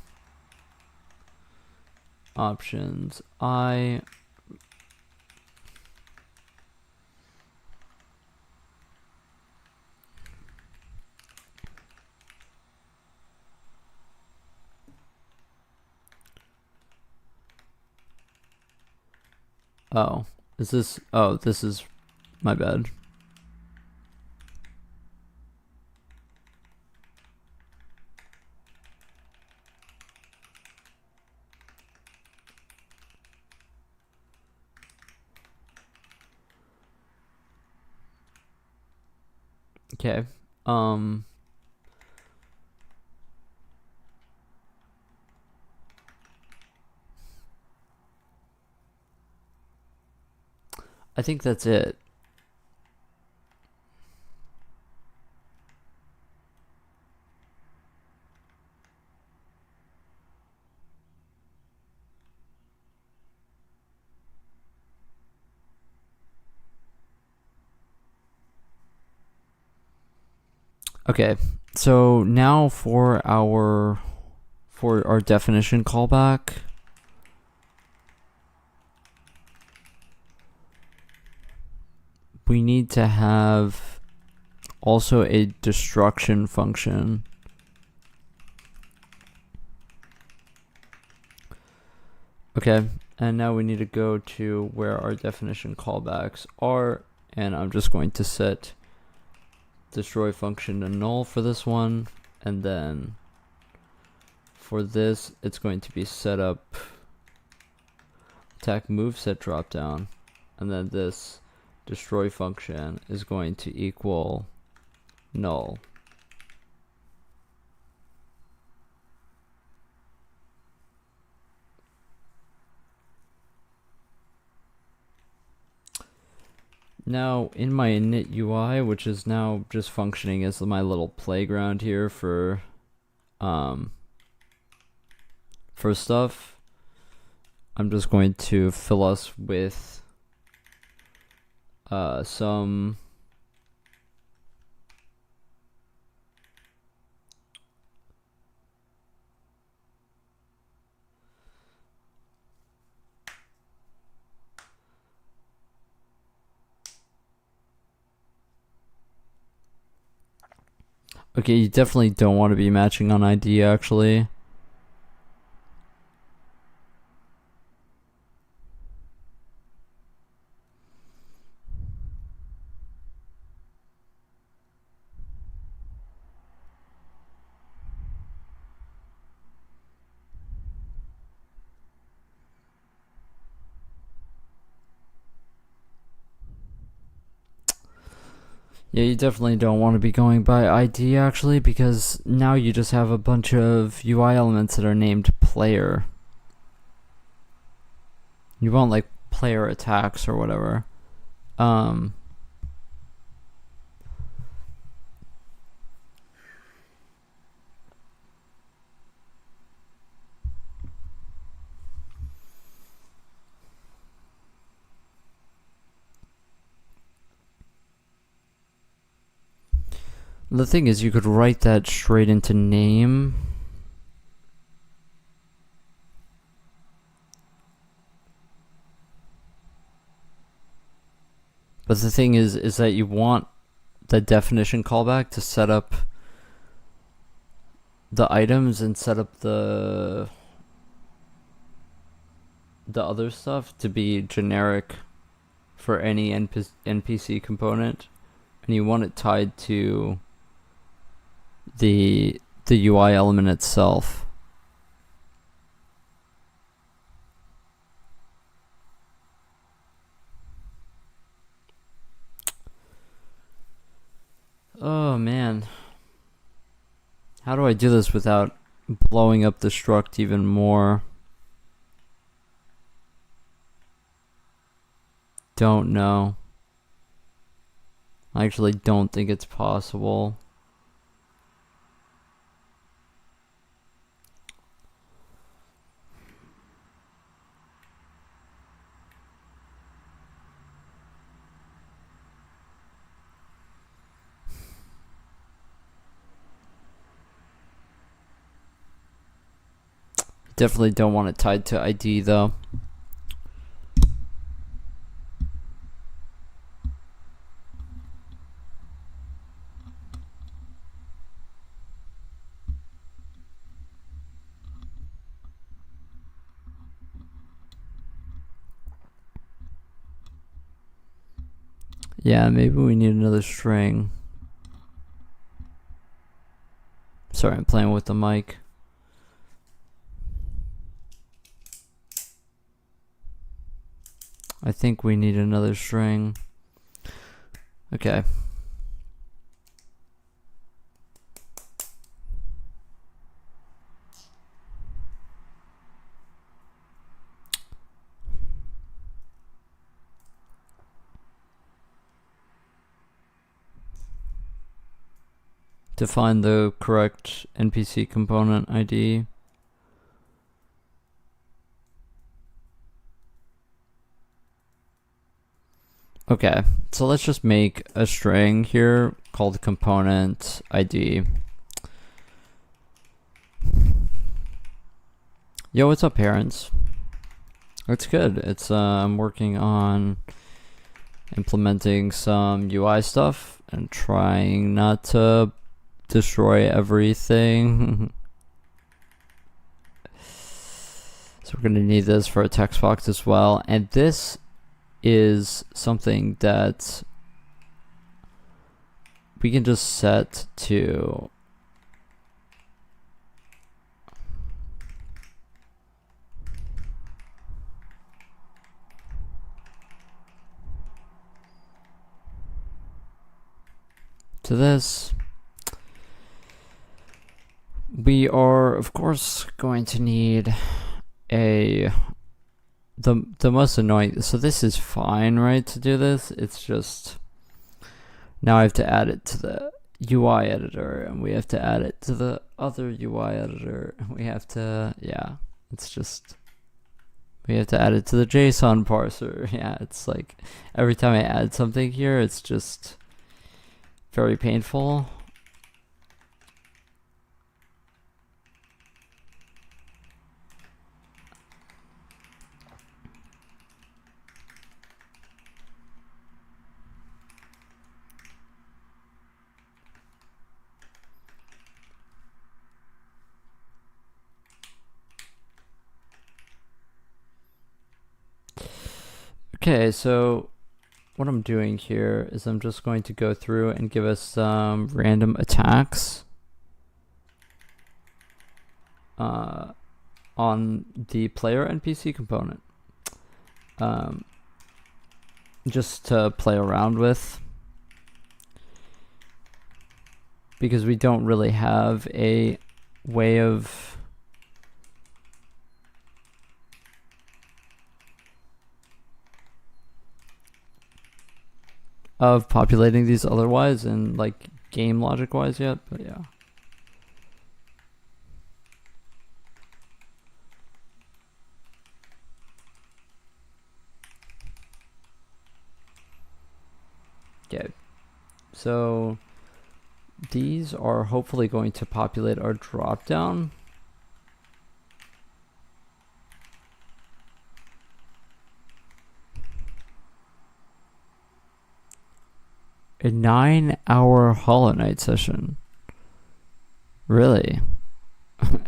options I. Oh, is this? Oh, this is my bad. Okay. I think that's it. Okay, so now for our definition callback, we need to have also a destruction function. Okay, and now we need to go to where our definition callbacks are, and I'm just going to set destroy function to null for this one, and then for this it's going to be set up attack move set drop down, and then this destroy function is going to equal null. Now in my init UI, which is now just functioning as my little playground here for stuff, I'm just going to fill us with some okay, you definitely don't want to be matching on ID actually. Yeah, you definitely don't want to be going by ID actually, because now you just have a bunch of UI elements that are named player. You want like player attacks or whatever. The thing is, you could write that straight into name. But the thing is that you want the definition callback to set up the items and set up the other stuff to be generic for any NPC component, and you want it tied to the UI element itself. Oh man, how do I do this without blowing up the struct even more? Don't know. I actually don't think it's possible. Definitely don't want it tied to ID though. Yeah, maybe we need another string. Sorry, I'm playing with the mic. I think we need another string. Okay. To find the correct NPC component ID. Okay, so let's just make a string here called component ID. Yo, what's up, parents? It's good. It's I'm working on implementing some UI stuff and trying not to destroy everything. So we're going to need this for a text box as well. And this is something that we can just set to this. We are, of course, going to need the most annoying. So this is fine, right, to do this. It's just now I have to add it to the UI editor, and we have to add it to the other UI editor, and we have to, yeah, it's just, we have to add it to the JSON parser. Yeah, it's like every time I add something here, it's just very painful. Okay, so what I'm doing here is I'm just going to go through and give us some random attacks on the player NPC component, just to play around with, because we don't really have a way of populating these otherwise and like game logic wise yet, but yeah. Okay, so these are hopefully going to populate our dropdown. A 9-hour Hollow Knight session. Really?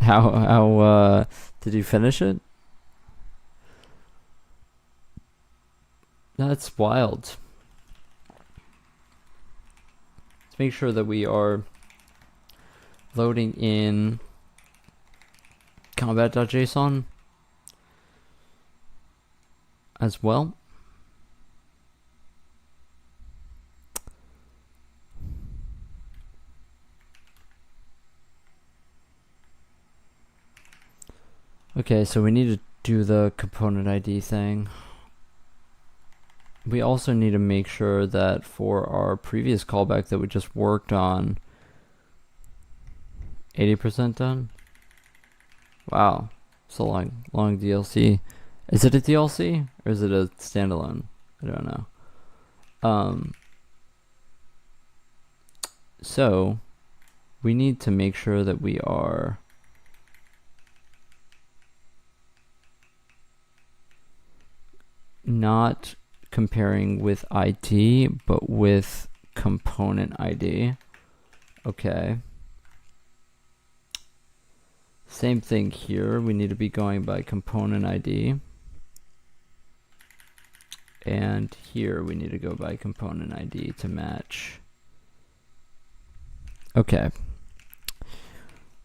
How did you finish it? That's wild. Let's make sure that we are loading in combat.json as well. Okay, so we need to do the component ID thing. We also need to make sure that for our previous callback that we just worked on, 80% done. Wow, so long DLC. Is it a DLC or is it a standalone? I don't know. So we need to make sure that we are not comparing with ID, but with component ID. Okay. Same thing here. We need to be going by component ID. And here we need to go by component ID to match. Okay.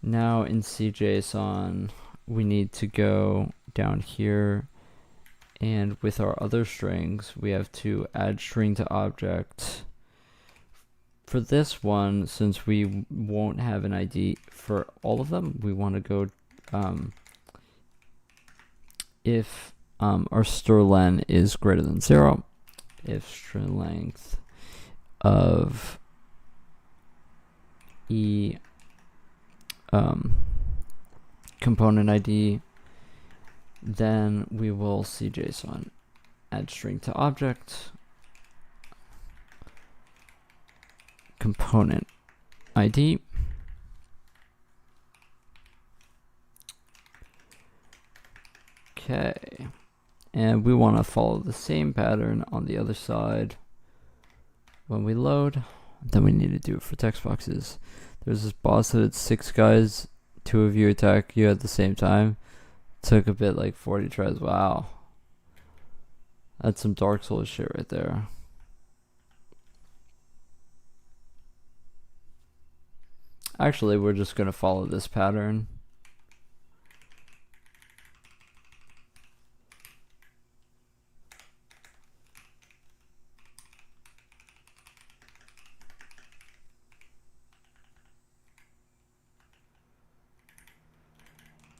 Now in CJSON, we need to go down here, and with our other strings, we have to add string to object. For this one, since we won't have an ID for all of them, we want to go if our strlen is greater than 0, if string length of component ID, then we will CJSON add string to object component ID. Okay, and we want to follow the same pattern on the other side. When we load, then we need to do it for text boxes. There's this boss that had 6 guys, 2 of you attack you at the same time. Took a bit like 40 tries. Wow. That's some Dark Souls shit right there. Actually, we're just going to follow this pattern.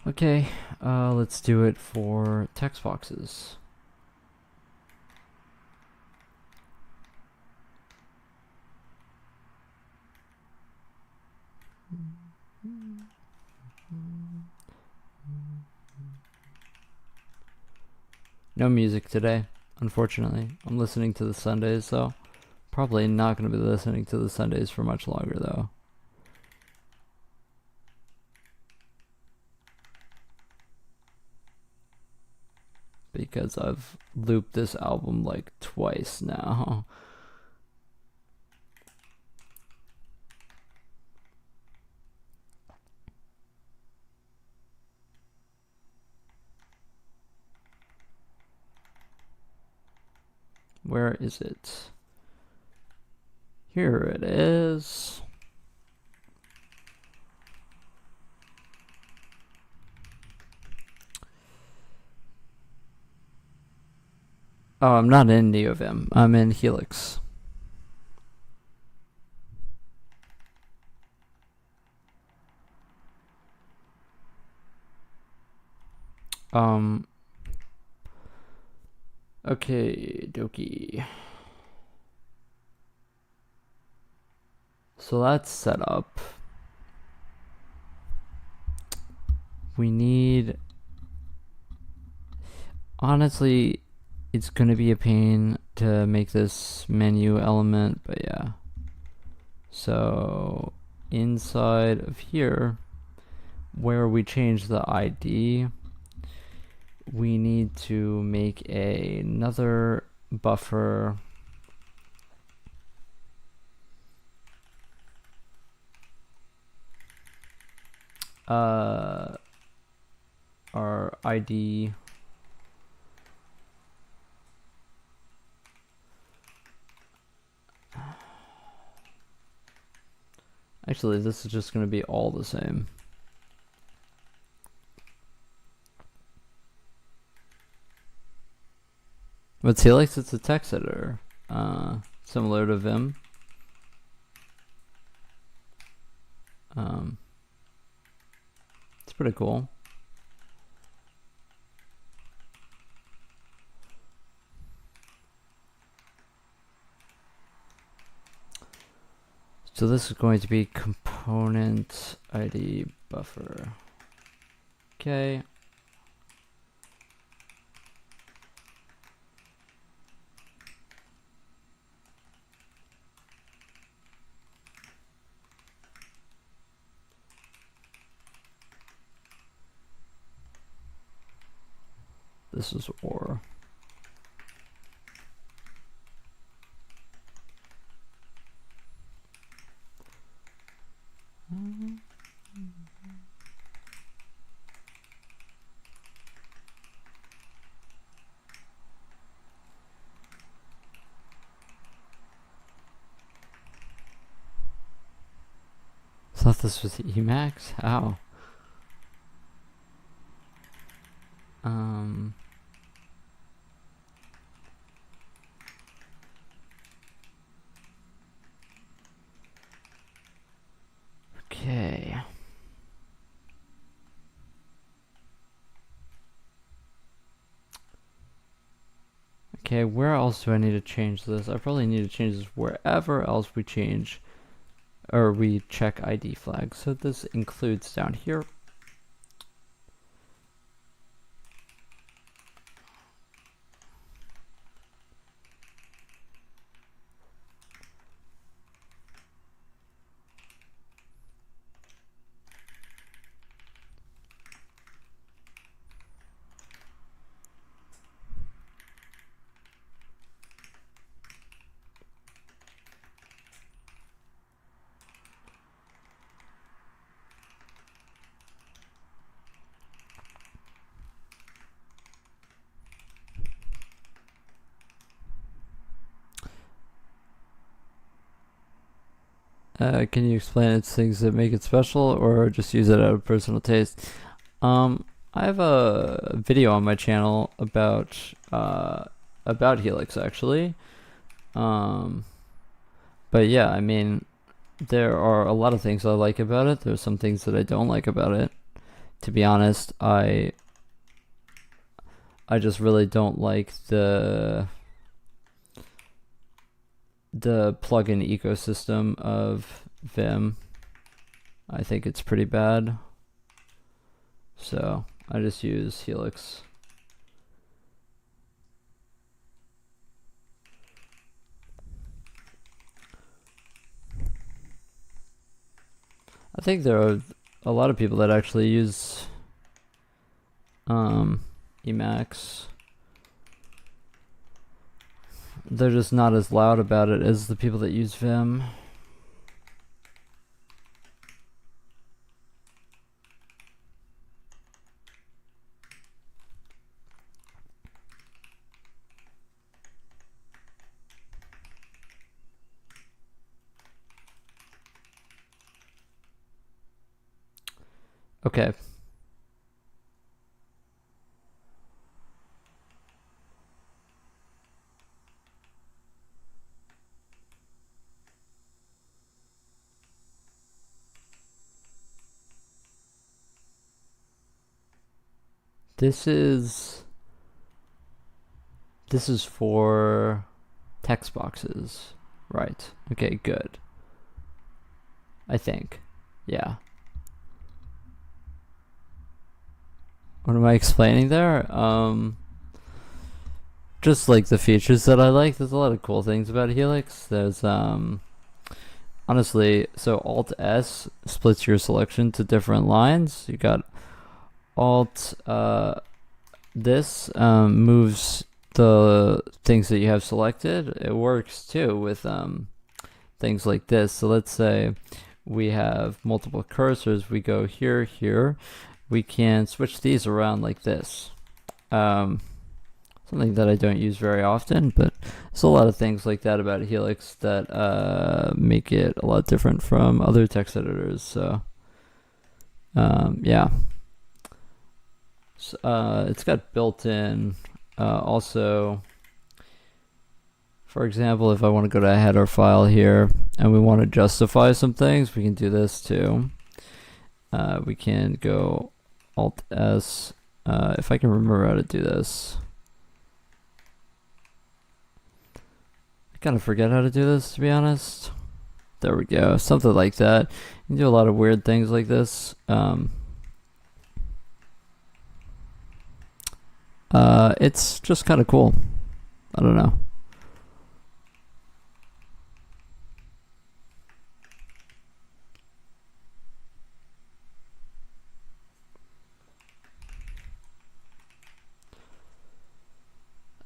Okay, let's do it for text boxes. No music today, unfortunately. I'm listening to the Sundays, though. Probably not going to be listening to the Sundays for much longer, though. Because I've looped this album like twice now. Where is it? Here it is. Oh, I'm not in NeoVim. I'm in Helix. Okay, dokie. So that's set up. We need... Honestly, it's going to be a pain to make this menu element, but yeah. So inside of here, where we change the ID, we need to make another buffer our ID actually this is just going to be all the same. With Helix, it's a text editor, similar to Vim. It's pretty cool. So this is going to be component ID buffer. Okay. This is OR. thought this was Emacs? How? Okay. Okay, where else do I need to change this? I probably need to change this wherever else we change or we check ID flags. So this includes down here. Can you explain its things that make it special, or just use it out of personal taste? I have a video on my channel about Helix actually. But yeah, I mean, there are a lot of things I like about it. There's some things that I don't like about it. To be honest, I just really don't like the plugin ecosystem of Vim. I think it's pretty bad. So I just use Helix. I think there are a lot of people that actually use Emacs. They're just not as loud about it as the people that use Vim. Okay. This is for text boxes, right? Okay, good. I think, yeah. What am I explaining there? Just like the features that I like. There's a lot of cool things about Helix. There's honestly, so Alt S splits your selection to different lines. You got Alt this moves the things that you have selected. It works too with things like this. So let's say we have multiple cursors. We go here, here. We can switch these around like this. Something that I don't use very often, but there's a lot of things like that about Helix that make it a lot different from other text editors. So yeah. It's got built-in also, for example, if I want to go to a header file here and we want to justify some things, we can do this too. We can go Alt S, if I can remember how to do this. I kind of forget how to do this, to be honest. There we go, something like that. You can do a lot of weird things like this. It's just kind of cool. I don't know.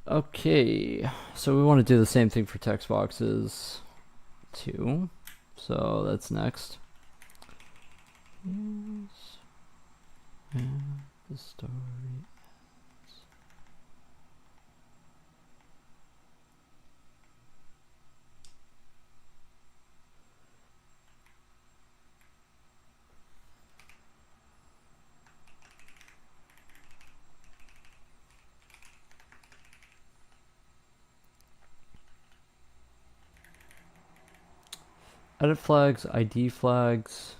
Okay, so we want to do the same thing for text boxes too. So that's next. Yes. And the story. Edit flags, ID flags.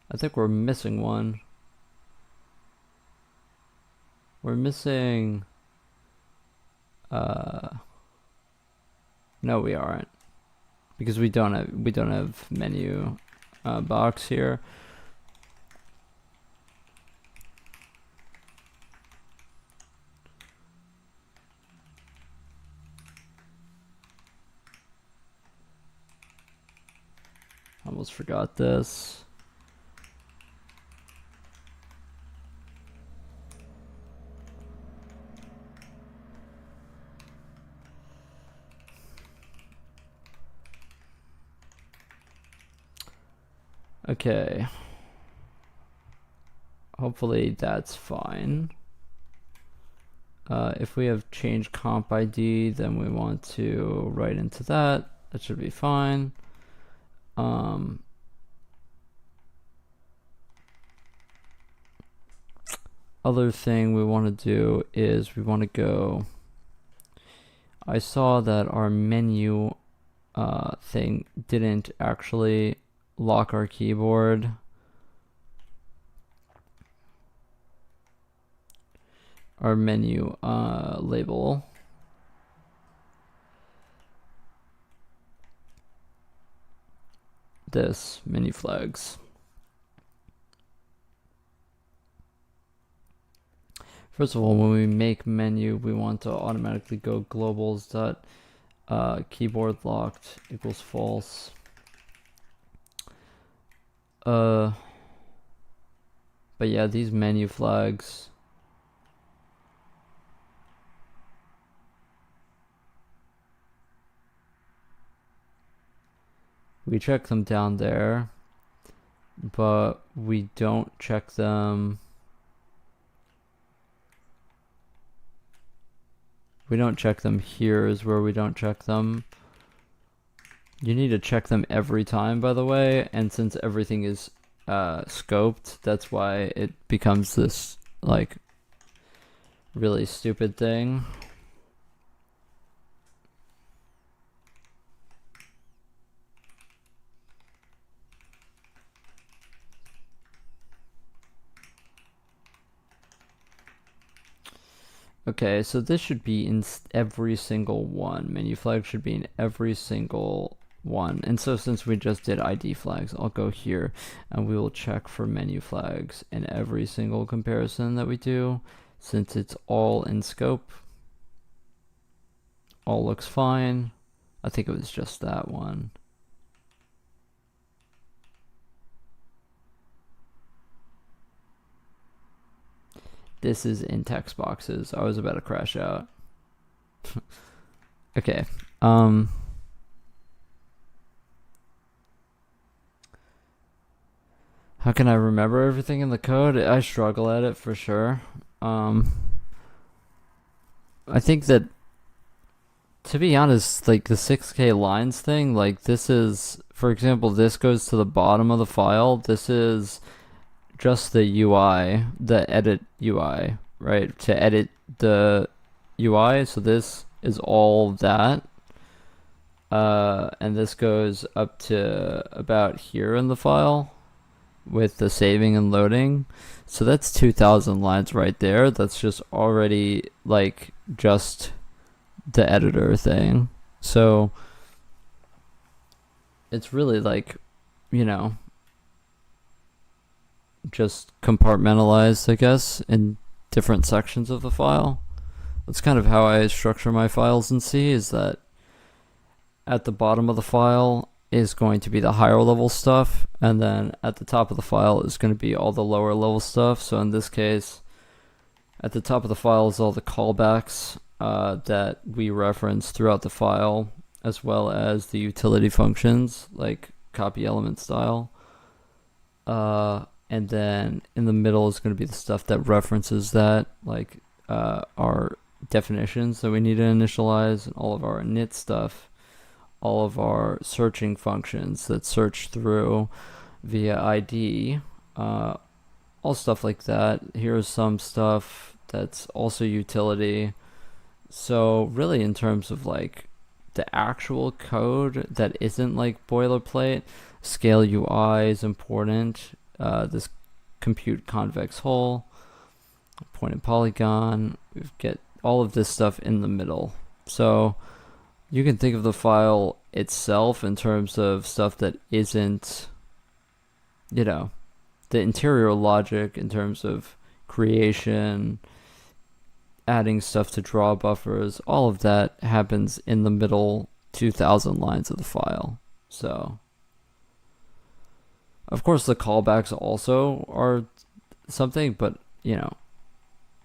I think we're missing one. We're missing... No, we aren't. Because we don't have menu box here. Almost forgot this. Okay. Hopefully that's fine. If we have change comp ID, then we want to write into that. That should be fine. Other thing we want to do is we want to go... I saw that our menu thing didn't actually lock our keyboard. Our menu label. This menu flags. First of all, when we make menu, we want to automatically go globals dot keyboard locked equals false. But yeah, these menu flags. We check them down there, but we don't check them. We don't check them here is where we don't check them. You need to check them every time, by the way, and since everything is scoped, that's why it becomes this like really stupid thing. Okay, so this should be in every single one. Menu flag should be in every single one. And so since we just did ID flags, I'll go here and we will check for menu flags in every single comparison that we do. Since it's all in scope, all looks fine. I think it was just that one. This is in text boxes. I was about to crash out. Okay. How can I remember everything in the code? I struggle at it for sure. I think that, to be honest, like the 6K lines thing, like this is, for example, this goes to the bottom of the file. This is just the UI, the edit UI, right? To edit the UI. So this is all that. And this goes up to about here in the file with the saving and loading. So that's 2,000 lines right there. That's just already like just the editor thing. So it's really like, you know, just compartmentalized, I guess, in different sections of the file. That's kind of how I structure my files in C, is that at the bottom of the file is going to be the higher level stuff, and then at the top of the file is going to be all the lower level stuff. So in this case, at the top of the file is all the callbacks that we reference throughout the file, as well as the utility functions like copy element style. And then in the middle is going to be the stuff that references that, like our definitions that we need to initialize, and all of our init stuff, all of our searching functions that search through via ID, all stuff like that. Here's some stuff that's also utility. So really in terms of like the actual code that isn't like boilerplate. Scale UI is important. This compute convex hull, pointed polygon. We get all of this stuff in the middle. So you can think of the file itself in terms of stuff that isn't, you know, the interior logic in terms of creation, adding stuff to draw buffers, all of that happens in the middle 2000 lines of the file. So, of course, the callbacks also are something, but, you know,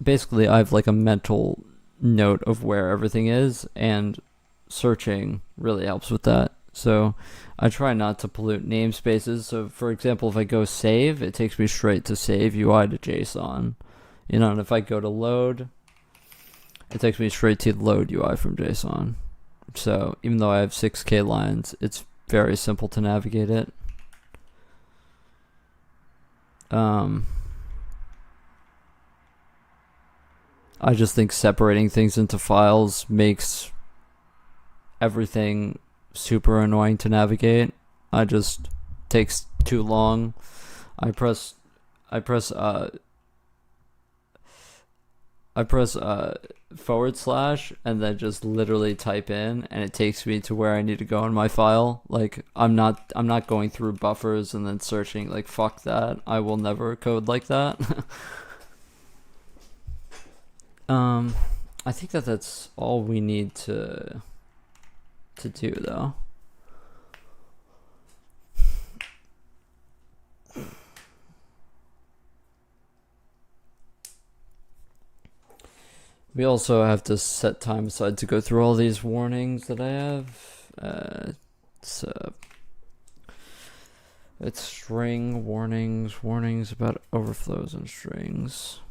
basically I have like a mental note of where everything is, and searching really helps with that. So I try not to pollute namespaces. So for example, if I go save, it takes me straight to save UI to JSON. You know, and if I go to load, it takes me straight to load UI from JSON. So even though I have 6K lines, it's very simple to navigate it. I just think separating things into files makes everything super annoying to navigate. I just takes too long. I press / and then just literally type in, and it takes me to where I need to go in my file. Like I'm not going through buffers and then searching. Like fuck that. I will never code like that. I think that's all we need to do though. We also have to set time aside to go through all these warnings that I have. It's string warnings about overflows and strings.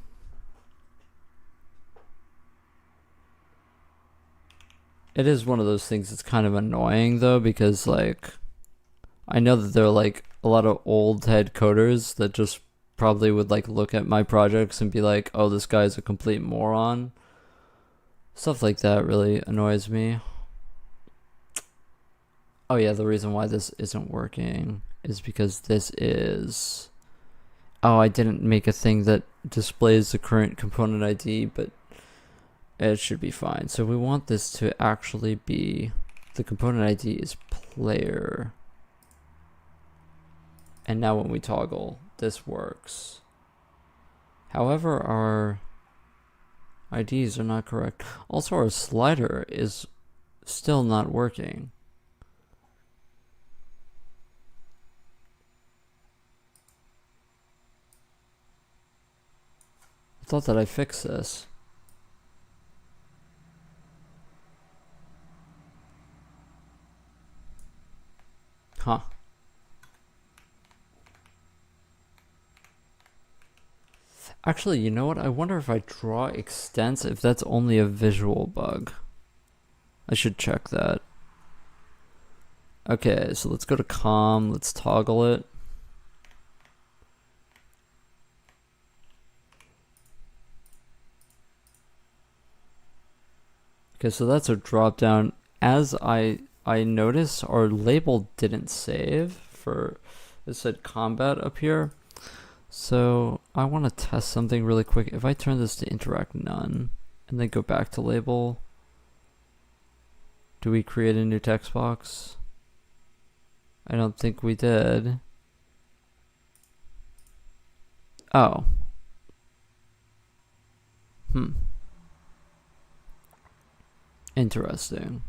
It is one of those things that's kind of annoying though, because like I know that there are like a lot of old head coders that just probably would like look at my projects and be like, oh, this guy's a complete moron. Stuff like that really annoys me. Oh yeah, the reason why this isn't working is because this is... Oh, I didn't make a thing that displays the current component ID, but it should be fine. So we want this to actually be... The component ID is player. And now when we toggle, this works. However, our IDs are not correct. Also, our slider is still not working. I thought that I fixed this. Huh. Actually, you know what? I wonder if I draw extents, if that's only a visual bug. I should check that. Okay, so let's go to com, let's toggle it. Okay, so that's a drop down. As I noticed, our label didn't save for, it said combat up here. So I want to test something really quick. If I turn this to interact none and then go back to label, do we create a new text box? I don't think we did. Oh. Interesting.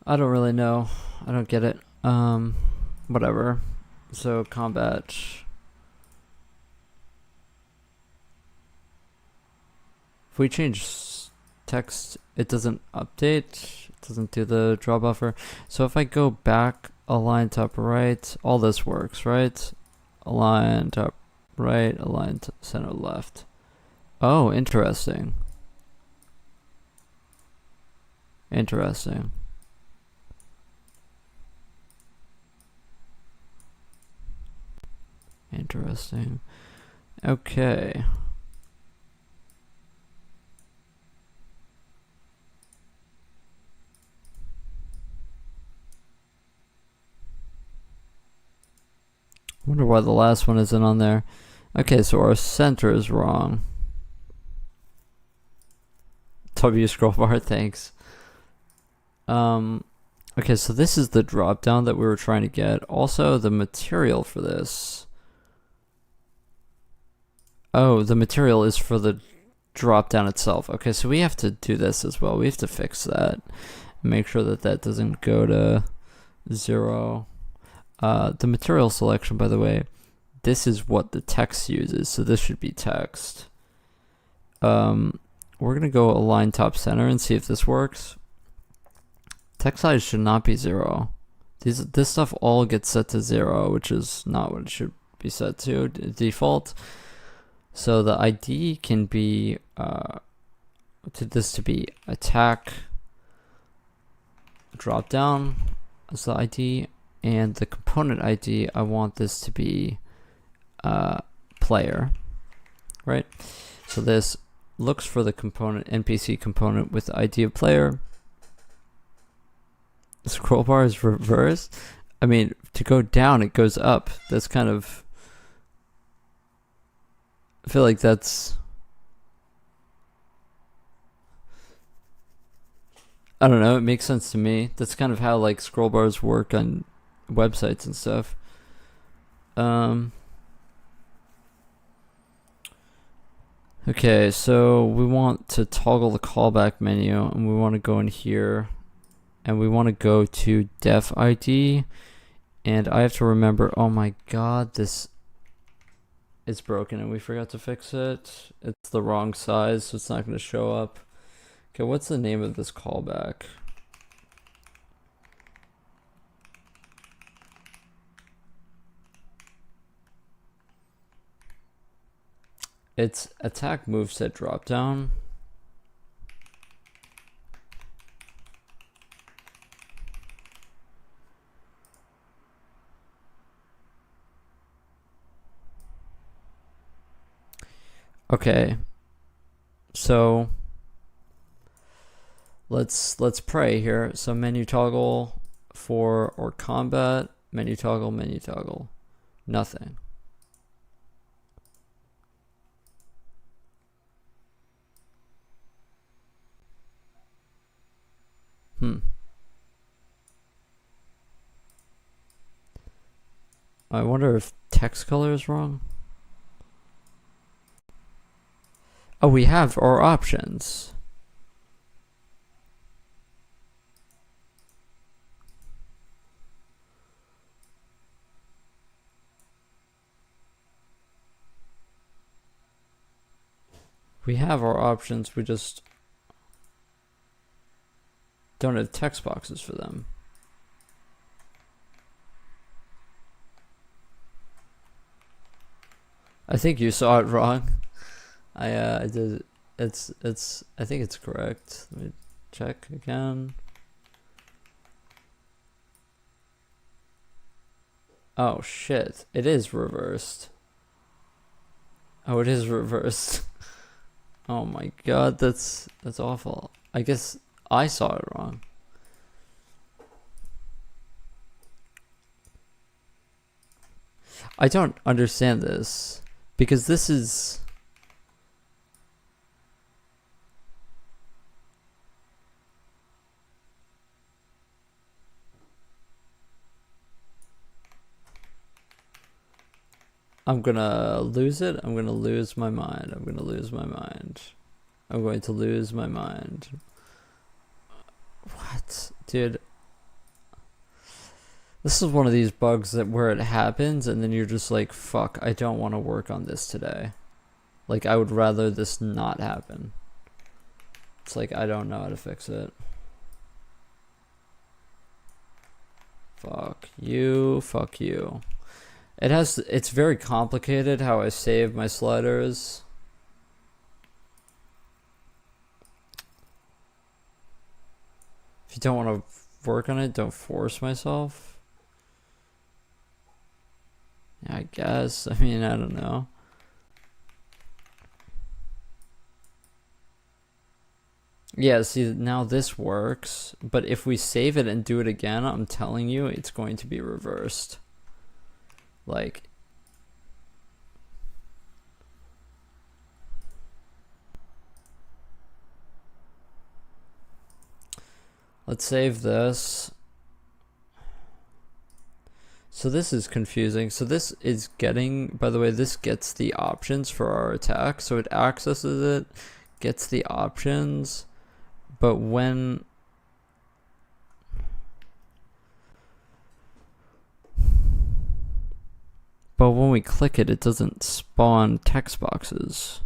I don't really know. I don't get it. Whatever. So combat. If we change text, it doesn't update. It doesn't do the draw buffer. So if I go back, align top right, all this works, right? Align top right, align to center left. Oh, interesting. Interesting. Interesting. Okay. Wonder why the last one isn't on there. Okay, so our center is wrong. W scroll bar, thanks. Okay, so this is the drop down that we were trying to get. Also, the material for this. Oh, the material is for the drop down itself. Okay, so we have to do this as well. We have to fix that. Make sure that that doesn't go to 0. The material selection, by the way, this is what the text uses, so this should be text. We're gonna go align top center and see if this works. Text size should not be 0. This stuff all gets set to 0, which is not what it should be set to default. So the ID can be to be attack drop down as the ID, and the component ID, I want this to be player, right? So this looks for the component, NPC component with the ID of player. The scroll bar is reversed. I mean, to go down, it goes up. That's kind of, I feel like that's, I don't know, it makes sense to me. That's kind of how like scroll bars work on websites and stuff. Okay, so we want to toggle the callback menu, and we want to go in here, and we want to go to def ID, and I have to remember, oh my god, this is broken and we forgot to fix it. It's the wrong size, so it's not going to show up. Okay, what's the name of this callback? It's attack moveset dropdown. Okay, so let's pray here. So menu toggle for or combat, menu toggle, nothing. I wonder if text color is wrong. Oh, we have our options. We have our options, we just don't have text boxes for them. I think you saw it wrong. I did. It's. I think it's correct. Let me check again. Oh shit! It is reversed. Oh, it is reversed. Oh my god, that's awful. I guess I saw it wrong. I don't understand this because this is. I'm gonna lose it. I'm gonna lose my mind. I'm gonna lose my mind. I'm going to lose my mind. What? Dude. This is one of these bugs that where it happens and then you're just like, fuck, I don't want to work on this today. Like, I would rather this not happen. It's like, I don't know how to fix it. Fuck you, fuck you. It's very complicated how I save my sliders. If you don't want to work on it, don't force myself. Yeah, I guess. I mean, I don't know. Yeah, see, now this works, but if we save it and do it again, I'm telling you, it's going to be reversed. Like, Let's save this. So this is confusing. So this is getting, by the way, this gets the options for our attack. So it accesses it, gets the options, but when we click it, it doesn't spawn text boxes.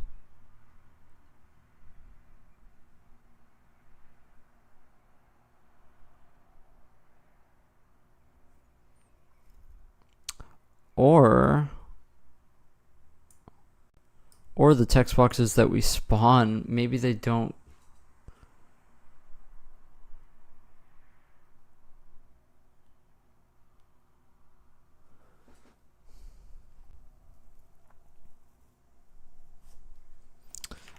Or the text boxes that we spawn, maybe they don't.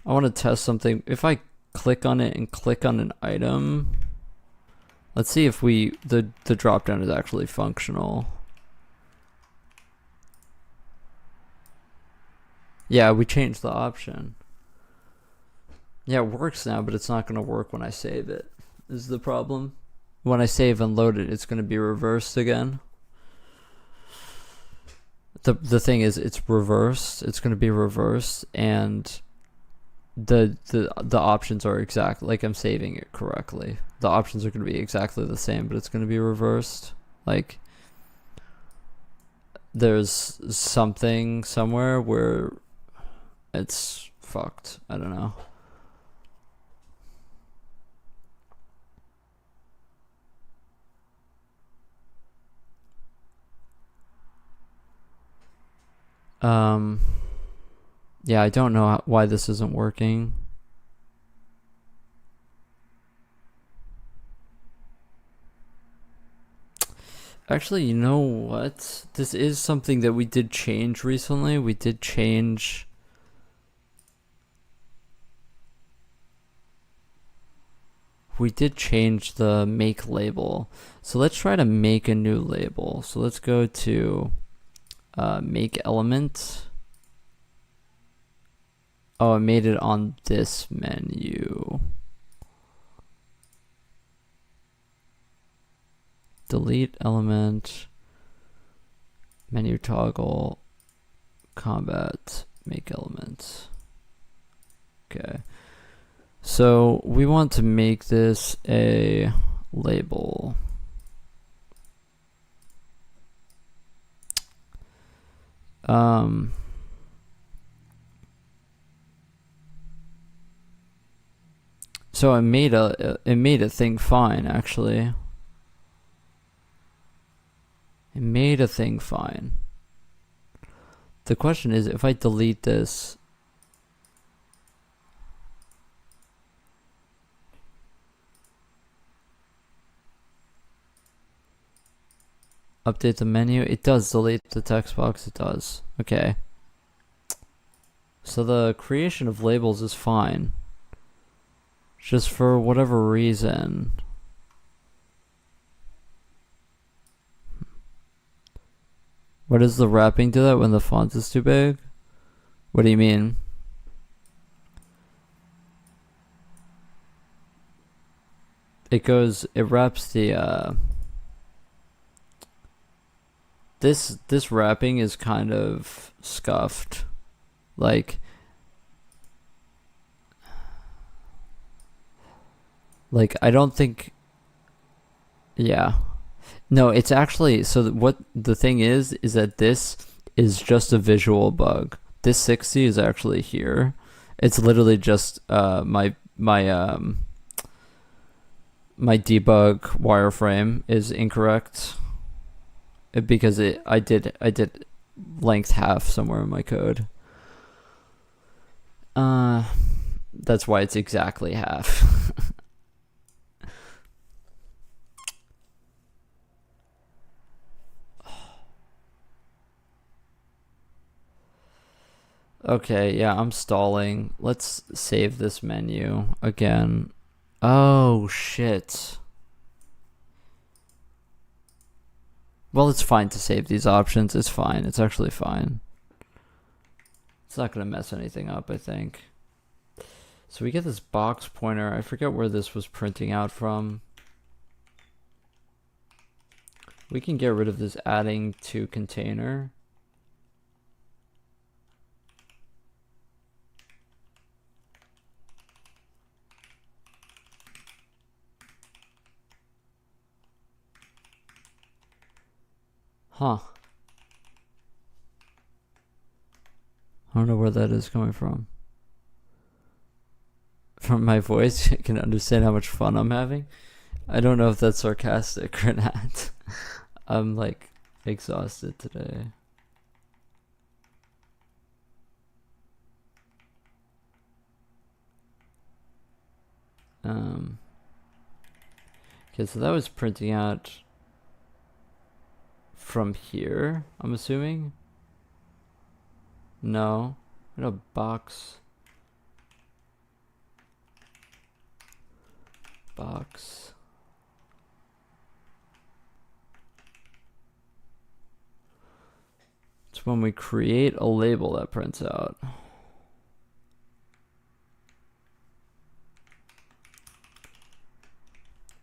I want to test something. If I click on it and click on an item, let's see if the drop down is actually functional. Yeah, we changed the option. Yeah, it works now, but it's not going to work when I save it, is the problem. When I save and load it, it's going to be reversed again. The thing is, it's reversed. It's going to be reversed, and the options are exact. Like, I'm saving it correctly. The options are going to be exactly the same, but it's going to be reversed. Like, there's something somewhere where it's fucked. I don't know. Yeah, I don't know why this isn't working. Actually, you know what? This is something that we did change recently. We did change the make label. So let's try to make a new label. So let's go to make element. Oh, I made it on this menu. Delete element, menu toggle, combat, make element. Okay. So we want to make this a label. So it made a thing fine, actually. It made a thing fine. The question is, if I delete this, update the menu, it does delete the text box. It does. Okay. So the creation of labels is fine. Just for whatever reason. What does the wrapping do that when the font is too big? What do you mean? It wraps the this wrapping is kind of scuffed. Like I don't think, yeah. No, it's actually, so what the thing is that this is just a visual bug. This 60 is actually here. It's literally just my debug wireframe is incorrect because I did length half somewhere in my code. That's why it's exactly half. Okay, yeah, I'm stalling. Let's save this menu again. Oh, shit. Well, it's fine to save these options. It's fine. It's actually fine. It's not going to mess anything up, I think. So we get this box pointer. I forget where this was printing out from. We can get rid of this adding to container. Huh. I don't know where that is coming from. From my voice, you can understand how much fun I'm having. I don't know if that's sarcastic or not. I'm like exhausted today. Okay, so that was printing out from here, I'm assuming. No, what a box. It's when we create a label that prints out.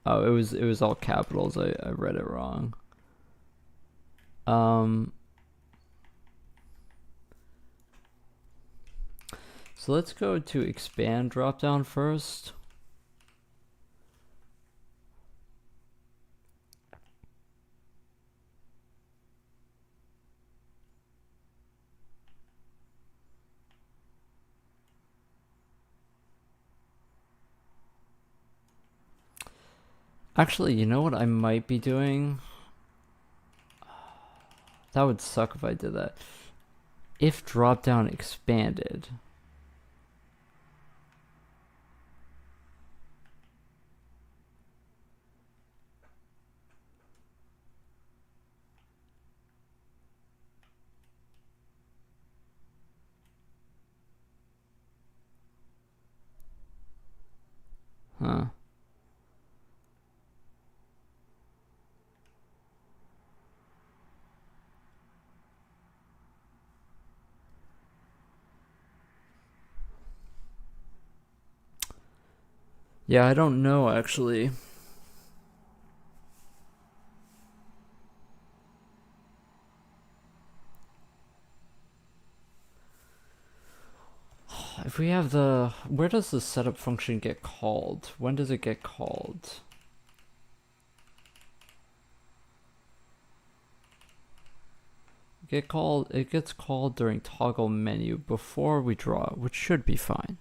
Oh, it was all capitals. I read it wrong. So let's go to expand dropdown first. Actually, you know what I might be doing? That would suck if I did that. If dropdown expanded. Huh. Yeah, I don't know actually. If we have the... Where does the setup function get called? When does it get called? It gets called during toggle menu before we draw, which should be fine.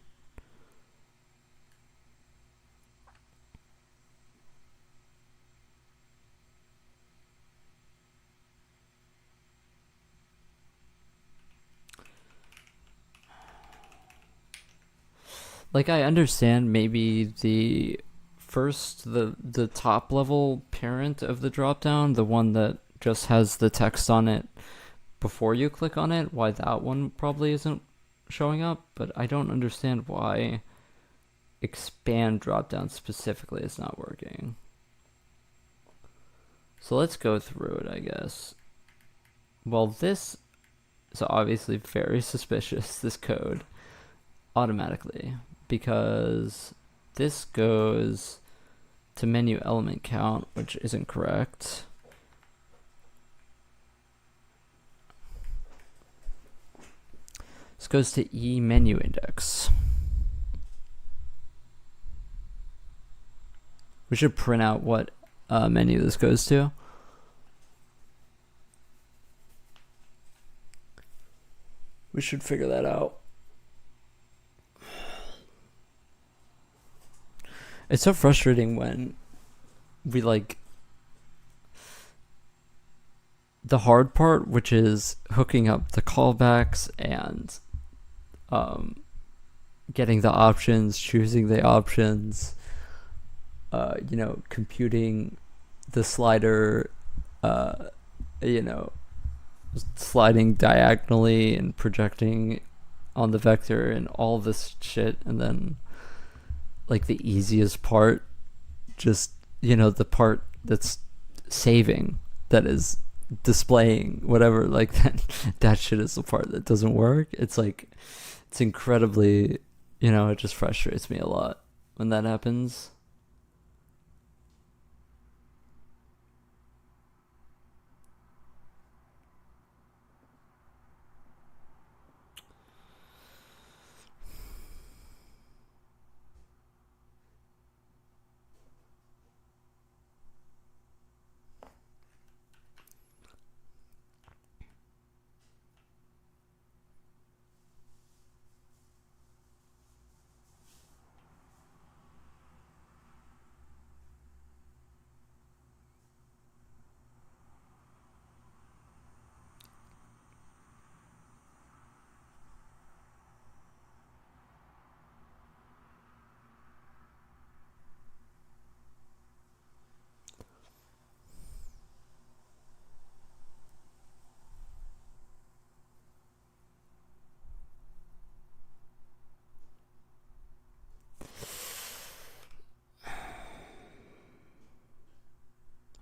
Like, I understand maybe the top level parent of the dropdown, the one that just has the text on it before you click on it, why that one probably isn't showing up, but I don't understand why expand dropdown specifically is not working. So let's go through it, I guess. Well, this is obviously very suspicious, this code, automatically, because this goes to menu element count, which isn't correct. This goes to E menu index. We should print out what menu this goes to. We should figure that out. It's so frustrating when we like the hard part, which is hooking up the callbacks and getting the options, choosing the options, computing the slider, sliding diagonally and projecting on the vector and all this shit, and then like the easiest part, just the part that's saving, that is displaying whatever, like that shit is the part that doesn't work. It's like, it's incredibly, it just frustrates me a lot when that happens.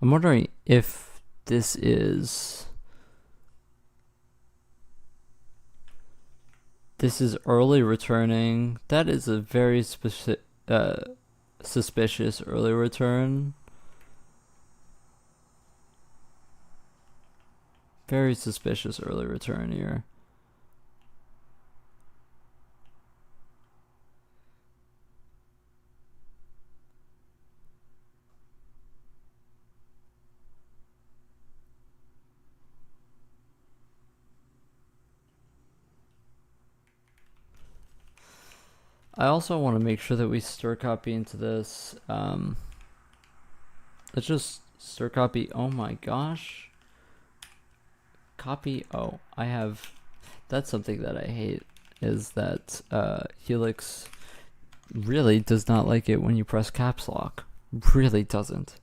I'm wondering if this is early returning. That is a very suspicious early return. Very suspicious early return here. I also want to make sure that we stir copy into this. Let's just stir copy. Oh my gosh. Copy. Oh, I have. That's something that I hate, is that Helix really does not like it when you press caps lock. Really doesn't.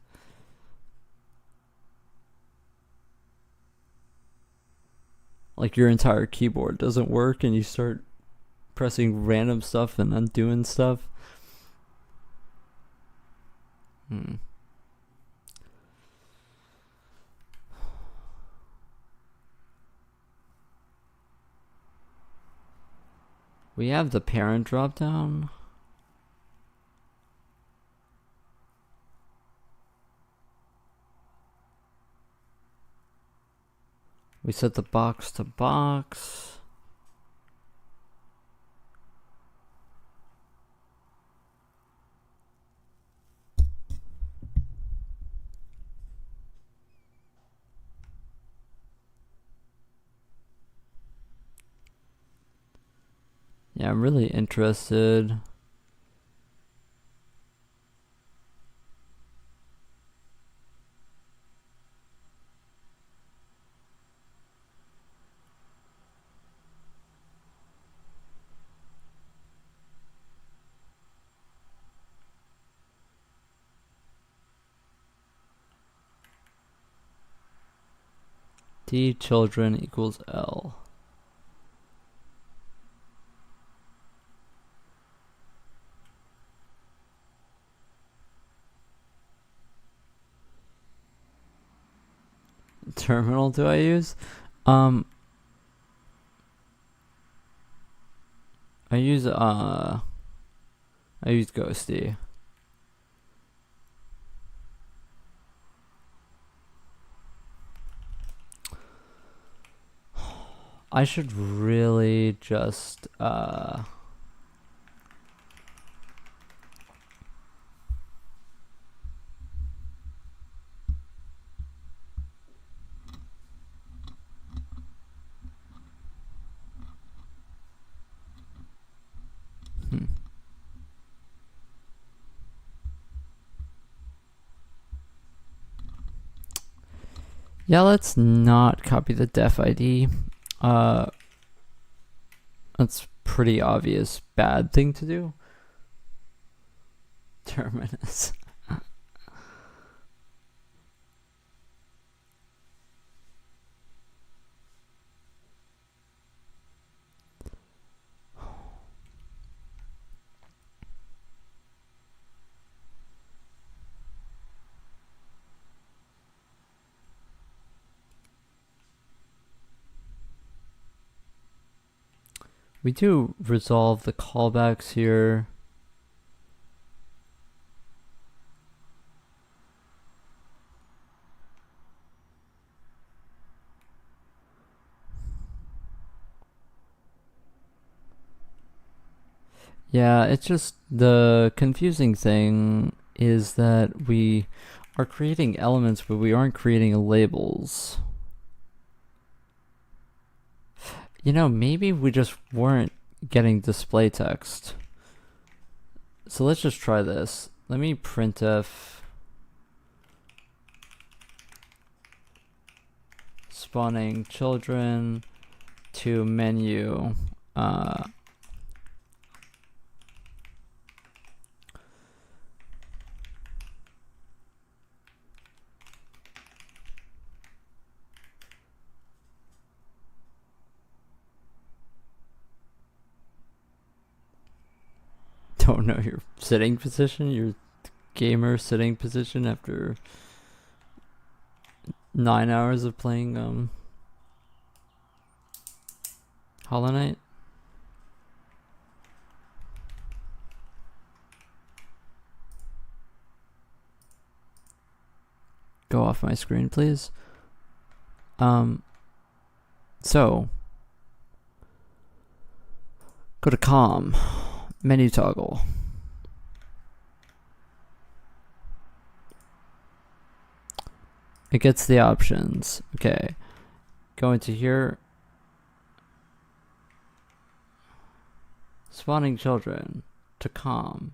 Like your entire keyboard doesn't work and you start pressing random stuff and undoing stuff. We have the parent dropdown. We set the box to box. Yeah, I'm really interested. D children equals L. Terminal do I use? I use Ghosty. I should really just yeah, let's not copy the def ID. That's pretty obvious bad thing to do. Terminus. We do resolve the callbacks here. Yeah, it's just the confusing thing is that we are creating elements, but we aren't creating labels. You know, maybe we just weren't getting display text. So let's just try this. Let me printf spawning children to menu. Don't know your sitting position, your gamer sitting position after 9 hours of playing Hollow Knight. Go off my screen, please. So go to COM, menu toggle. It gets the options. Okay, go into here. Spawning children to COM.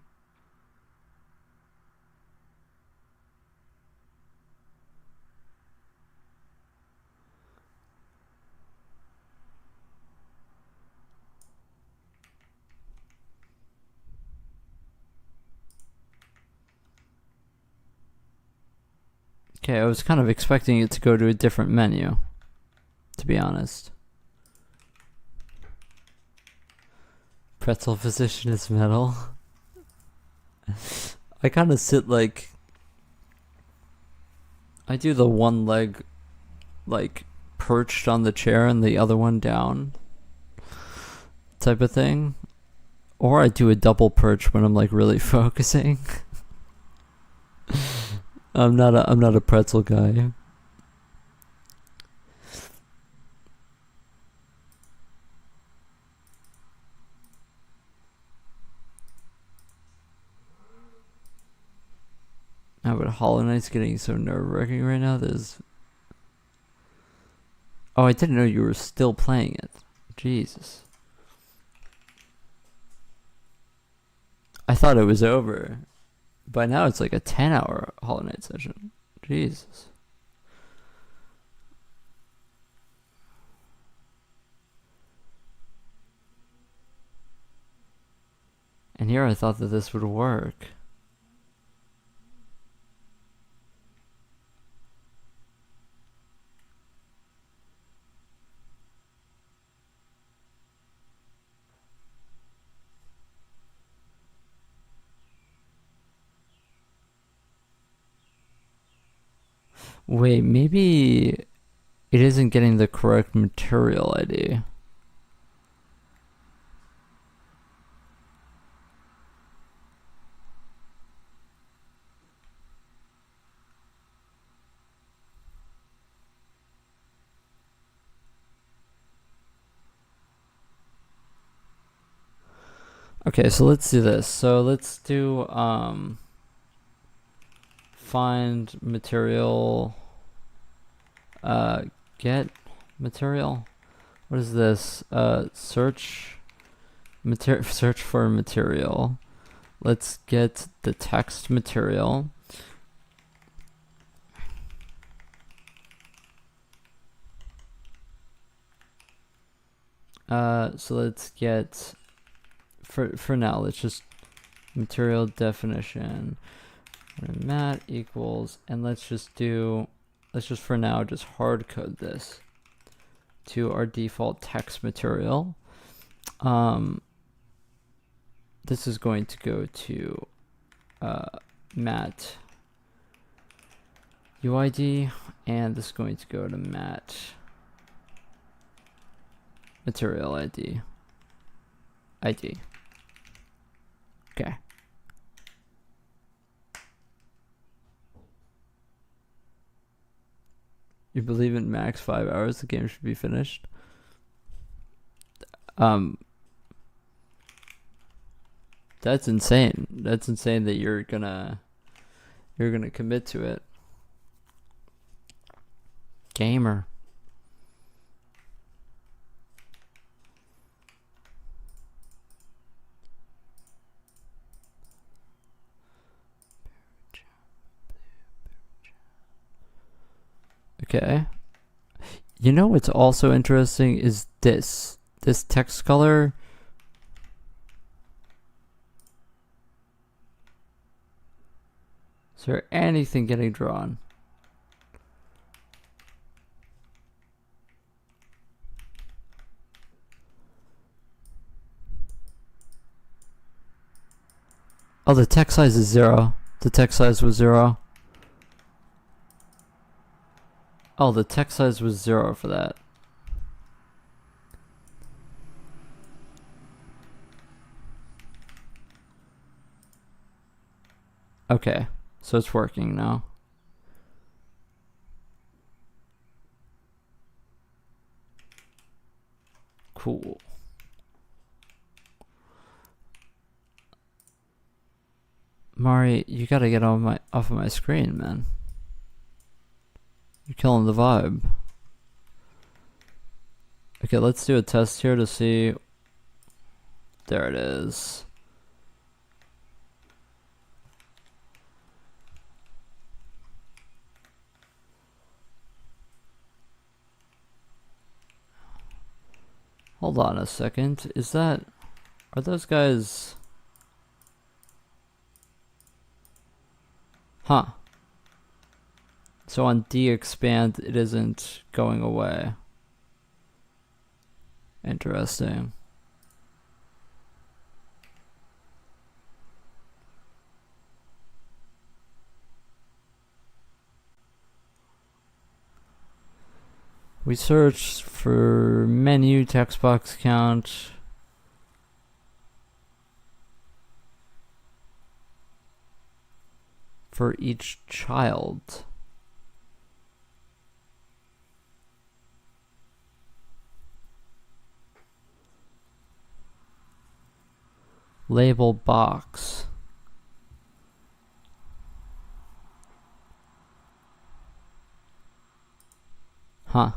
Okay, I was kind of expecting it to go to a different menu, to be honest. Pretzel position is metal. I kind of sit like... I do the one leg like perched on the chair and the other one down type of thing. Or I do a double perch when I'm like really focusing. I'm not a pretzel guy. Oh, but Hollow Knight's getting so nerve-wracking right now. Oh, I didn't know you were still playing it. Jesus. I thought it was over. By now it's like a 10-hour Hollow Knight session. Jesus. And here I thought that this would work. Wait, maybe it isn't getting the correct material ID. Okay, so let's do this. So let's do find material, get material. What is this? Search for material. Let's get the text material. So let's get, for now, let's just material definition. Mat equals, and let's just for now just hard code this to our default text material. This is going to go to mat UID, and this is going to go to mat material ID. Okay. You believe in max 5 hours the game should be finished? That's insane. That's insane that you're gonna commit to it. Gamer. Okay. You know what's also interesting is this text color. Is there anything getting drawn? Oh, the text size is 0. The text size was 0. Oh, the text size was 0 for that. Okay, so it's working now. Cool. Mari, you gotta get off of my screen, man. You're killing the vibe. Okay, let's do a test here to see. There it is. Hold on a second. Are those guys? Huh. So on de-expand, it isn't going away. Interesting. We searched for menu text box count. For each child. Label box. Huh.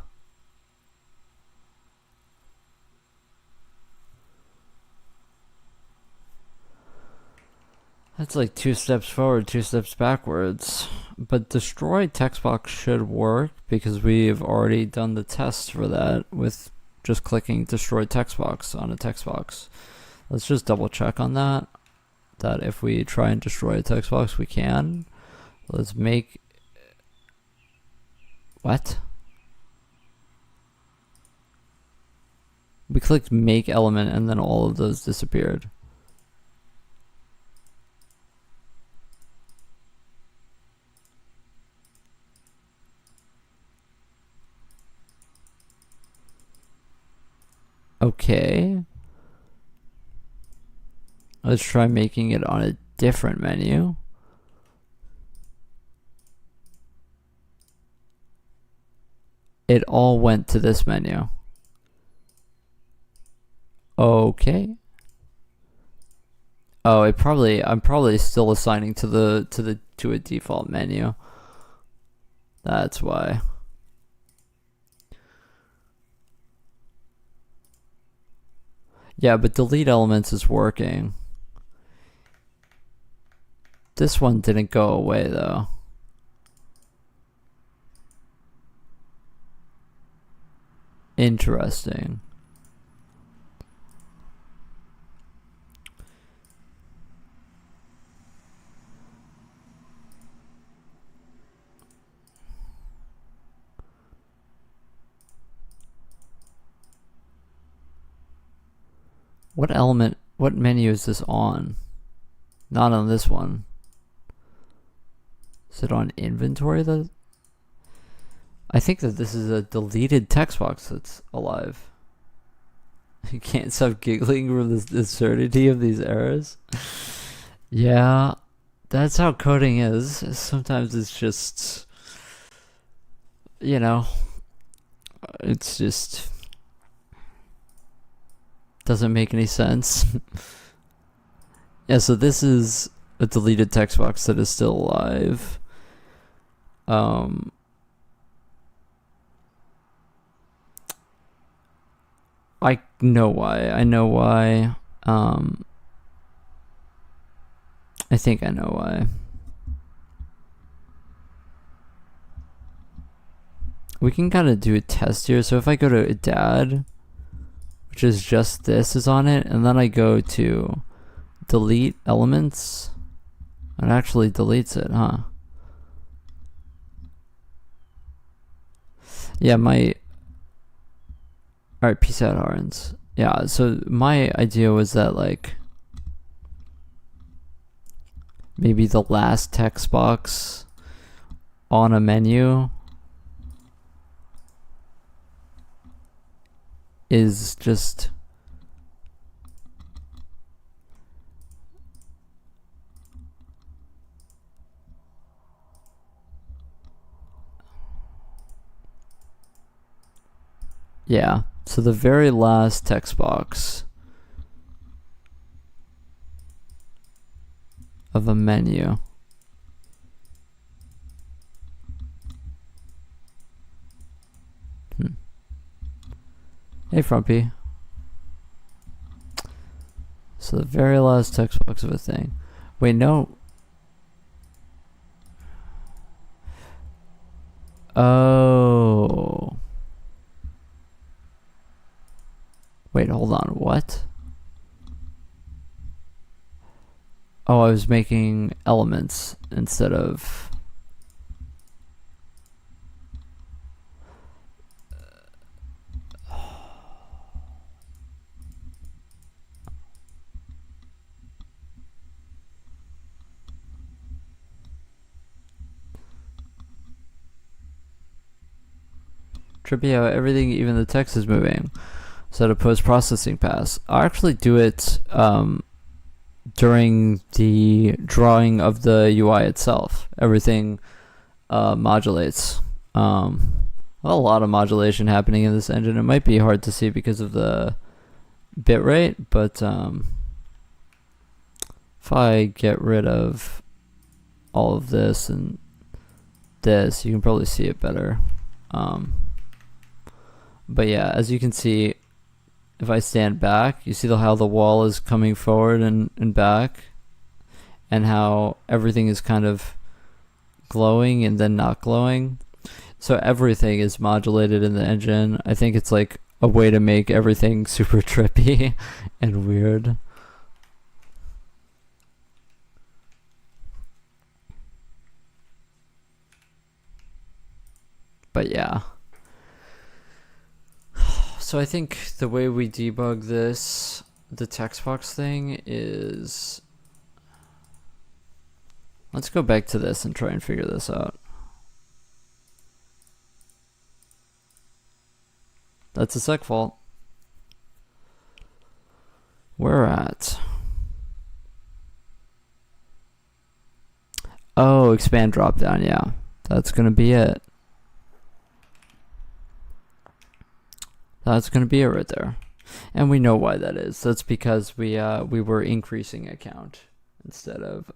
That's like 2 steps forward, 2 steps backwards. But destroy text box should work because we've already done the test for that with just clicking destroy text box on a text box. Let's just double check on that. That if we try and destroy a text box, we can. Let's make... What? We clicked make element and then all of those disappeared. Okay. Let's try making it on a different menu. It all went to this menu. Okay. Oh, I'm probably still assigning to a default menu. That's why. Yeah, but delete elements is working. This one didn't go away though. Interesting. What menu is this on? Not on this one. Is it on inventory though? I think that this is a deleted text box that's alive. You can't stop giggling from the absurdity of these errors. Yeah, that's how coding is. Sometimes it's just, you know, it's just doesn't make any sense. Yeah, so this is a deleted text box that is still alive. I know why. I think I know why. We can kind of do a test here. So if I go to dad, which is just this is on it, and then I go to delete elements, it actually deletes it, huh? Yeah, alright, peace out, Arns. Yeah, so my idea was that, like, maybe the last text box on a menu is just yeah. So the very last text box of a menu. Hey, Frumpy. So the very last text box of a thing. Wait, no. Oh. Wait, hold on. What? Oh, I was making elements instead of... Trippy how everything, even the text, is moving. So to post-processing pass. I'll actually do it during the drawing of the UI itself. Everything modulates. A lot of modulation happening in this engine. It might be hard to see because of the bitrate, but if I get rid of all of this and this, you can probably see it better. But yeah, as you can see, if I stand back, you see how the wall is coming forward and back, and how everything is kind of glowing and then not glowing. So everything is modulated in the engine. I think it's like a way to make everything super trippy and weird. But yeah. So I think the way we debug this, the text box thing, is... Let's go back to this and try and figure this out. That's a sec fault. We're at... Oh, expand dropdown, yeah. That's gonna be it. That's gonna be it right there. And we know why that is. That's because we were increasing a count instead of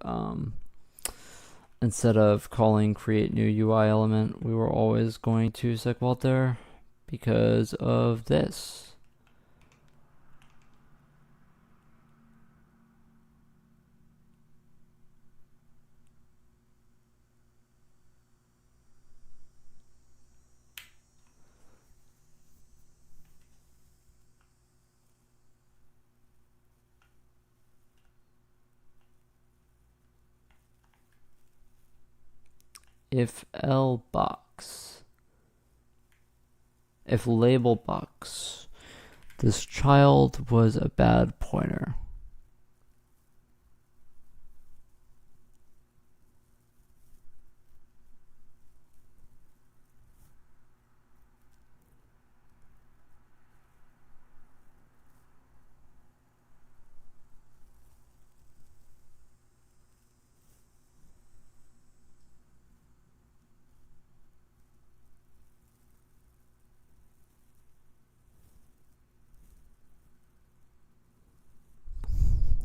calling create new UI element. We were always going to sec vault there because of this. If L box, if label box, this child was a bad pointer.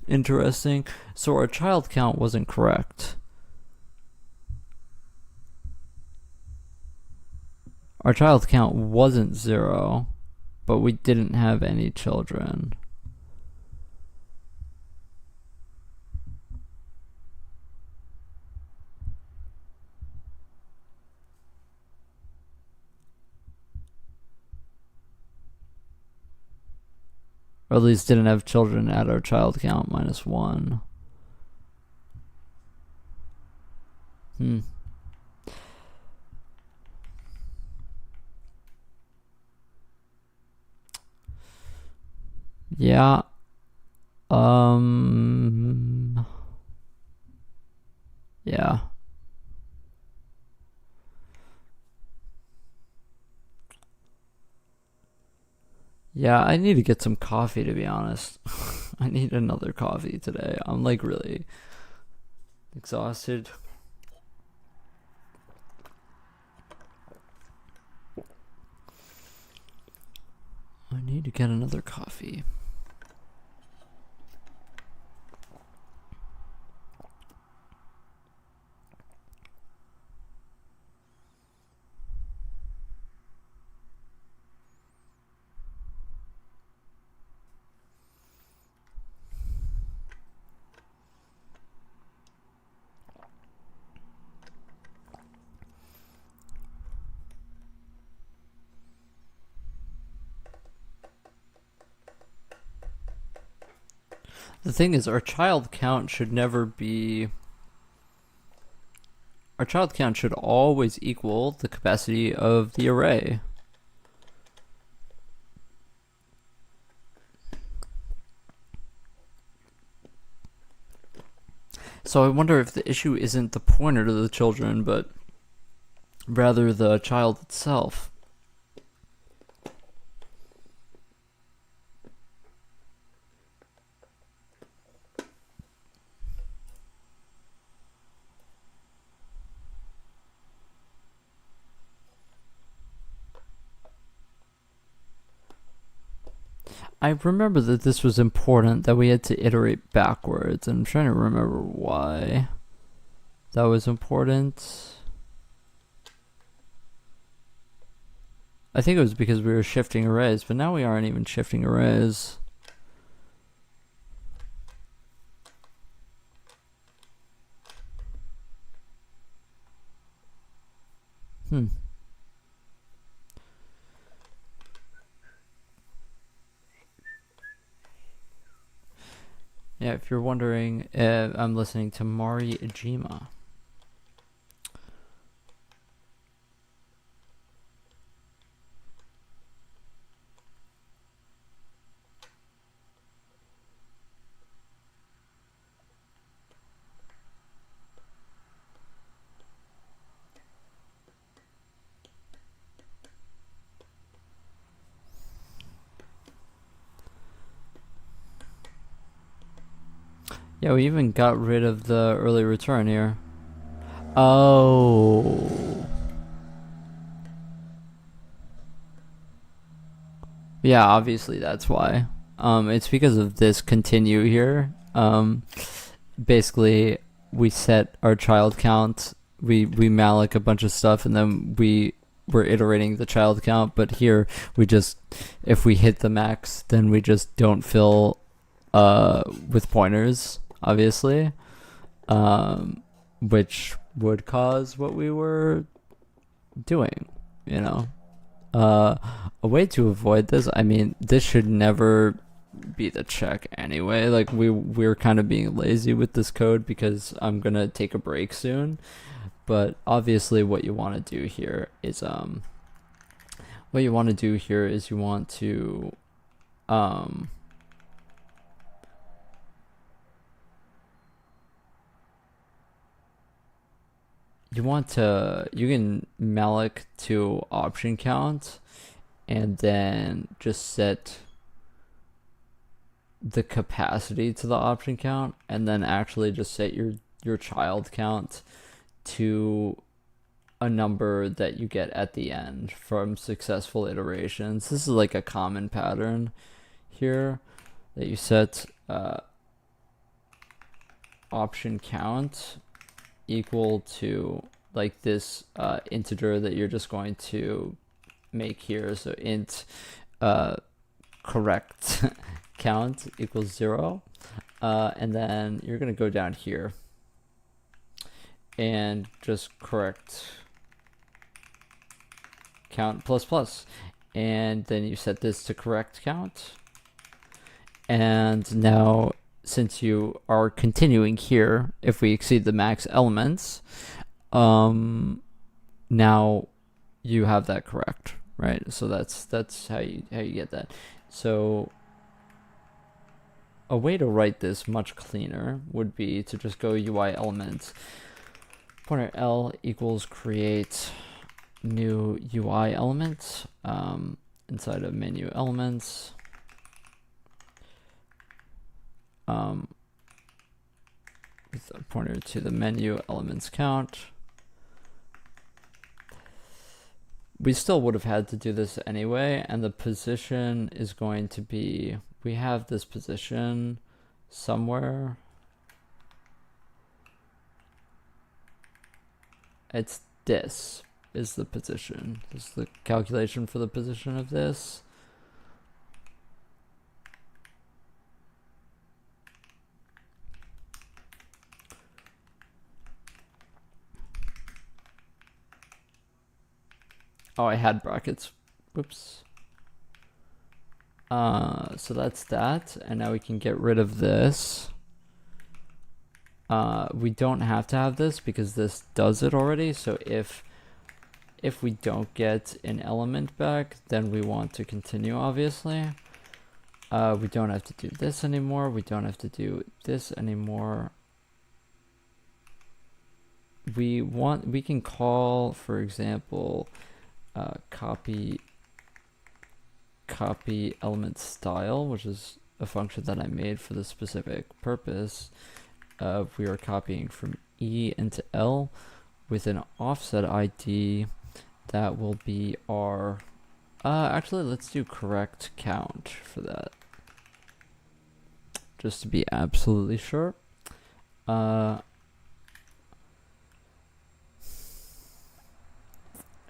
Interesting. So our child count wasn't correct. Our child count wasn't 0, but we didn't have any children. Or at least didn't have children at our child count -1. Yeah. Yeah. Yeah, I need to get some coffee, to be honest. I need another coffee today. I'm like really exhausted. I need to get another coffee. The thing is, our child count should never be. Our child count should always equal the capacity of the array. So I wonder if the issue isn't the pointer to the children, but rather the child itself. I remember that this was important, that we had to iterate backwards, and I'm trying to remember why that was important. I think it was because we were shifting arrays, but now we aren't even shifting arrays. Yeah, if you're wondering, I'm listening to Mari Ijima. Yeah, we even got rid of the early return here. Oh. Yeah, obviously that's why. It's because of this continue here. Basically, we set our child count. We malloc a bunch of stuff, and then we're iterating the child count. But here, we just, if we hit the max, then we just don't fill with pointers, obviously, which would cause what we were doing, you know. A way to avoid this, I mean, this should never be the check anyway. Like we're kind of being lazy with this code because I'm gonna take a break soon. But obviously, what you want to do here is you want to you can malloc to option count and then just set the capacity to the option count, and then actually just set your child count to a number that you get at the end from successful iterations. This is like a common pattern here, that you set option count equal to like this integer that you're just going to make here. So int correct count equals 0, and then you're going to go down here and just correct count plus plus, and then you set this to correct count. And now, since you are continuing here, if we exceed the max elements, now you have that correct, right? So that's how you get that. So a way to write this much cleaner would be to just go UI element pointer L equals create new UI element, and inside of menu elements. With a pointer to the menu elements count. We still would have had to do this anyway, and the position is going to be, we have this position somewhere. It's this is the position. This is the calculation for the position of this. Oh, I had brackets. Whoops. So that's that, and now we can get rid of this. We don't have to have this because this does it already. So if we don't get an element back, then we want to continue, obviously. We don't have to do this anymore. We don't have to do this anymore. We can call, for example, copy element style, which is a function that I made for this specific purpose. We are copying from E into L with an offset ID that will be our, actually let's do correct count for that, just to be absolutely sure. Now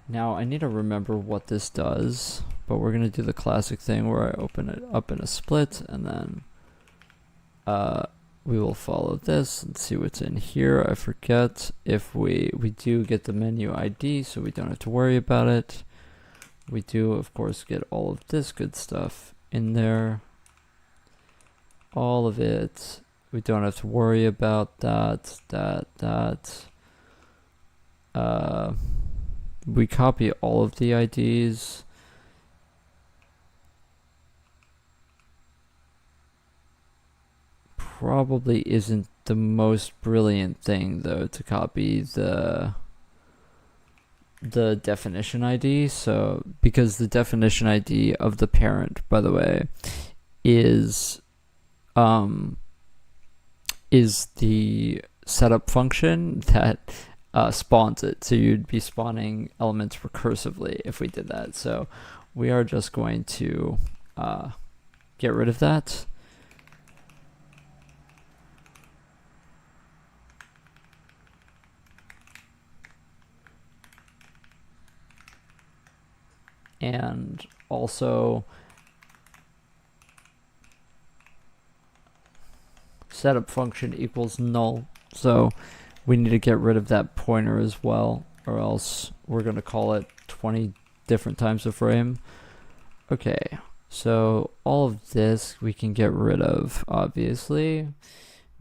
I need to remember what this does, but we're going to do the classic thing where I open it up in a split, and then we will follow this and see what's in here. I forget if we do get the menu ID, so we don't have to worry about it. We do, of course, get all of this good stuff in there. All of it. We don't have to worry about that. We copy all of the IDs. Probably isn't the most brilliant thing though to copy the definition ID. So because the definition ID of the parent, by the way, is the setup function that spawns it. So you'd be spawning elements recursively if we did that. So we are just going to get rid of that. And also setup function equals null. So we need to get rid of that pointer as well, or else we're going to call it 20 different times a frame. Okay, so all of this we can get rid of, obviously.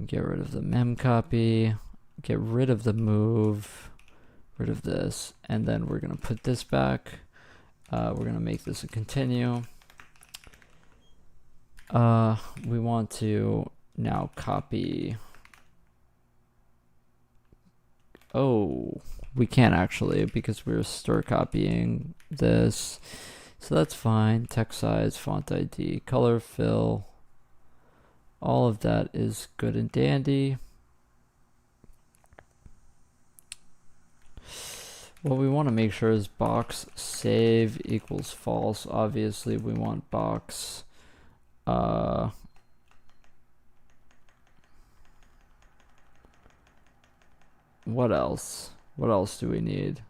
Get rid of the mem copy, get rid of the move, rid of this, and then we're going to put this back. We're going to make this a continue. We want to now copy. Oh, we can't actually because we're stir copying this. So that's fine. Text size, font ID, color fill. All of that is good and dandy. What we want to make sure is box save equals false. Obviously, we want box what else? What else do we need?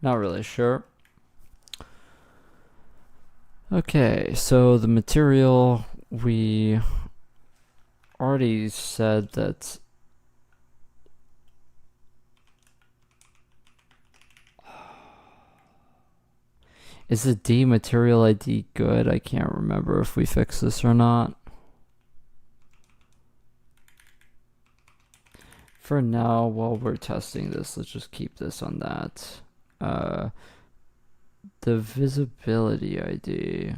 Not really sure. Okay, so the material, we already said that is the D material ID good? I can't remember if we fixed this or not. For now, while we're testing this, let's just keep this on that. The visibility ID,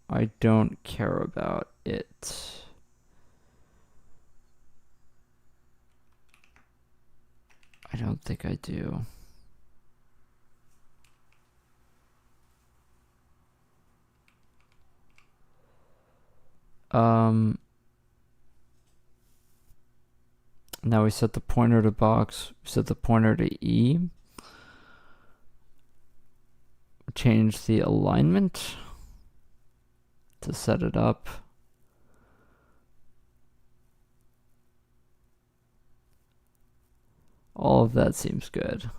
I don't care about it. I don't think I do. Now we set the pointer to box, we set the pointer to E. Change the alignment to set it up. All of that seems good.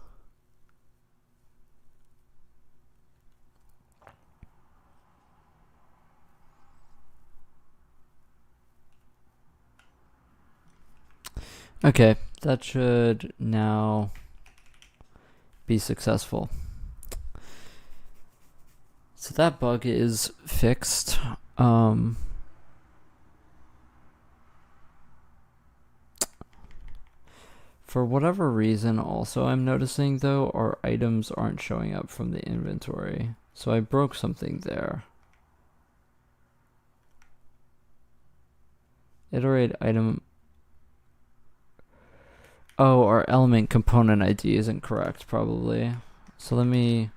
Okay, that should now be successful. So that bug is fixed. For whatever reason, also I'm noticing though, our items aren't showing up from the inventory. So I broke something there. Iterate item. Oh, our element component ID isn't correct probably. So let me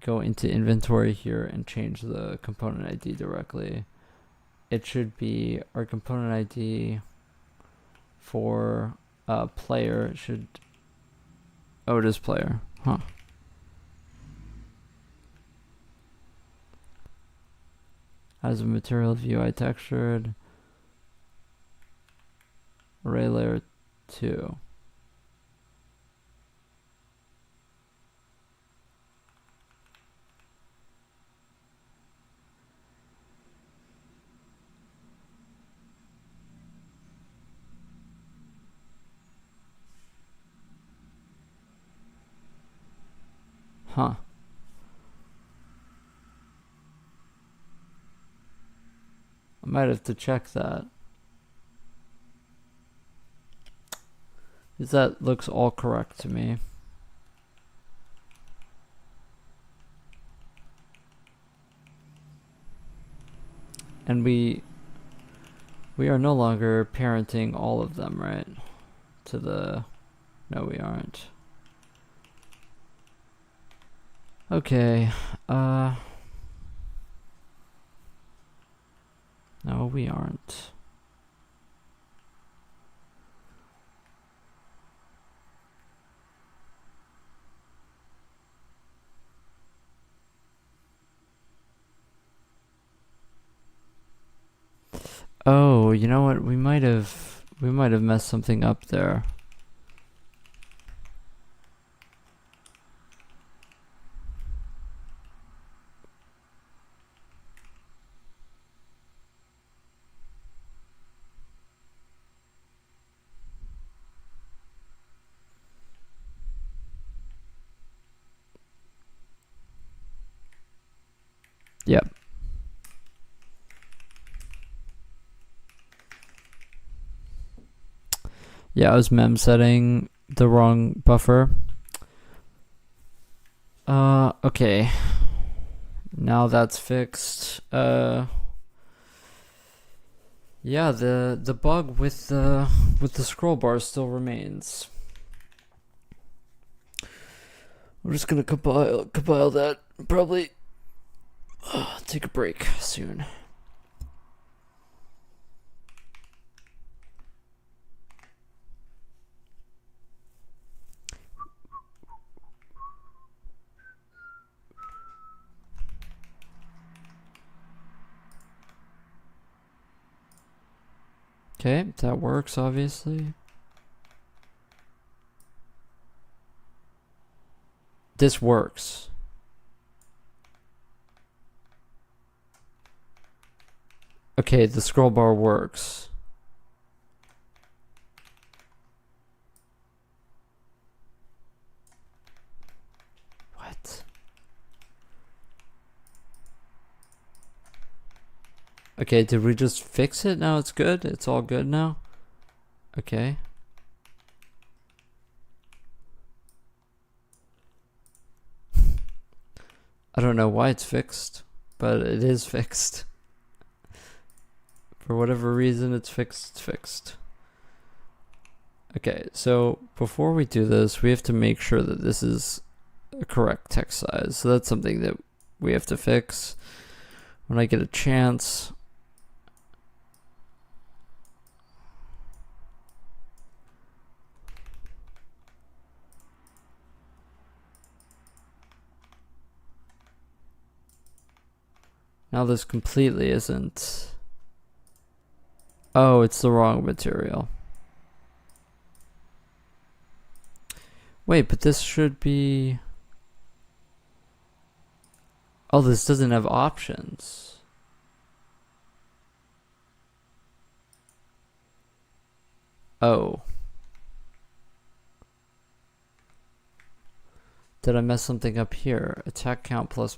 go into inventory here and change the component ID directly. It should be our component ID for player should. Oh, it is player. Huh. As a material view, I textured array layer 2. Huh. I might have to check that. Because that looks all correct to me. And we are no longer parenting all of them, right? To the... No, we aren't. Okay, no, we aren't. Oh, you know what? We might have messed something up there. Yep. Yeah, I was mem setting the wrong buffer. Okay. Now that's fixed. Yeah, the bug with the scroll bar still remains. I'm just gonna compile that. Probably take a break soon. Okay, that works obviously. This works. Okay, the scroll bar works. What? Okay, did we just fix it? Now it's good? It's all good now? Okay. I don't know why it's fixed, but it is fixed. For whatever reason, it's fixed. Okay, so before we do this, we have to make sure that this is a correct text size. So that's something that we have to fix. when I get a chance. Now this completely isn't. Oh, it's the wrong material. Wait, but this should be. Oh, this doesn't have options. Oh. Did I mess something up here? Attack count ++.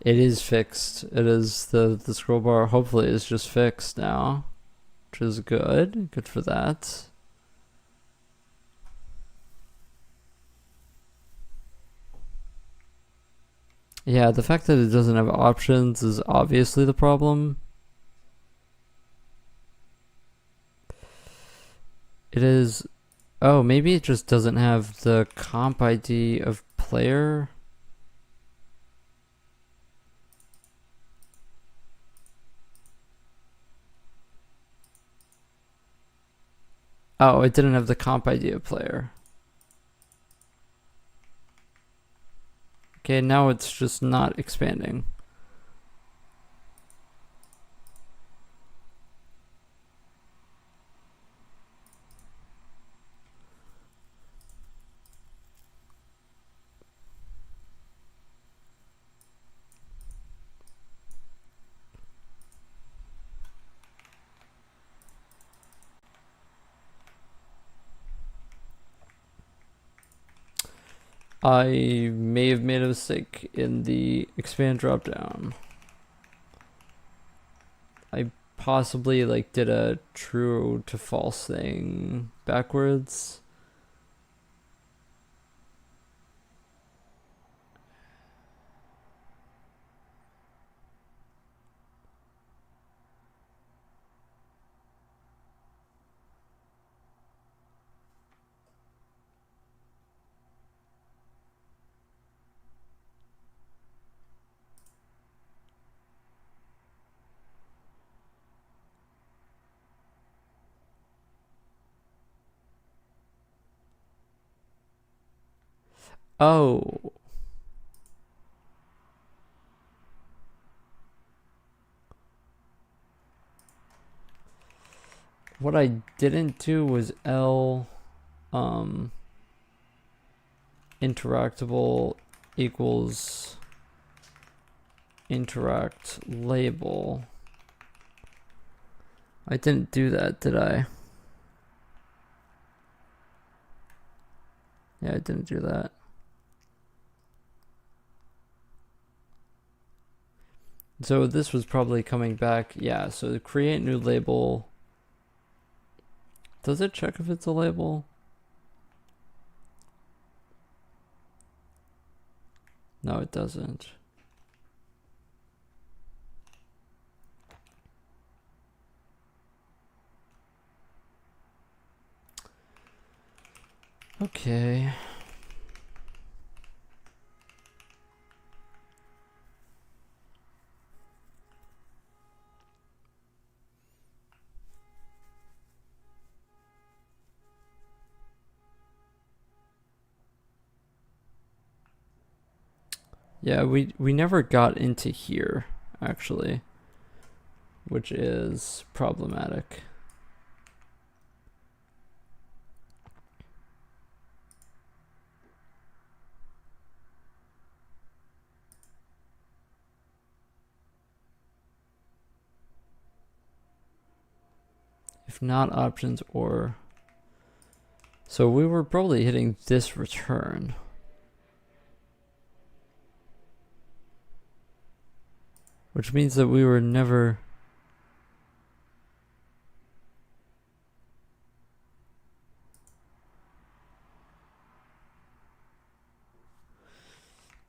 It is fixed. It is the scroll bar hopefully is just fixed now, which is good. Good for that. Yeah, the fact that it doesn't have options is obviously the problem. It is. Oh, maybe it just doesn't have the comp ID of player. Oh, it didn't have the comp ID of player. Okay, now it's just not expanding. I may have made a mistake in the expand dropdown. I possibly like did a true to false thing backwards. Oh. What I didn't do was L interactable equals interact label. I didn't do that, did I? Yeah, I didn't do that. So this was probably coming back. Yeah, so create new label. Does it check if it's a label? No, it doesn't. Okay. Yeah, we never got into here, actually, which is problematic. If not options or... So we were probably hitting this return. Which means that we were never...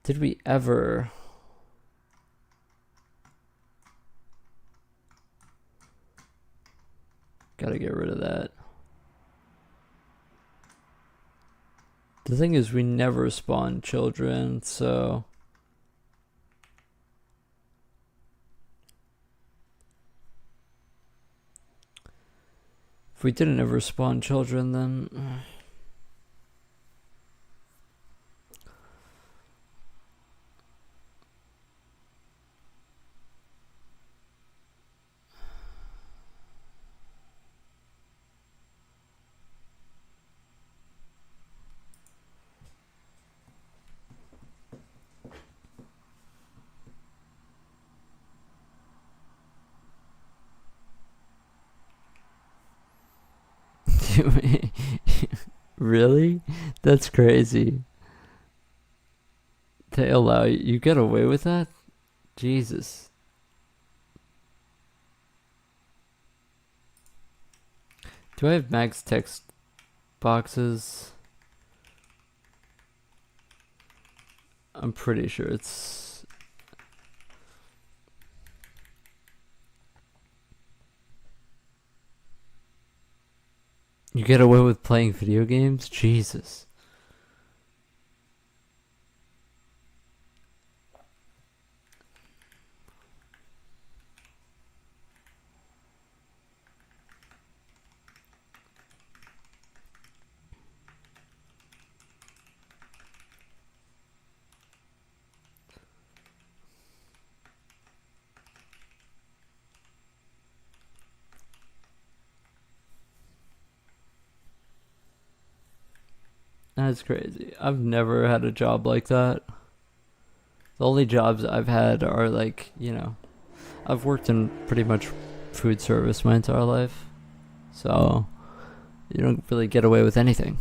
Did we ever? Gotta get rid of that. The thing is, we never spawn children, so... If we didn't ever spawn children, then... Really? That's crazy. They allow you get away with that? Jesus. Do I have max text boxes? I'm pretty sure it's... You get away with playing video games? Jesus. That's crazy. I've never had a job like that. The only jobs I've had are like, you know, I've worked in pretty much food service my entire life. So, you don't really get away with anything.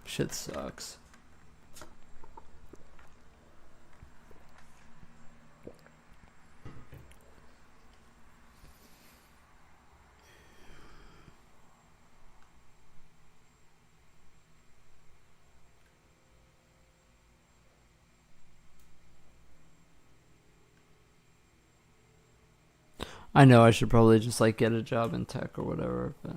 Shit sucks. I know I should probably just like get a job in tech or whatever, but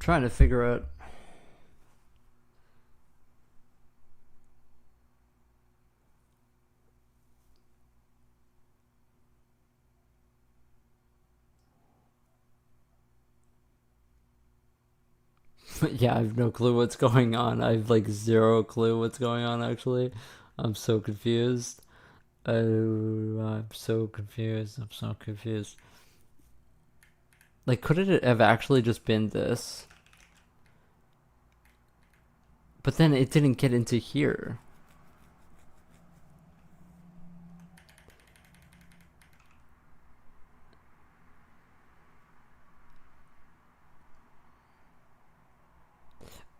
trying to figure out. Yeah, I have no clue what's going on. I have like zero clue what's going on actually. I'm so confused. Oh, I'm so confused. I'm so confused. Like, could it have actually just been this? But then it didn't get into here.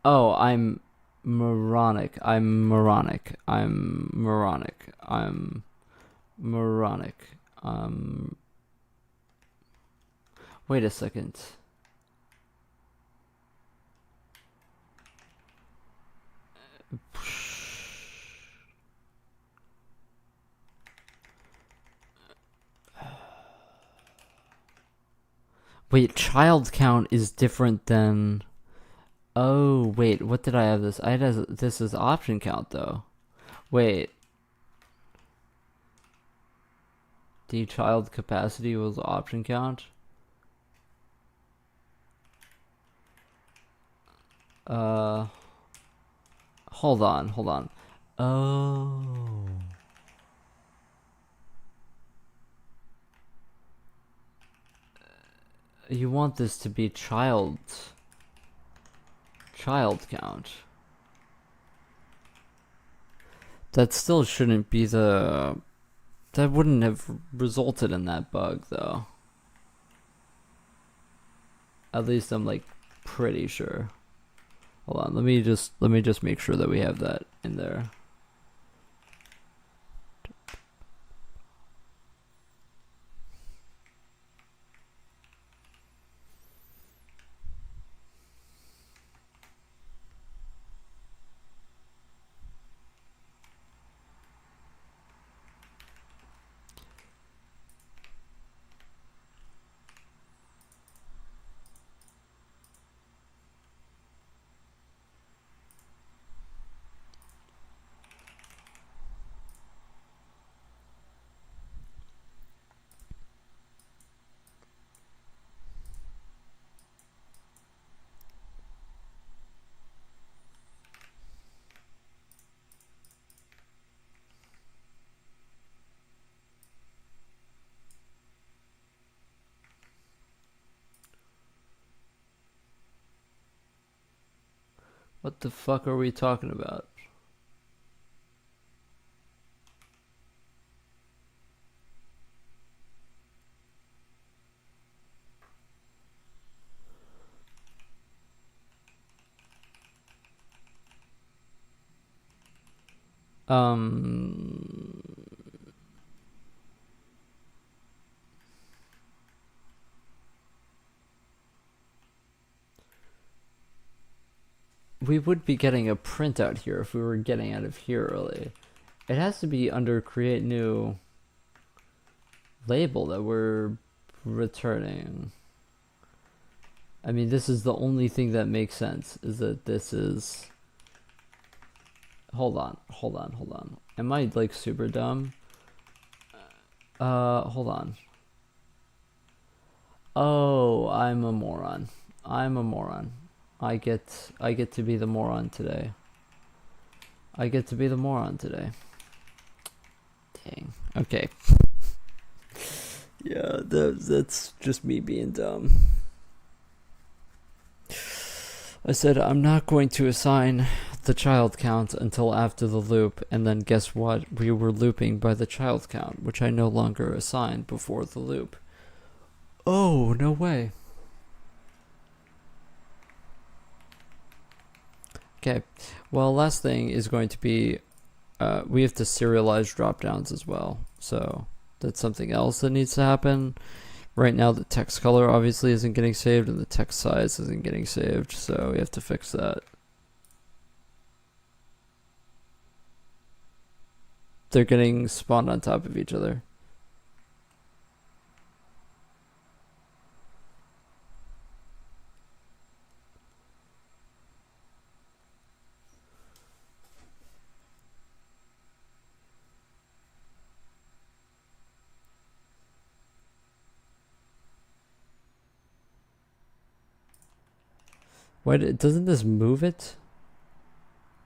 Oh, I'm moronic. I'm moronic. I'm moronic. I'm moronic. Wait a second. Wait, child count is different than... Oh, wait, what did I have this? I had this as option count though. Wait. The child capacity was option count? Hold on. Oh. You want this to be child count. That still shouldn't be the... That wouldn't have resulted in that bug though. At least I'm like pretty sure. Hold on, let me just make sure that we have that in there. What the fuck are we talking about? We would be getting a printout here if we were getting out of here early. It has to be under create new label that we're returning. I mean, this is the only thing that makes sense, is that this is... Hold on. Am I like super dumb? Hold on. Oh, I'm a moron. I get to be the moron today. Dang. Okay. Yeah, that's just me being dumb. I said I'm not going to assign the child count until after the loop, and then guess what? We were looping by the child count, which I no longer assigned before the loop. Oh, no way. Okay, well, last thing is going to be, we have to serialize dropdowns as well. So that's something else that needs to happen. Right now, the text color obviously isn't getting saved, and the text size isn't getting saved, so we have to fix that. They're getting spawned on top of each other. Why doesn't this move it?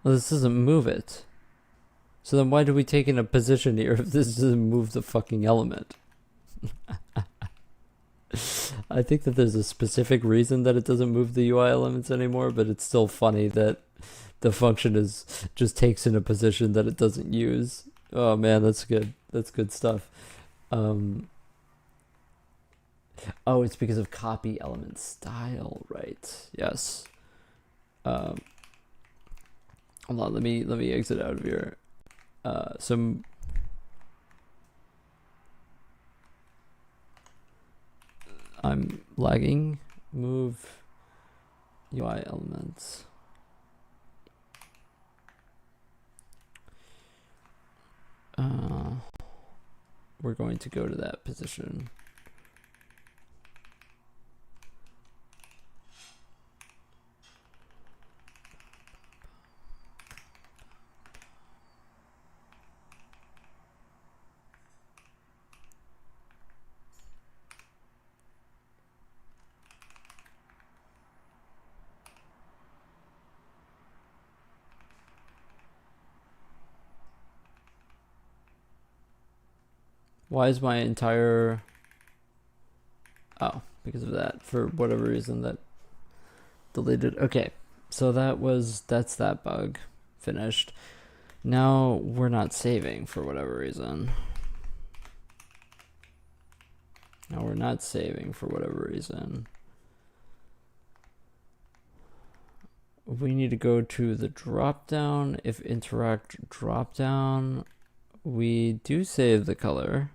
Well, this doesn't move it. So then why do we take in a position here if this doesn't move the fucking element? I think that there's a specific reason that it doesn't move the UI elements anymore, but it's still funny that the function just takes in a position that it doesn't use. Oh man, that's good. That's good stuff. Oh, it's because of copy element style, right? Yes. Hold on, let me exit out of here. Some I'm lagging. Move UI elements. We're going to go to that position. Why is my entire... Oh, because of that. For whatever reason that deleted. Okay, so that's that bug. Finished. Now we're not saving for whatever reason. Now we're not saving for whatever reason. We need to go to the dropdown. If interact dropdown, we do save the color.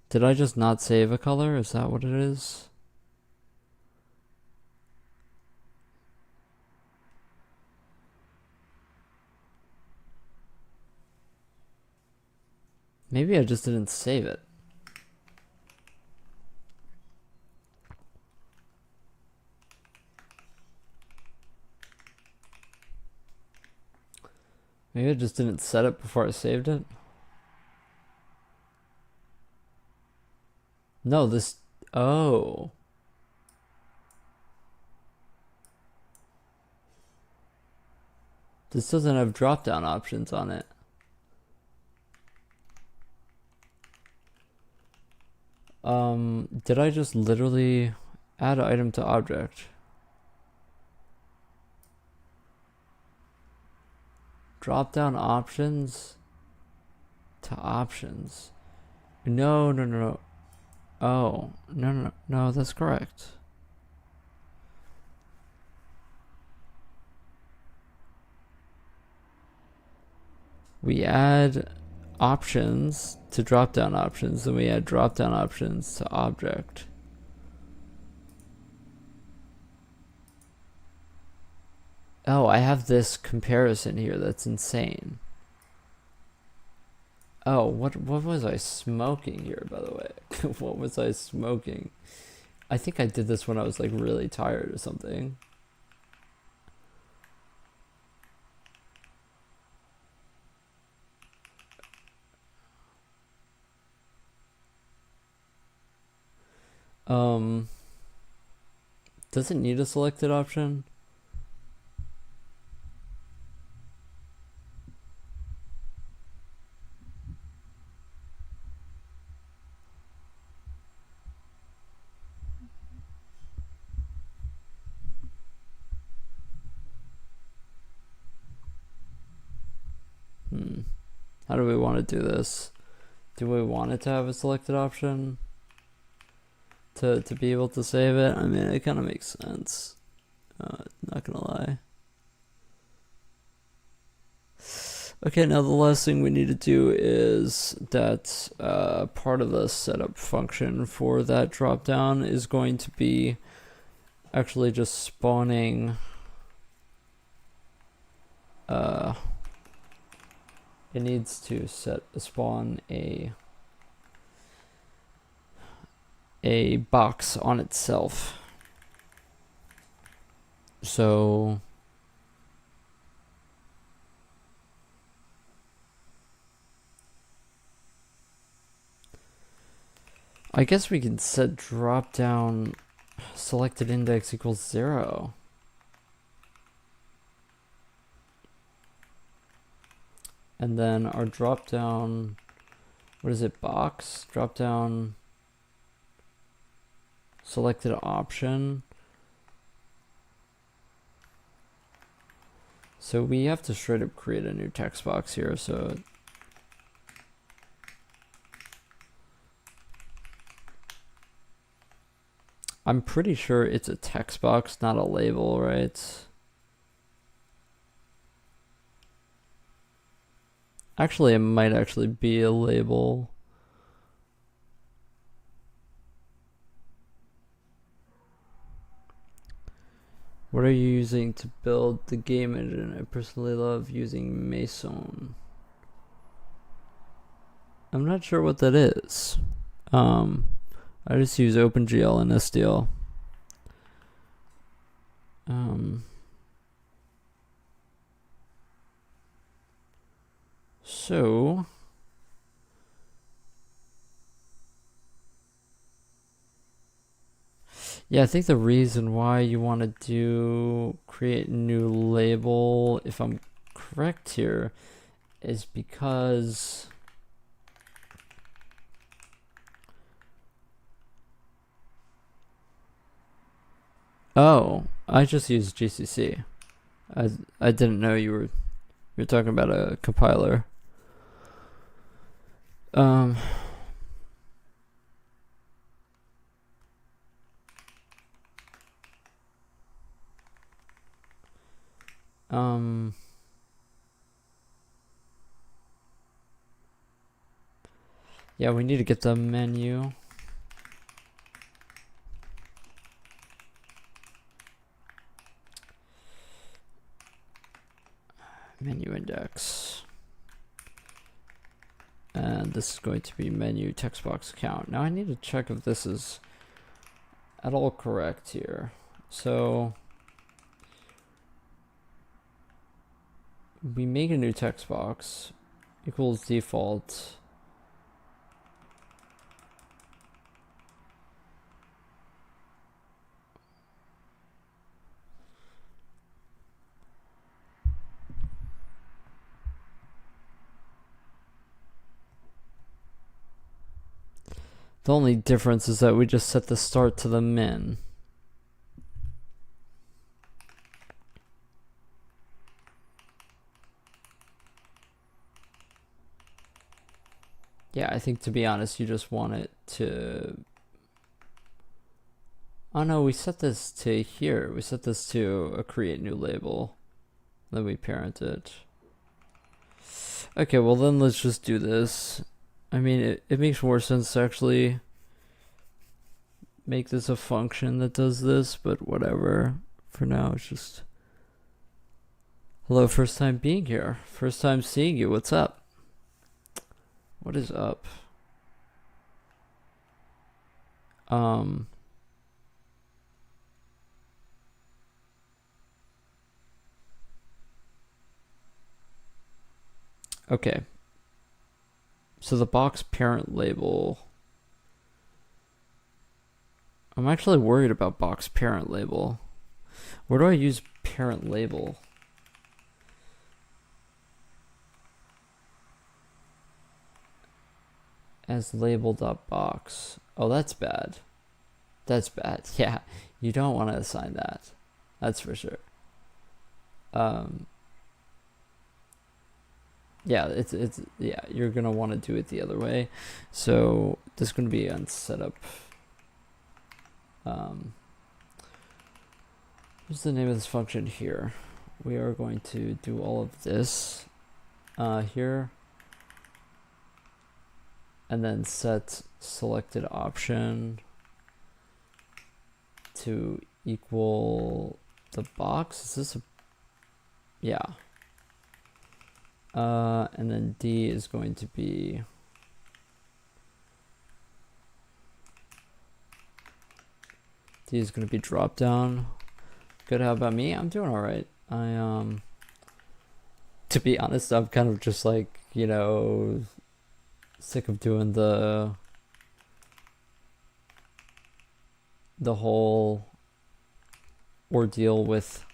Did I just not save a color? Is that what it is? Maybe I just didn't save it. Maybe I just didn't set it before I saved it. No, this... Oh. This doesn't have drop-down options on it. Did I just literally add item to object? Drop-down options to options. No. Oh, no, that's correct. We add options to drop-down options, then we add drop-down options to object. Oh, I have this comparison here that's insane. Oh, what was I smoking here, by the way? What was I smoking? I think I did this when I was like really tired or something. Does it need a selected option? How do we want to do this? Do we want it to have a selected option to be able to save it? I mean, it kind of makes sense. Not gonna lie. Okay, now the last thing we need to do is that part of the setup function for that dropdown is going to be actually just spawning it needs to spawn a box on itself. So I guess we can set dropdown selected index equals 0. And then our dropdown, what is it, box? Dropdown selected option. So we have to straight up create a new text box here. So I'm pretty sure it's a text box, not a label, right? Actually, it might actually be a label. What are you using to build the game engine? I personally love using Mason. I'm not sure what that is. I just use OpenGL and SDL. So yeah, I think the reason why you want to create a new label, if I'm correct here, is because Oh, I just used GCC. I didn't know you were talking about a compiler. Um, yeah, we need to get the menu. Menu index. And this is going to be menu text box count. Now I need to check if this is at all correct here. So we make a new text box equals default. The only difference is that we just set the start to the min. Yeah, I think to be honest, you just want it to... Oh no, we set this to here. We set this to a create new label. Then we parent it. Okay, well then let's just do this. I mean, it makes more sense to actually make this a function that does this, but whatever. For now, it's just... Hello, first time being here. First time seeing you. What's up? What is up? Okay. So the box parent label. I'm actually worried about box parent label. Where do I use parent label? As label.box. Oh, that's bad. That's bad. Yeah, you don't want to assign that. That's for sure. Yeah, yeah, you're gonna want to do it the other way. So this is gonna be on setup. What's the name of this function here? We are going to do all of this here, and then set selected option to equal the box. Is this a... Yeah. And then D is going to be drop down. Good. How about me? I'm doing all right. To be honest, I'm kind of just like, you know, sick of doing the whole ordeal with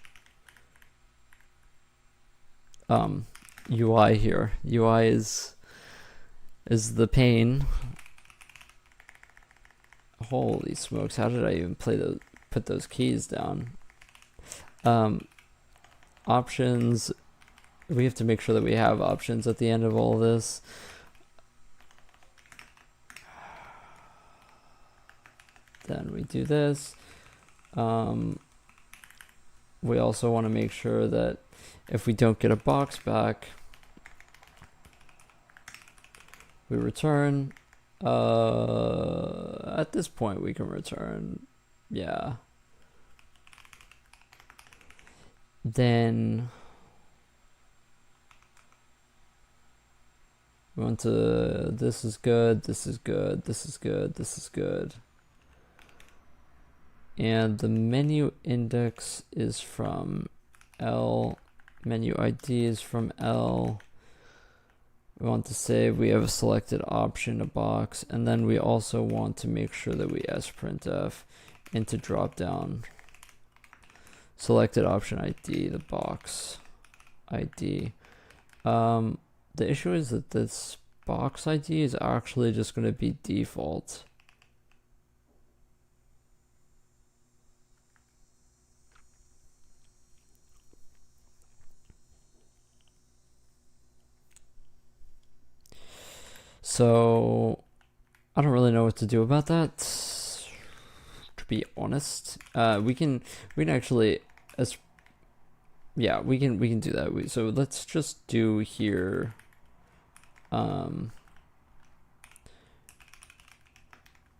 UI here. UI is the pain. Holy smokes, how did I even put those keys down? Options, we have to make sure that we have options at the end of all this. Then we do this. We also want to make sure that if we don't get a box back, we return. At this point we can return. Yeah. Then we want to, this is good, this is good, this is good, this is good. And the menu index is from L, menu ID is from L. We want to say we have a selected option, a box, and then we also want to make sure that we sprintf into dropdown. Selected option ID, the box ID. The issue is that this box ID is actually just going to be default. So I don't really know what to do about that, to be honest. We can actually, as yeah, we can do that. So let's just do here.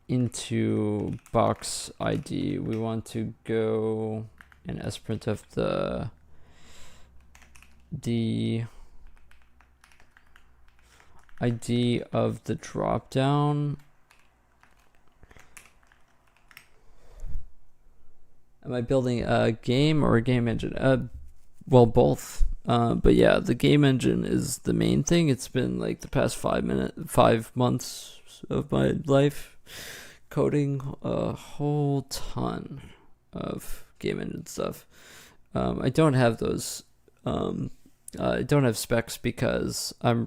Into box ID, we want to go in sprintf the ID of the dropdown. Am I building a game or a game engine? Well, both. But yeah, the game engine is the main thing. It's been like the past 5 months of my life coding a whole ton of game engine stuff. I don't have those. I don't have specs because I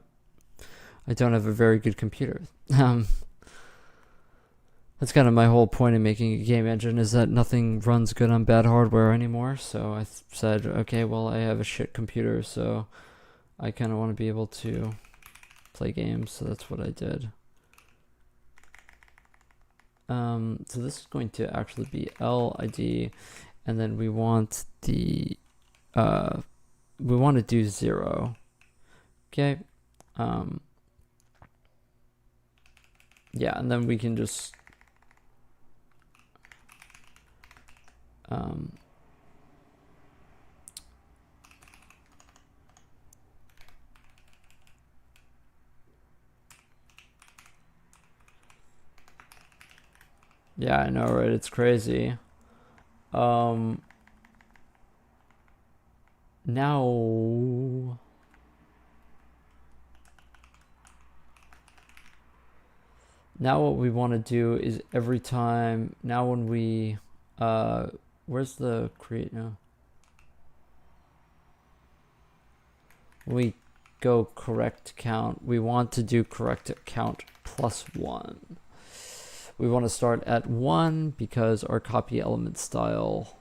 don't have a very good computer. That's kind of my whole point in making a game engine, is that nothing runs good on bad hardware anymore. So I said, okay, well, I have a shit computer, so I kind of want to be able to play games. So that's what I did. So this is going to actually be LID, and then we want the we want to do 0. Okay. Yeah, and then we can just yeah, I know, right? It's crazy. Now what we want to do is every time, now when we where's the create now? When we go correct count, we want to do correct count +1. We want to start at 1 because our copy element style.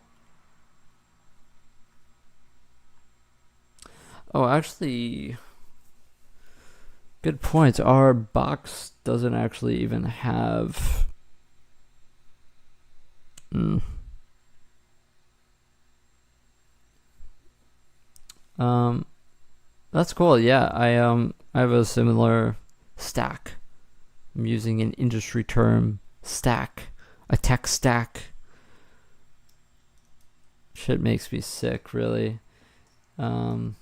Oh, actually, good point. Our box doesn't actually even have. That's cool. Yeah, I have a similar stack. I'm using an industry term, stack, a tech stack. Shit makes me sick, really. Yeah,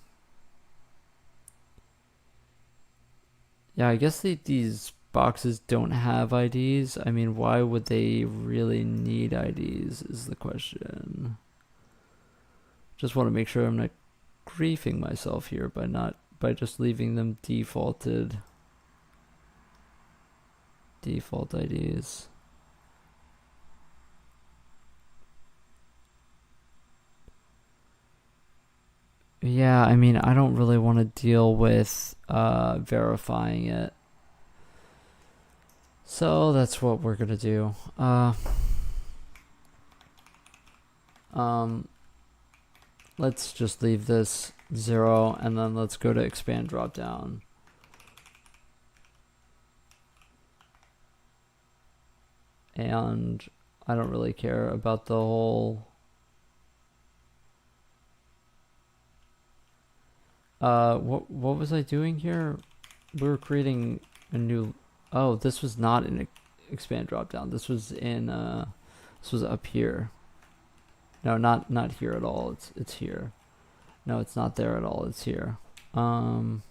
I guess these boxes don't have IDs. I mean, why would they really need IDs is the question. Just want to make sure I'm not griefing myself here by just leaving them default IDs. Yeah, I mean, I don't really want to deal with verifying it. So that's what we're gonna do. Let's just leave this 0, and then let's go to expand dropdown. And I don't really care about the whole. What was I doing here? We were creating a new. Oh, this was not in expand dropdown. This was in this was up here. No, not here at all. It's here. No, it's not there at all. It's here. Oh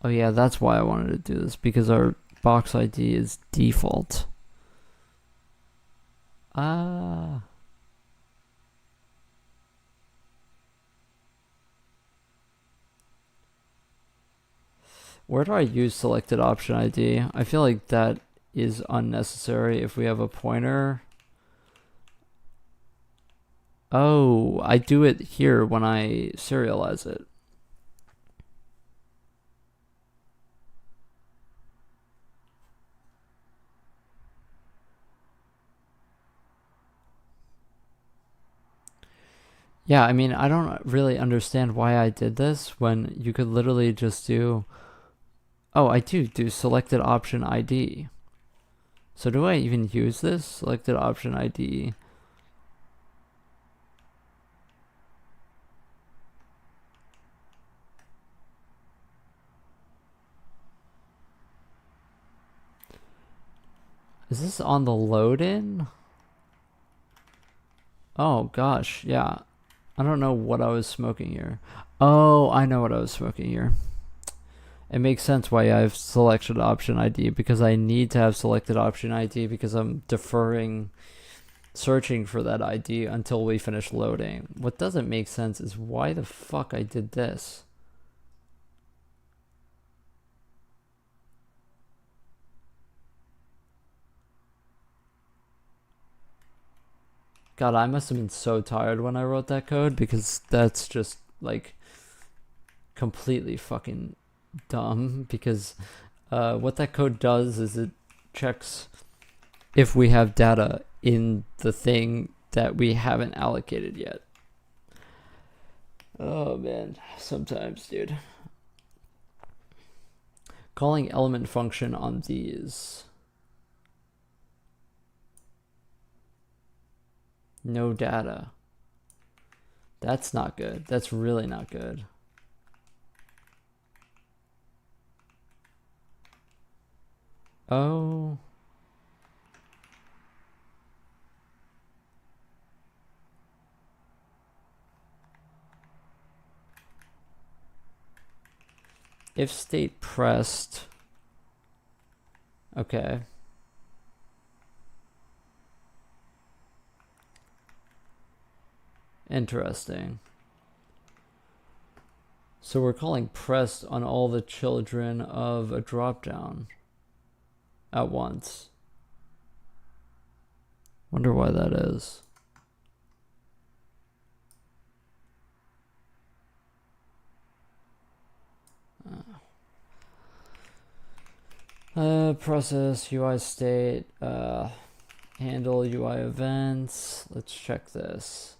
yeah, that's why I wanted to do this, because our box ID is default. Where do I use selected option ID? I feel like that is unnecessary if we have a pointer. Oh, I do it here when I serialize it. Yeah, I mean, I don't really understand why I did this when you could literally just do, oh, I do selected option ID. So do I even use this? Selected option ID. Is this on the load in? Oh gosh, yeah. I don't know what I was smoking here. Oh, I know what I was smoking here. It makes sense why I have selected option ID, because I need to have selected option ID because I'm deferring searching for that ID until we finish loading. What doesn't make sense is why the fuck I did this. God, I must have been so tired when I wrote that code, because that's just like completely fucking dumb. Because what that code does is it checks if we have data in the thing that we haven't allocated yet. Oh man, sometimes, dude. Calling element function on these. No data. That's not good. That's really not good. Oh. If state pressed. Okay. Interesting. So we're calling pressed on all the children of a dropdown at once. Wonder why that is. Process UI state, handle UI events. Let's check this.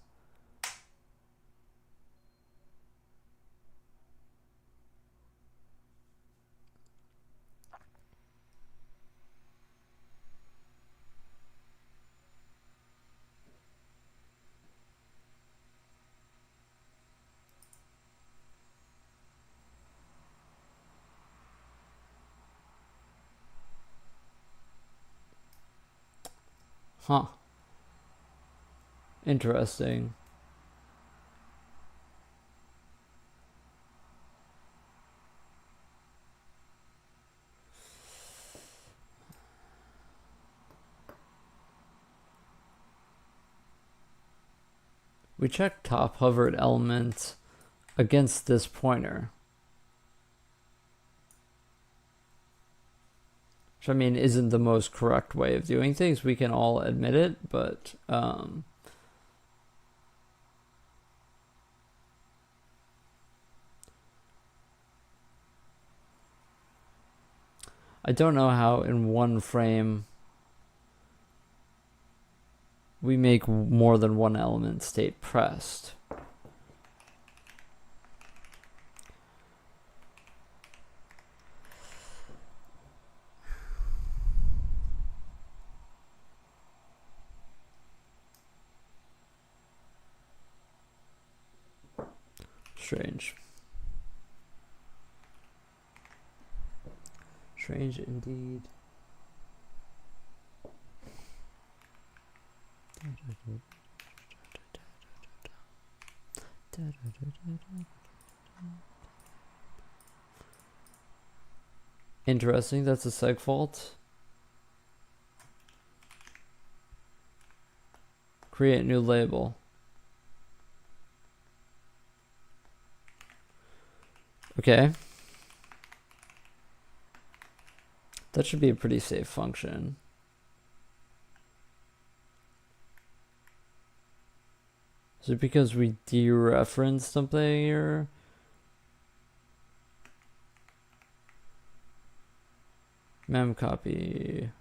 Huh. Interesting. We check top hovered element against this pointer. Which, I mean, isn't the most correct way of doing things. We can all admit it, but I don't know how in one frame we make more than one element state pressed. Strange. Strange indeed. Interesting, that's a seg fault. Create new label. Okay. That should be a pretty safe function. Is it because we dereferenced something here? Mem copy.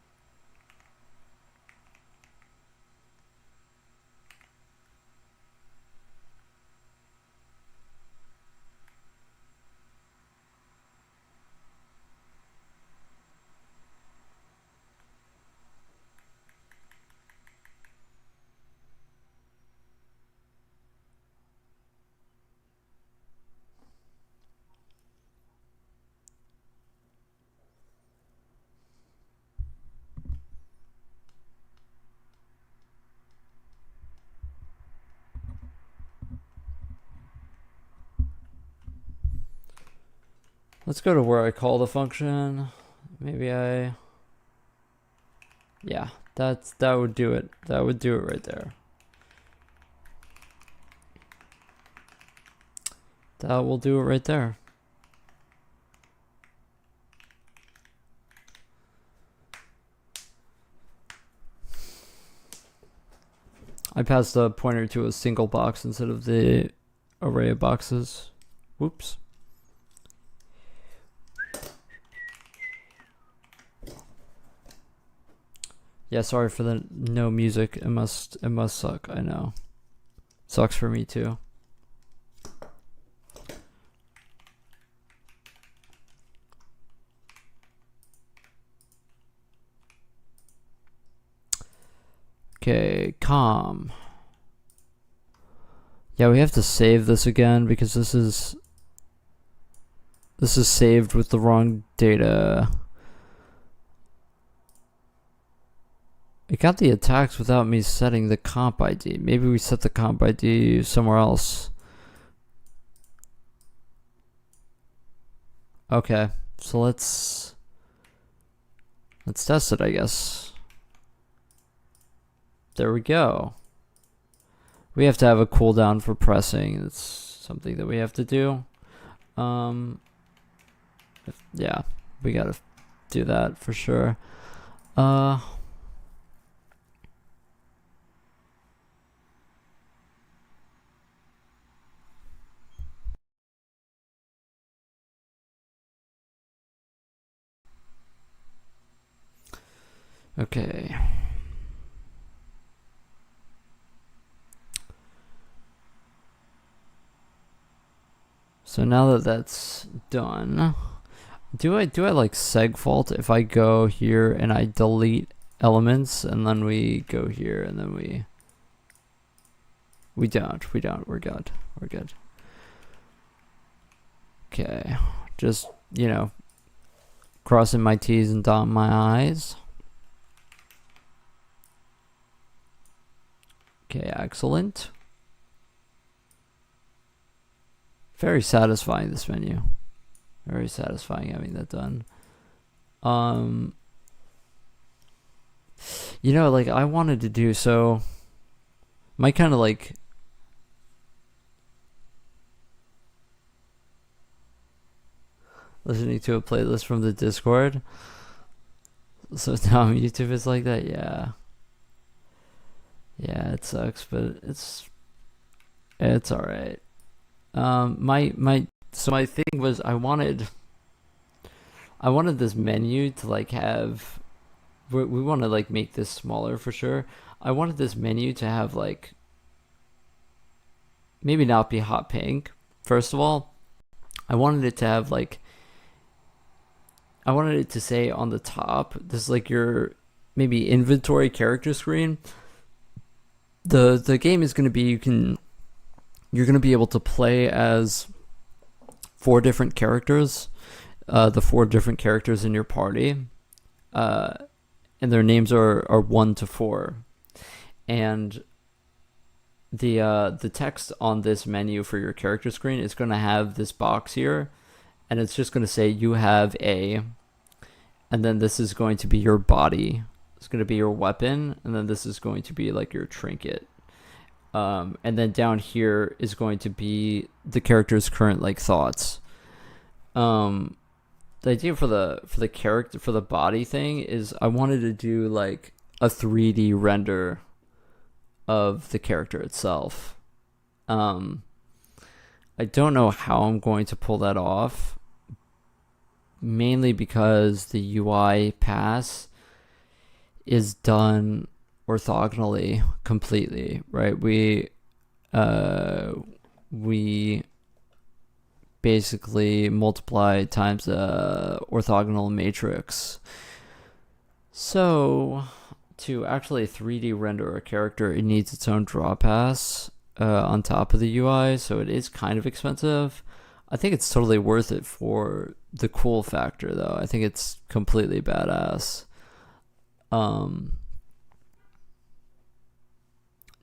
Let's go to where I call the function. Maybe yeah, that would do it. That would do it right there. That will do it right there. I passed the pointer to a single box instead of the array of boxes. Whoops. Yeah, sorry for the no music. It must suck. I know. Sucks for me too. Okay, calm. Yeah, we have to save this again because this is saved with the wrong data. It got the attacks without me setting the comp ID. Maybe we set the comp ID somewhere else. Okay, so let's test it, I guess. There we go. We have to have a cooldown for pressing. It's something that we have to do. Yeah, we gotta do that for sure. Okay. So now that that's done, do I like segfault if I go here and I delete elements and then we go here and then we don't. We're good. We're good. Okay. Just, you know, crossing my T's and dotting my I's. Okay, excellent. Very satisfying, this menu. Very satisfying having that done. You know, like I wanted to do so. Might kind of like listening to a playlist from the Discord. So now YouTube is like that, yeah. Yeah, it sucks, but it's alright. So my thing was I wanted this menu to like have, we want to like make this smaller for sure. I wanted this menu to have like, maybe not be hot pink. First of all, I wanted it to have like, I wanted it to say on the top, this is like your maybe inventory character screen. The game is going to be, you're going to be able to play as 4 different characters, the 4 different characters in your party, and their names are 1 to 4, and the text on this menu for your character screen is going to have this box here, and it's just going to say you have a, and then this is going to be your body. It's going to be your weapon, and then this is going to be like your trinket. And then down here is going to be the character's current like thoughts. The idea for the character, for the body thing, is I wanted to do like a 3D render of the character itself. I don't know how I'm going to pull that off, mainly because the UI pass is done orthogonally completely, right? We basically multiply times the orthogonal matrix. So to actually 3D render a character, it needs its own draw pass on top of the UI, so it is kind of expensive. I think it's totally worth it for the cool factor, though. I think it's completely badass.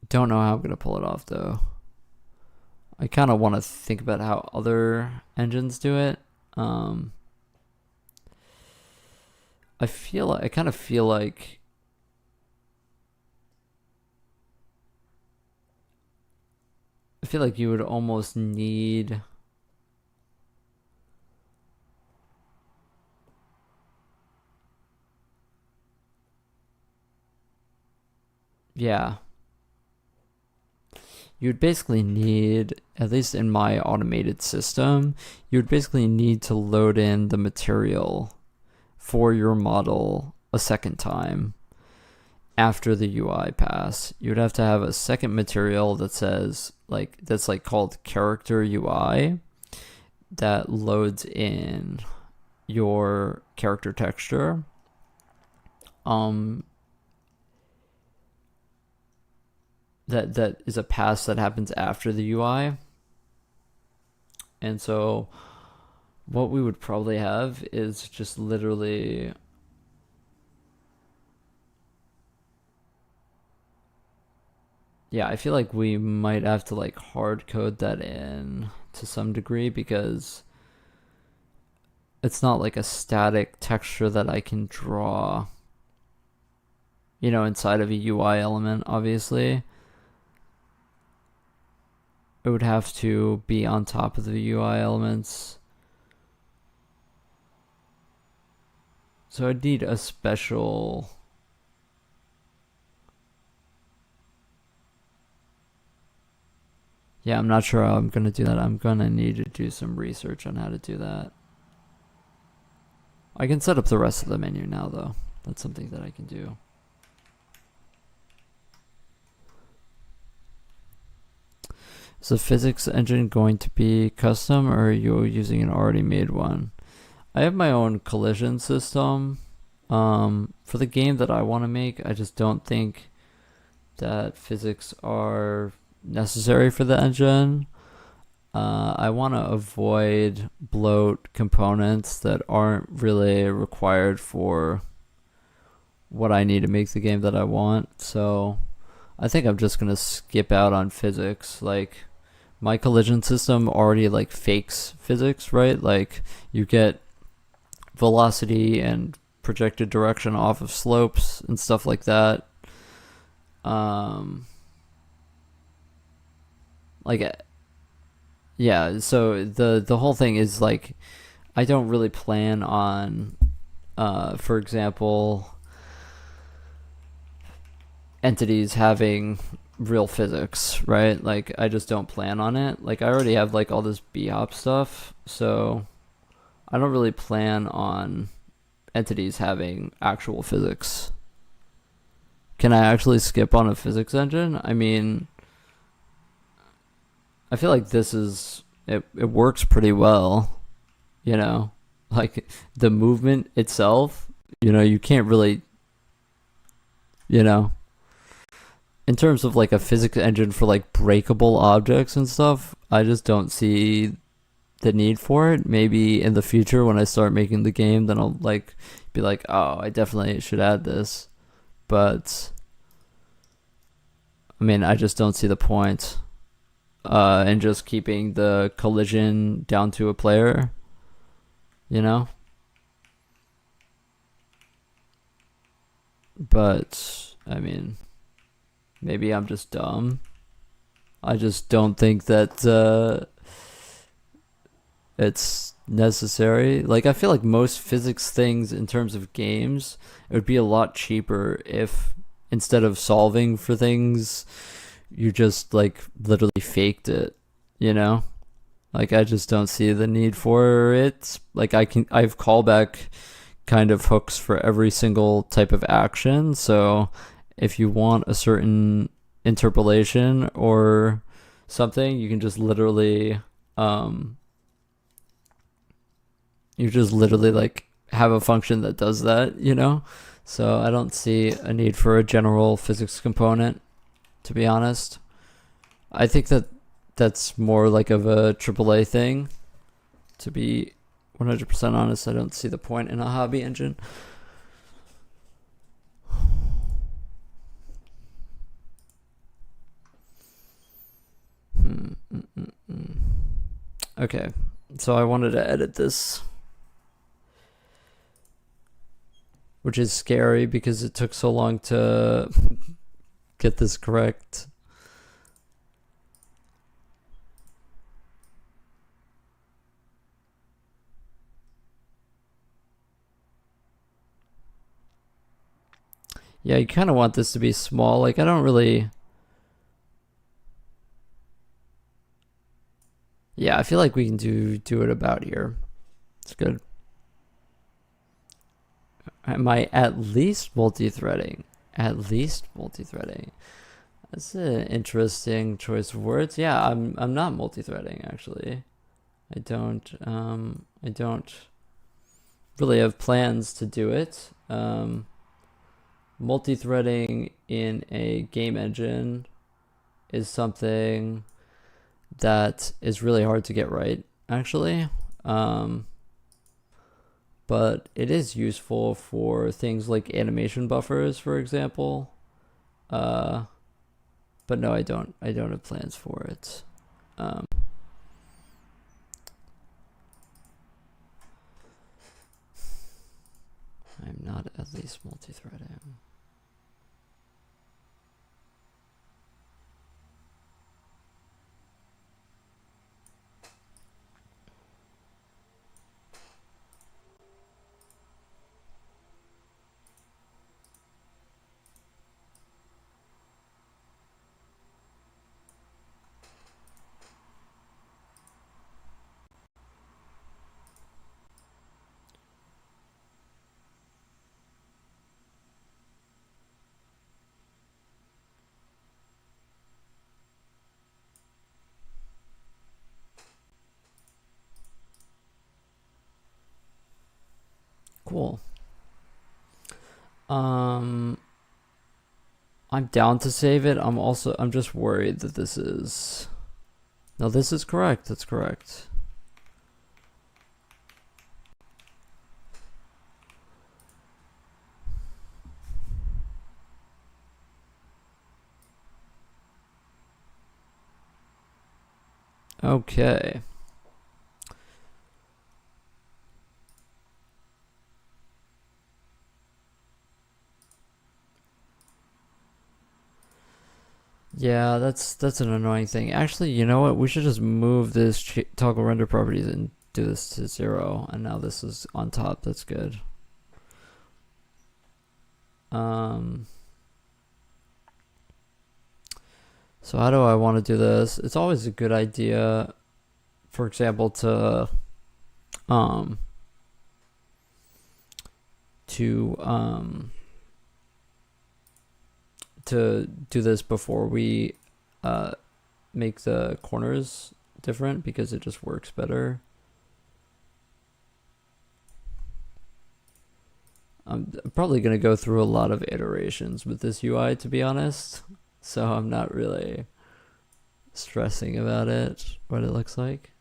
Don't know how I'm gonna pull it off, though. I kind of want to think about how other engines do it. Um, I kind of feel like you would almost need yeah. You'd basically need, at least in my automated system, you'd basically need to load in the material for your model a second time after the UI pass. You'd have to have a second material that says that's called character UI that loads in your character texture. That is a pass that happens after the UI. And so what we would probably have is just literally yeah, I feel like we might have to like hard code that in to some degree because it's not like a static texture that I can draw, inside of a UI element, obviously. It would have to be on top of the UI elements. So I'd need a special... Yeah, I'm not sure how I'm going to do that. I'm going to need to do some research on how to do that. I can set up the rest of the menu now, though. That's something that I can do. Is the physics engine going to be custom, or are you using an already made one? I have my own collision system. For the game that I want to make, I just don't think that physics are necessary for the engine. I want to avoid bloat components that aren't really required for what I need to make the game that I want. So I think I'm just going to skip out on physics. Like, my collision system already like fakes physics, right? Like, you get velocity and projected direction off of slopes and stuff like that. Yeah, so the whole thing is like, I don't really plan on for example, entities having real physics, right? Like, I just don't plan on it. Like, I already have like all this b-hop stuff, so I don't really plan on entities having actual physics. Can I actually skip on a physics engine? I mean, I feel like this is it works pretty well, like the movement itself, you can't really, in terms of like a physics engine for like breakable objects and stuff, I just don't see the need for it. Maybe in the future when I start making the game, then I'll like be like, oh, I definitely should add this. But I mean, I just don't see the point in just keeping the collision down to a player, But I mean, maybe I'm just dumb. I just don't think that it's necessary. Like, I feel like most physics things in terms of games, it would be a lot cheaper if instead of solving for things, you just like literally faked it, Like, I just don't see the need for it. Like, I have callback kind of hooks for every single type of action. So if you want a certain interpolation or something, you can just literally like have a function that does that, So I don't see a need for a general physics component, to be honest. I think that's more like of a AAA thing. To be 100% honest, I don't see the point in a hobby engine. Okay, So I wanted to edit this, which is scary because it took so long to get this correct. Yeah, you kind of want this to be small. Like, I don't really... Yeah, I feel like we can do it about here. It's good. Am I at least multi-threading? At least multi-threading. That's an interesting choice of words. Yeah, I'm not multi-threading actually. I don't really have plans to do it. Multi-threading in a game engine is something that is really hard to get right, actually. But it is useful for things like animation buffers, for example. But no, I don't have plans for it. I'm not at least multi-threading. Cool. I'm down to save it. I'm just worried that this is... No, this is correct. That's correct. Okay. Yeah, that's an annoying thing. Actually, you know what? We should just move this toggle render properties and do this to 0, and now this is on top. That's good. So how do I want to do this? It's always a good idea, for example, to do this before we make the corners different, because it just works better. I'm probably going to go through a lot of iterations with this UI, to be honest, so I'm not really stressing about it, what it looks like.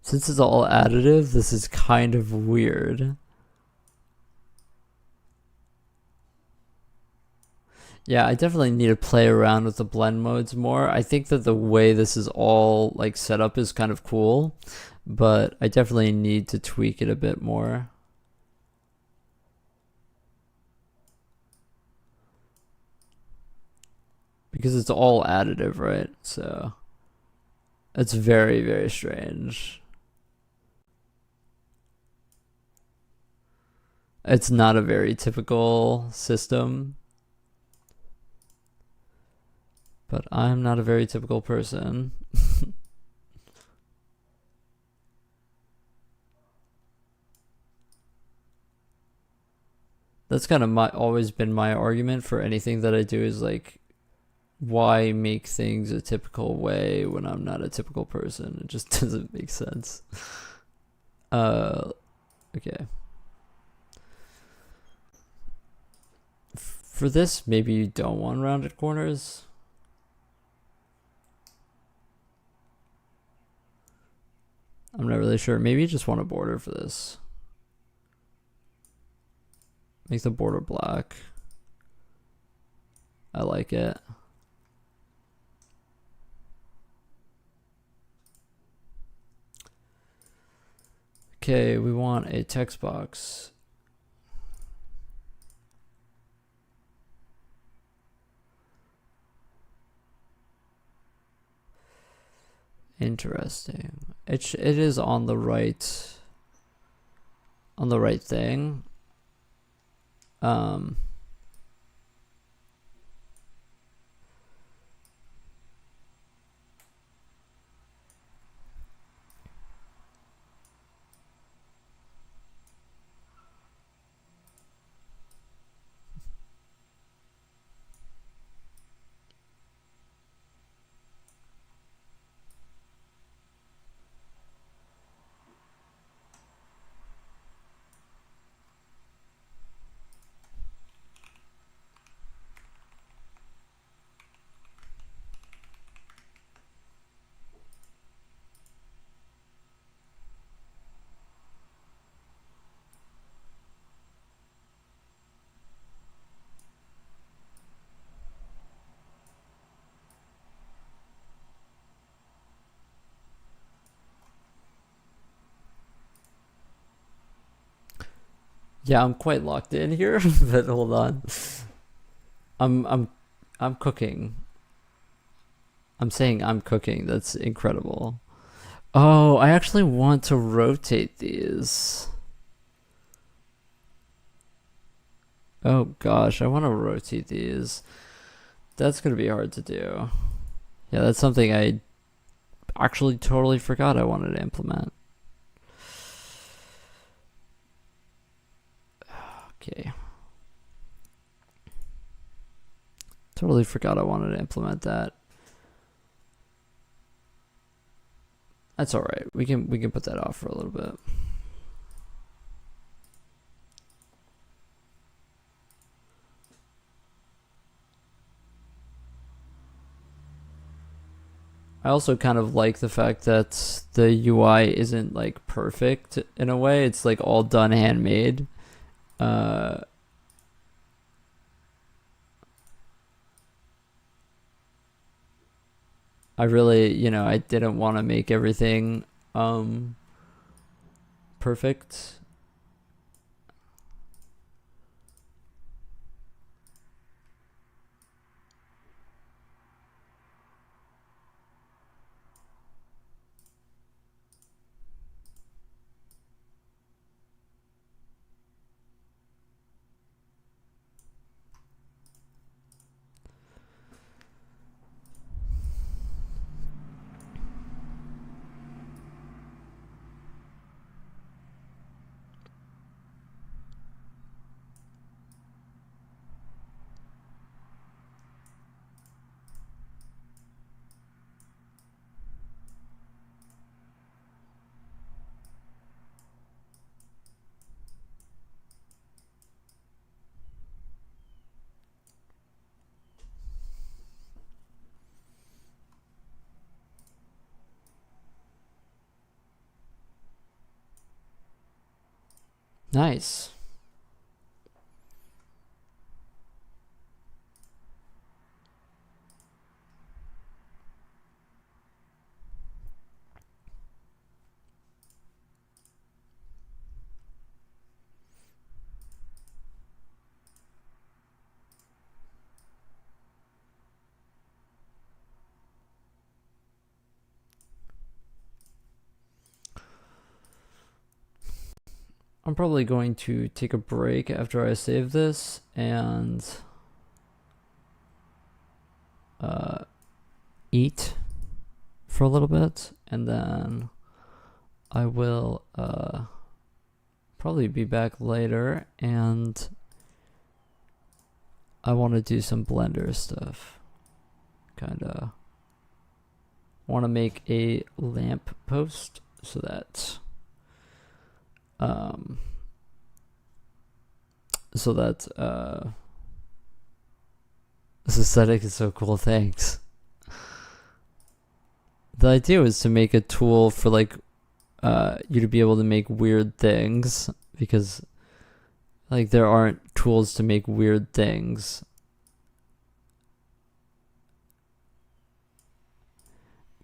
Since it's all additive, this is kind of weird. Yeah, I definitely need to play around with the blend modes more. I think that the way this is all like set up is kind of cool, but I definitely need to tweak it a bit more. Because it's all additive, right? So it's very, very strange. It's not a very typical system, but I'm not a very typical person. That's kind of always been my argument for anything that I do, is like, why make things a typical way when I'm not a typical person? It just doesn't make sense. Okay. For this, maybe you don't want rounded corners. I'm not really sure. Maybe you just want a border for this. Make the border black. I like it. Okay, we want a text box. Interesting. It is on the right thing. Yeah, I'm quite locked in here, but hold on. I'm cooking. I'm saying I'm cooking. That's incredible. Oh, I actually want to rotate these. Oh gosh, I want to rotate these. That's gonna be hard to do. Yeah, that's something I actually totally forgot I wanted to implement. Okay. Totally forgot I wanted to implement that. That's all right. We can put that off for a little bit. I also kind of like the fact that the UI isn't like perfect in a way. It's like all done handmade. I really, I didn't want to make everything perfect. Nice. I'm probably going to take a break after I save this and eat for a little bit, and then I will probably be back later, and I want to do some Blender stuff. Kinda want to make a lamp post so that this aesthetic is so cool. Thanks. The idea was to make a tool for like you to be able to make weird things, because like there aren't tools to make weird things.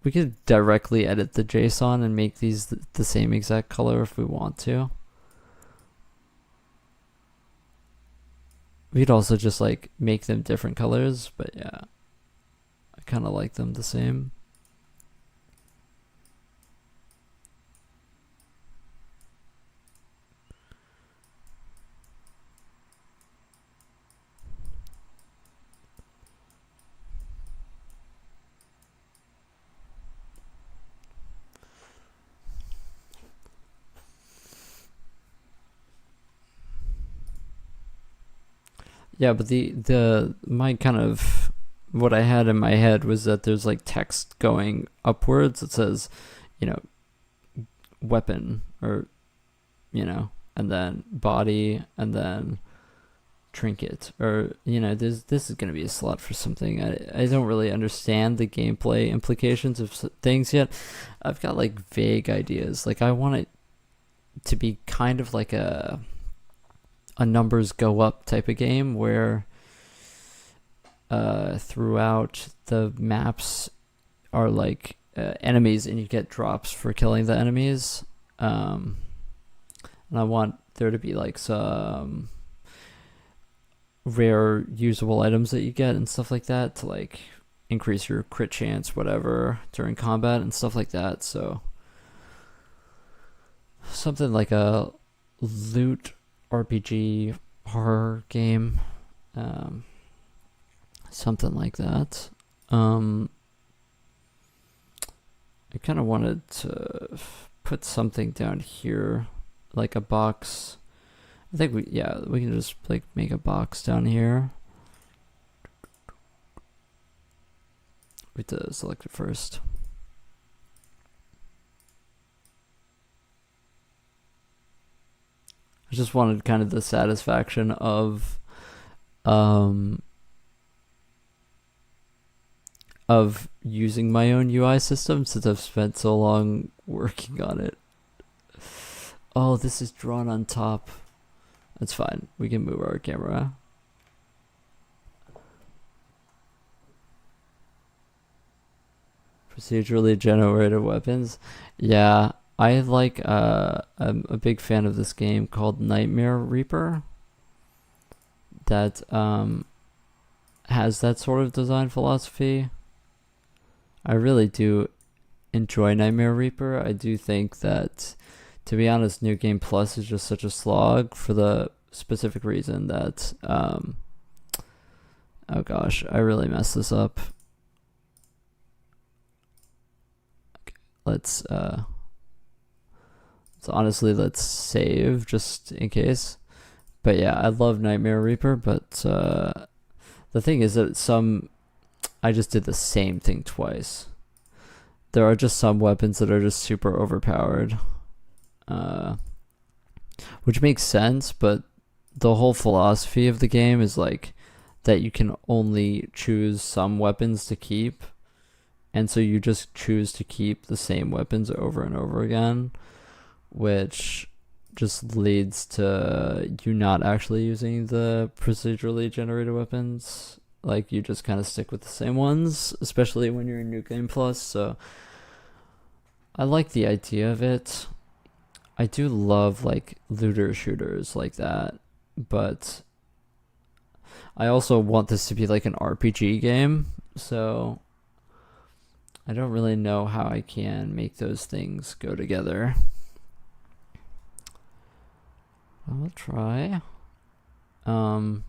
We could directly edit the JSON and make these the same exact color if we want to. We could also just like make them different colors, but yeah, I kind of like them the same. Yeah, but my kind of what I had in my head was that there's like text going upwards. It says, weapon, or and then body, and then trinket, or this is going to be a slot for something. I don't really understand the gameplay implications of things yet. I've got like vague ideas. Like I want it to be kind of like a numbers go up type of game where throughout the maps are like enemies, and you get drops for killing the enemies. And I want there to be like some rare usable items that you get and stuff like that to like increase your crit chance, whatever, during combat and stuff like that. So something like a loot RPG horror game, something like that. I kind of wanted to put something down here, like a box. I think we can just like make a box down here. We have to select it first. I just wanted kind of the satisfaction of using my own UI system, since I've spent so long working on it. Oh, this is drawn on top. That's fine. We can move our camera. Procedurally generated weapons. Yeah. I like, I'm a big fan of this game called Nightmare Reaper that has that sort of design philosophy. I really do enjoy Nightmare Reaper. I do think that, to be honest, New Game Plus is just such a slog for the specific reason that, oh gosh, I really messed this up. Okay, let's save just in case. But yeah, I love Nightmare Reaper, but the thing is that I just did the same thing twice. There are just some weapons that are just super overpowered, which makes sense, but the whole philosophy of the game is like that you can only choose some weapons to keep, and so you just choose to keep the same weapons over and over again, which just leads to you not actually using the procedurally generated weapons. Like, you just kind of stick with the same ones, especially when you're in New Game Plus. So I like the idea of it. I do love like looter shooters like that, but I also want this to be like an RPG game, so I don't really know how I can make those things go together. I'll try. I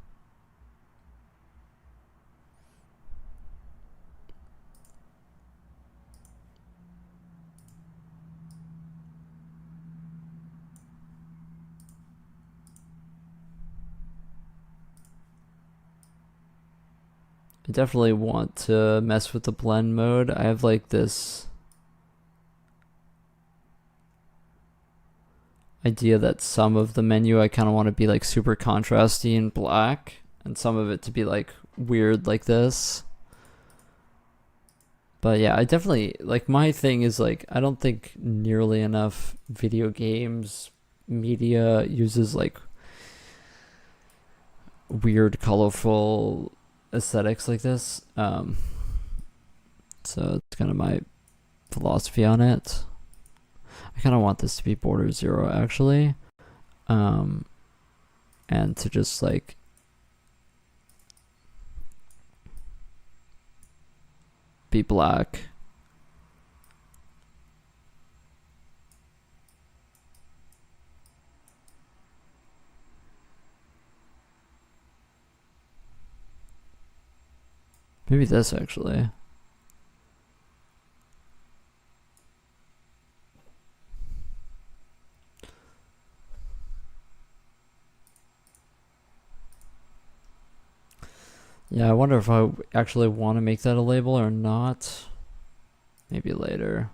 definitely want to mess with the blend mode. I have like this idea that some of the menu I kind of want to be like super contrasty and black, and some of it to be like weird like this. But yeah, I definitely like, my thing is like, I don't think nearly enough video games media uses like weird colorful aesthetics like this. So it's kind of my philosophy on it. I kind of want this to be border zero actually, and to just like be black. Maybe this actually. Yeah, I wonder if I actually want to make that a label or not. Maybe later.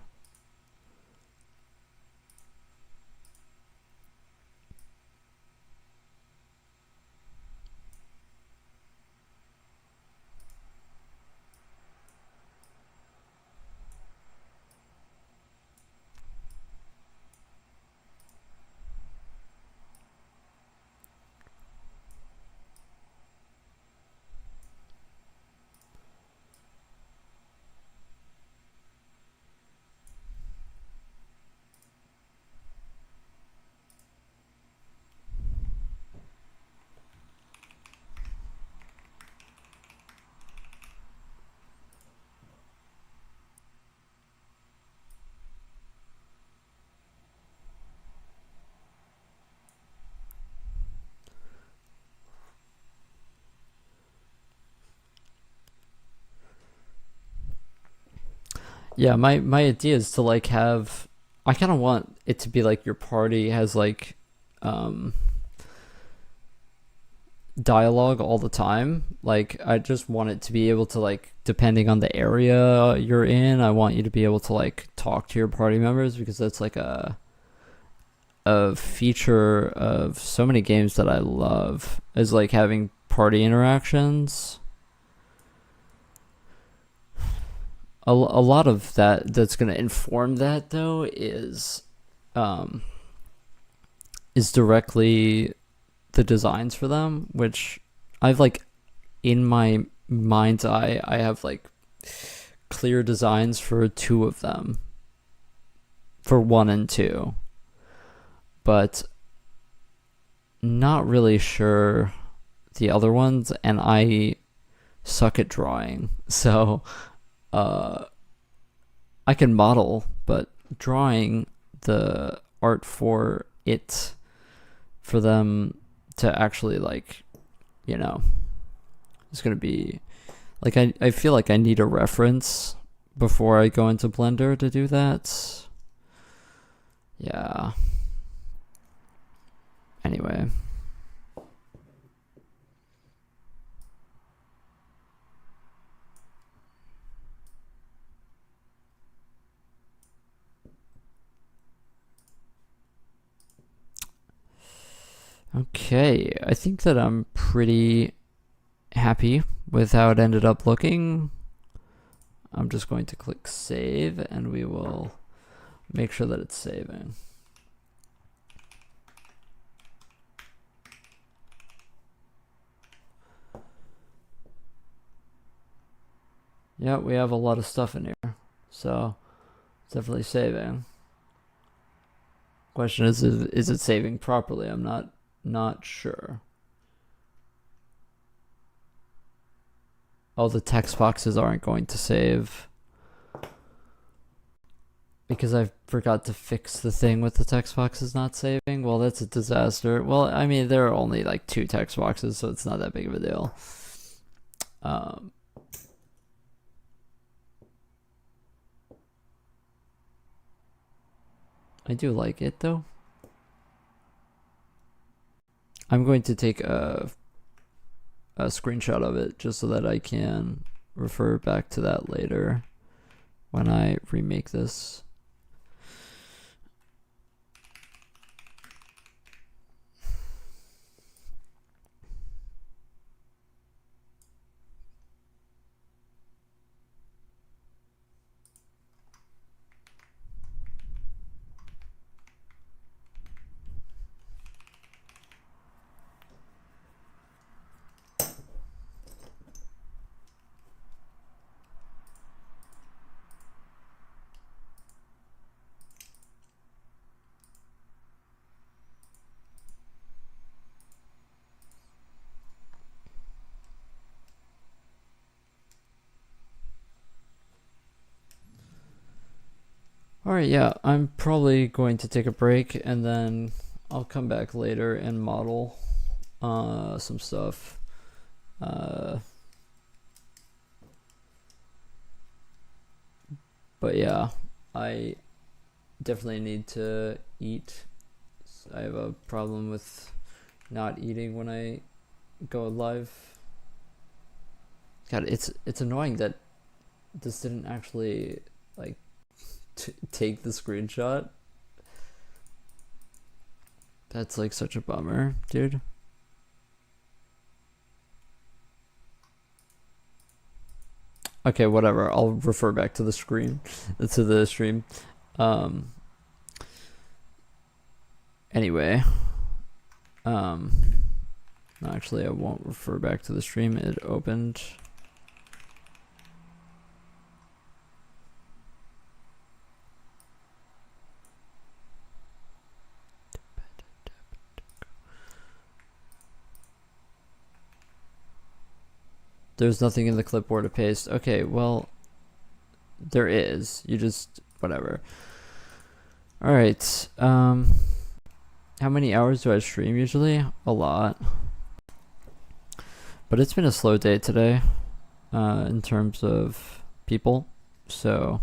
Yeah, my idea is to like have, I kind of want it to be like your party has like dialogue all the time. Like I just want it to be able to like, depending on the area you're in, I want you to be able to like talk to your party members, because that's like a feature of so many games that I love, is like having party interactions. A lot of that's going to inform that though is directly the designs for them, which I've like, in my mind's eye, I have like clear designs for 2 of them, for 1 and 2, but not really sure the other ones, and I suck at drawing, so I can model, but drawing the art for it, for them to actually like, you know, it's gonna be like, I feel like I need a reference before I go into Blender to do that. Yeah. Anyway. Okay, I think that I'm pretty happy with how it ended up looking. I'm just going to click save, and we will make sure that it's saving. Yeah, we have a lot of stuff in here, so it's definitely saving. Question is it saving properly? I'm not sure. Oh, the text boxes aren't going to save. because I forgot to fix the thing with the text boxes not saving. Well, that's a disaster. Well, I mean, there are only like 2 text boxes, so it's not that big of a deal. I do like it though. I'm going to take a screenshot of it just so that I can refer back to that later when I remake this. Alright, yeah, I'm probably going to take a break and then I'll come back later and model some stuff. But yeah, I definitely need to eat. I have a problem with not eating when I go live. God, it's annoying that this didn't actually like take the screenshot. That's like such a bummer, dude. Okay, whatever. I'll refer back to the screen, to the stream. Anyway, no, actually, I won't refer back to the stream. It opened. There's nothing in the clipboard to paste. Okay, well, there is. You just, whatever. Alright, how many hours do I stream usually? A lot. But it's been a slow day today, in terms of people. So,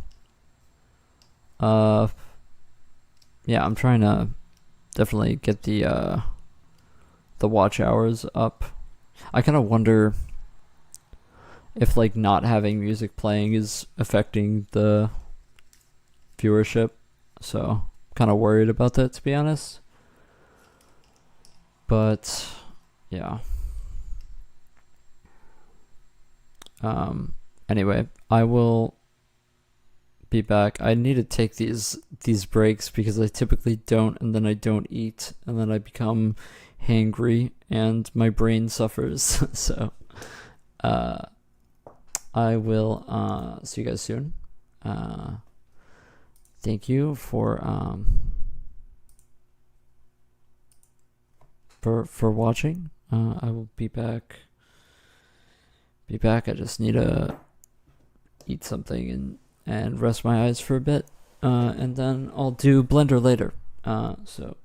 yeah, I'm trying to definitely get the watch hours up. I kind of wonder if like not having music playing is affecting the viewership, so kind of worried about that, to be honest. But yeah, anyway, I will be back. I need to take these breaks because I typically don't, and then I don't eat, and then I become hangry and my brain suffers. So I will see you guys soon. Thank you for watching. I will be back. I just need to eat something and rest my eyes for a bit, and then I'll do Blender later. So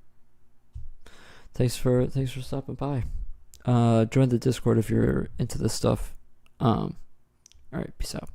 thanks for stopping by. Join the Discord if you're into this stuff. All right, peace out.